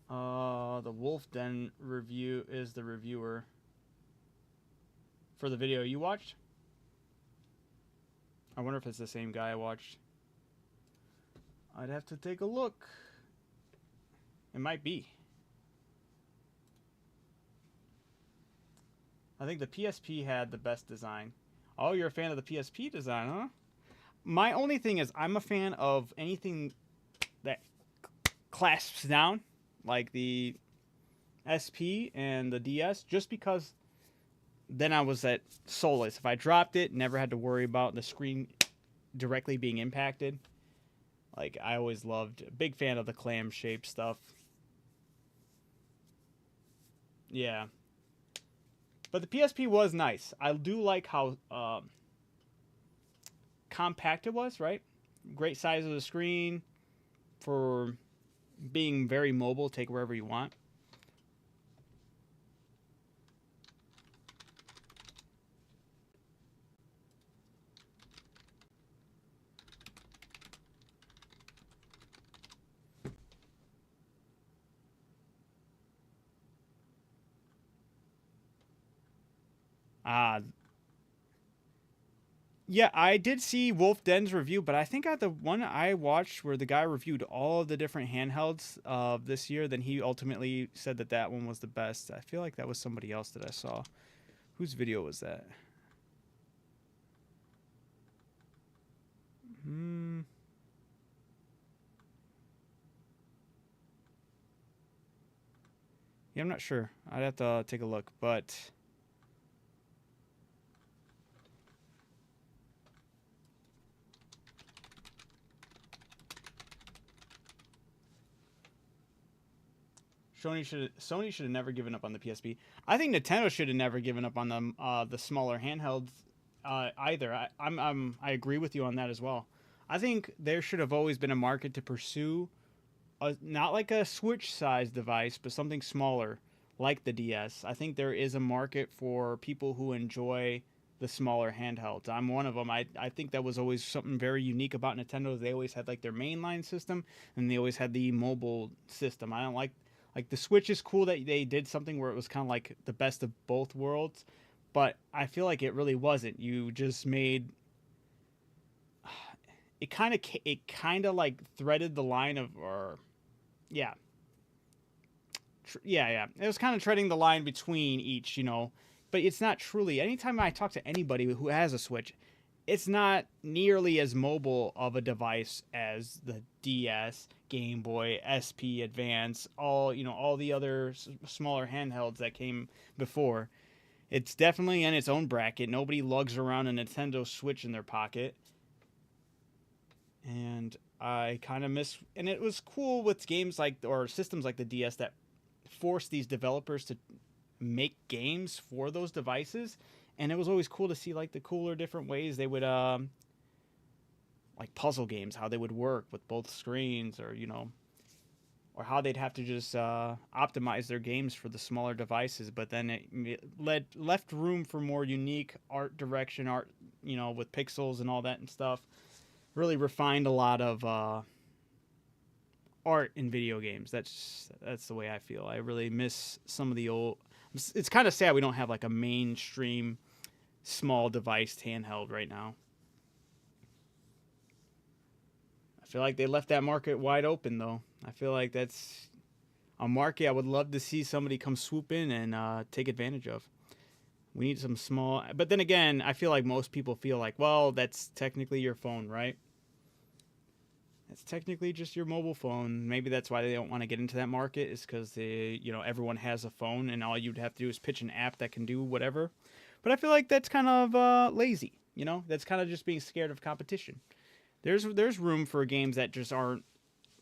The Wolf Den review is the reviewer for the video you watched. I wonder if it's the same guy I watched. I'd have to take a look. It might be. I think the PSP had the best design. Oh, you're a fan of the PSP design, huh? My only thing is I'm a fan of anything that clasps down, like the SP and the DS, just because then I was at soulless. If I dropped it, never had to worry about the screen directly being impacted. Like, I always loved, big fan of the clam shape stuff. Yeah. But the PSP was nice. I do like how compact it was, right? Great size of the screen for being very mobile, take wherever you want. Yeah, I did see Wolf Den's review, but I think the one I watched where the guy reviewed all of the different handhelds of this year, then he ultimately said that that one was the best. I feel like that was somebody else that I saw. Whose video was that? Hmm. Yeah, I'm not sure. I'd have to take a look, but Sony should have never given up on the PSP. I think Nintendo should have never given up on the smaller handhelds either. I agree with you on that as well. I think there should have always been a market to pursue not like a Switch size device, but something smaller like the DS. I think there is a market for people who enjoy the smaller handhelds. I'm one of them. I think that was always something very unique about Nintendo. They always had like their mainline system and they always had the mobile system. I don't like the Switch is cool that they did something where it was kind of like the best of both worlds, but I feel like it really wasn't. You just made it kind of like threaded the line of or yeah, yeah. It was kind of treading the line between each, but it's not truly. Anytime I talk to anybody who has a Switch, it's not nearly as mobile of a device as the DS, Game Boy, SP Advance, all the other smaller handhelds that came before. It's definitely in its own bracket. Nobody lugs around a Nintendo Switch in their pocket, and I kind of miss. And it was cool with games like or systems like the DS that forced these developers to make games for those devices, and it was always cool to see like the cooler different ways they would like puzzle games, how they would work with both screens, or how they'd have to just optimize their games for the smaller devices. But then it left room for more unique art direction, art with pixels and all that and stuff. Really refined a lot of art in video games. That's the way I feel. I really miss some of the old. It's kind of sad we don't have like a mainstream small device handheld right now. I feel like they left that market wide open though. I feel like that's a market I would love to see somebody come swoop in and take advantage of. We need some small, but then again, I feel like most people feel like, well, that's technically your phone, right? It's technically just your mobile phone. Maybe that's why they don't want to get into that market is because everyone has a phone and all you'd have to do is pitch an app that can do whatever. But I feel like that's kind of lazy. That's kind of just being scared of competition. There's room for games that just aren't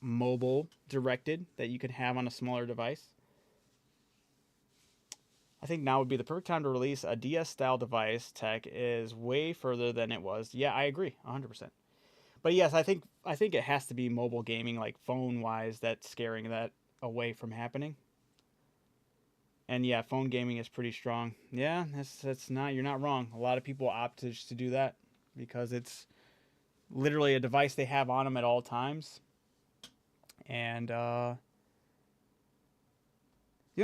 mobile directed that you could have on a smaller device. I think now would be the perfect time to release a DS style device. Tech is way further than it was. Yeah, I agree, 100%. But yes, I think it has to be mobile gaming, like phone wise, that's scaring that away from happening. And yeah, phone gaming is pretty strong. Yeah, that's not you're not wrong. A lot of people opt to do that because it's literally a device they have on them at all times. And the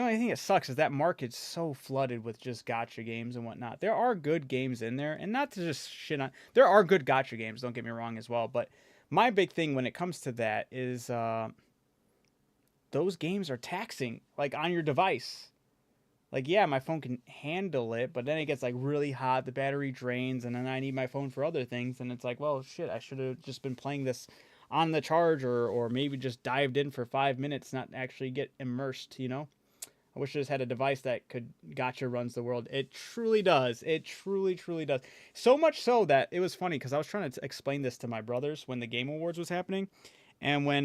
only thing that sucks is that market's so flooded with just gotcha games and whatnot. There are good games in there, and not to just shit on. There are good gotcha games. Don't get me wrong as well. But my big thing when it comes to that is those games are taxing, like on your device. Like yeah, my phone can handle it, but then it gets like really hot. The battery drains, and then I need my phone for other things. And it's like, well, shit, I should have just been playing this on the charger, or maybe just dived in for 5 minutes, not actually get immersed. I wish I just had a device that could gotcha runs the world. It truly does. It truly, truly does. So much so that it was funny because I was trying to explain this to my brothers when the Game Awards was happening, and when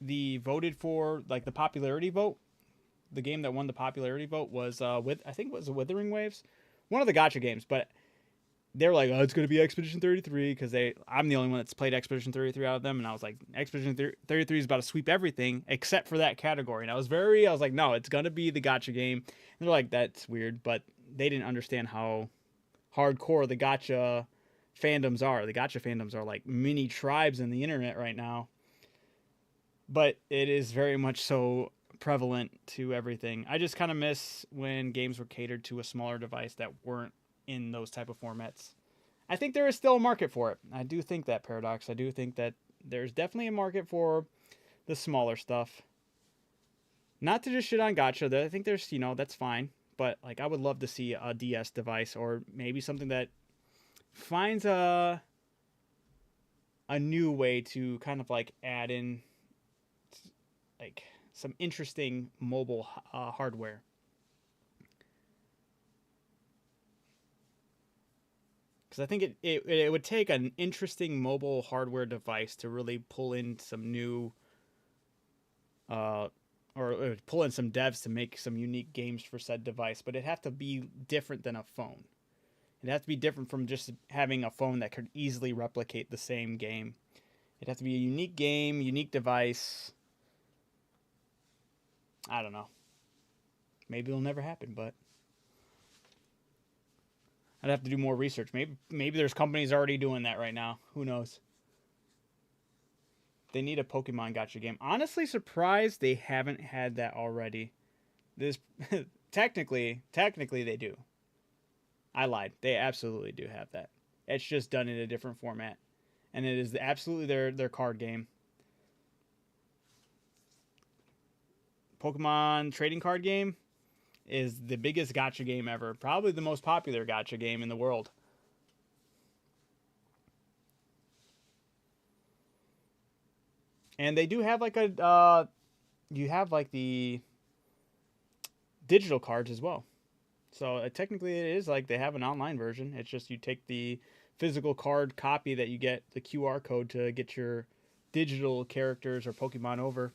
the voted for like the popularity vote, the game that won the popularity vote was with I think it was Withering Waves, one of the gotcha games, but they were like, oh, it's going to be Expedition 33 because I'm the only one that's played Expedition 33 out of them. And I was like, Expedition 33 is about to sweep everything except for that category. And I was like, no, it's going to be the gotcha game. And they're like, that's weird. But they didn't understand how hardcore the gotcha fandoms are. The gotcha fandoms are like mini tribes in the internet right now. But it is very much so prevalent to everything. I just kind of miss when games were catered to a smaller device that weren't in those type of formats. I think there is still a market for it. I do think that, Paradox. I do think that there's definitely a market for the smaller stuff. Not to just shit on gacha. I think there's, that's fine. But like, I would love to see a DS device, or maybe something that finds a new way to kind of like add in like some interesting mobile hardware. Because I think it would take an interesting mobile hardware device to really pull in some new, or pull in some devs to make some unique games for said device. But it'd have to be different than a phone. It'd have to be different from just having a phone that could easily replicate the same game. It'd have to be a unique game, unique device. I don't know. Maybe it'll never happen, but I'd have to do more research. Maybe there's companies already doing that right now. Who knows? They need a Pokemon gacha game. Honestly, surprised they haven't had that already. This technically they do. I lied. They absolutely do have that. It's just done in a different format, and it is absolutely their card game. Pokemon trading card game is the biggest gacha game ever. Probably the most popular gacha game in the world. And they do have like you have like the digital cards as well. So technically it is like they have an online version. It's just you take the physical card copy that you get, the QR code to get your digital characters or Pokemon over.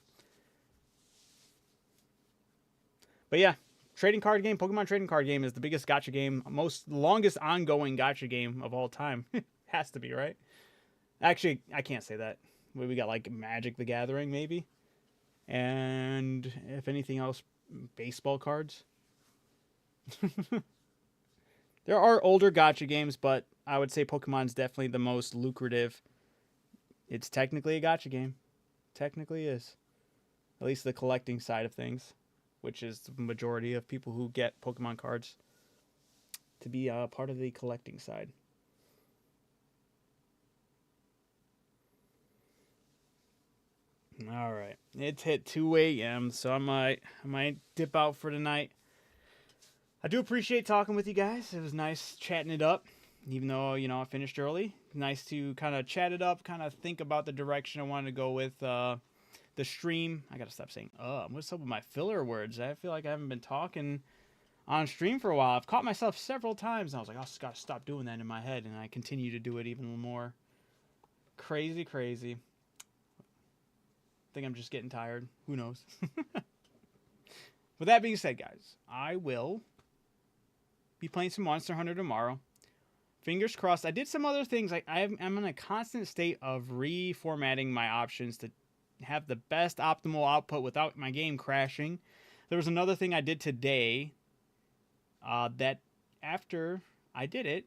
But yeah, Pokemon trading card game is the biggest gacha game, longest ongoing gacha game of all time. Has to be, right? Actually, I can't say that. We got like Magic the Gathering, maybe. And if anything else, baseball cards. There are older gacha games, but I would say Pokemon's definitely the most lucrative. It's technically a gacha game. Technically is. At least the collecting side of things, which is the majority of people who get Pokemon cards to be part of the collecting side. All right, it's hit 2 a.m., so I might dip out for tonight. I do appreciate talking with you guys. It was nice chatting it up, even though I finished early. Nice to kind of chat it up, kind of think about the direction I wanted to go with the stream. I gotta stop saying what's up with my filler words? I feel like I haven't been talking on stream for a while. I've caught myself several times, and I was like, I just gotta stop doing that in my head, and I continue to do it even more. Crazy. I think I'm just getting tired. Who knows? With that being said, guys, I will be playing some Monster Hunter tomorrow. Fingers crossed. I did some other things. I'm in a constant state of reformatting my options to have the best optimal output without my game crashing. There was another thing I did today that after I did it,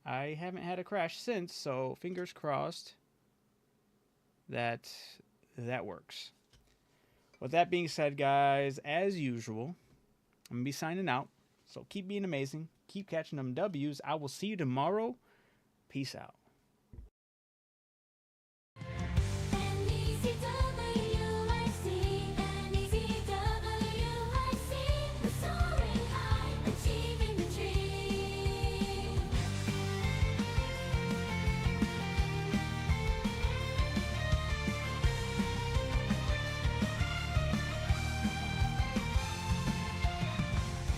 I haven't had a crash since, so fingers crossed that works. With that being said, guys, as usual, I'm going to be signing out. So keep being amazing. Keep catching them W's. I will see you tomorrow. Peace out.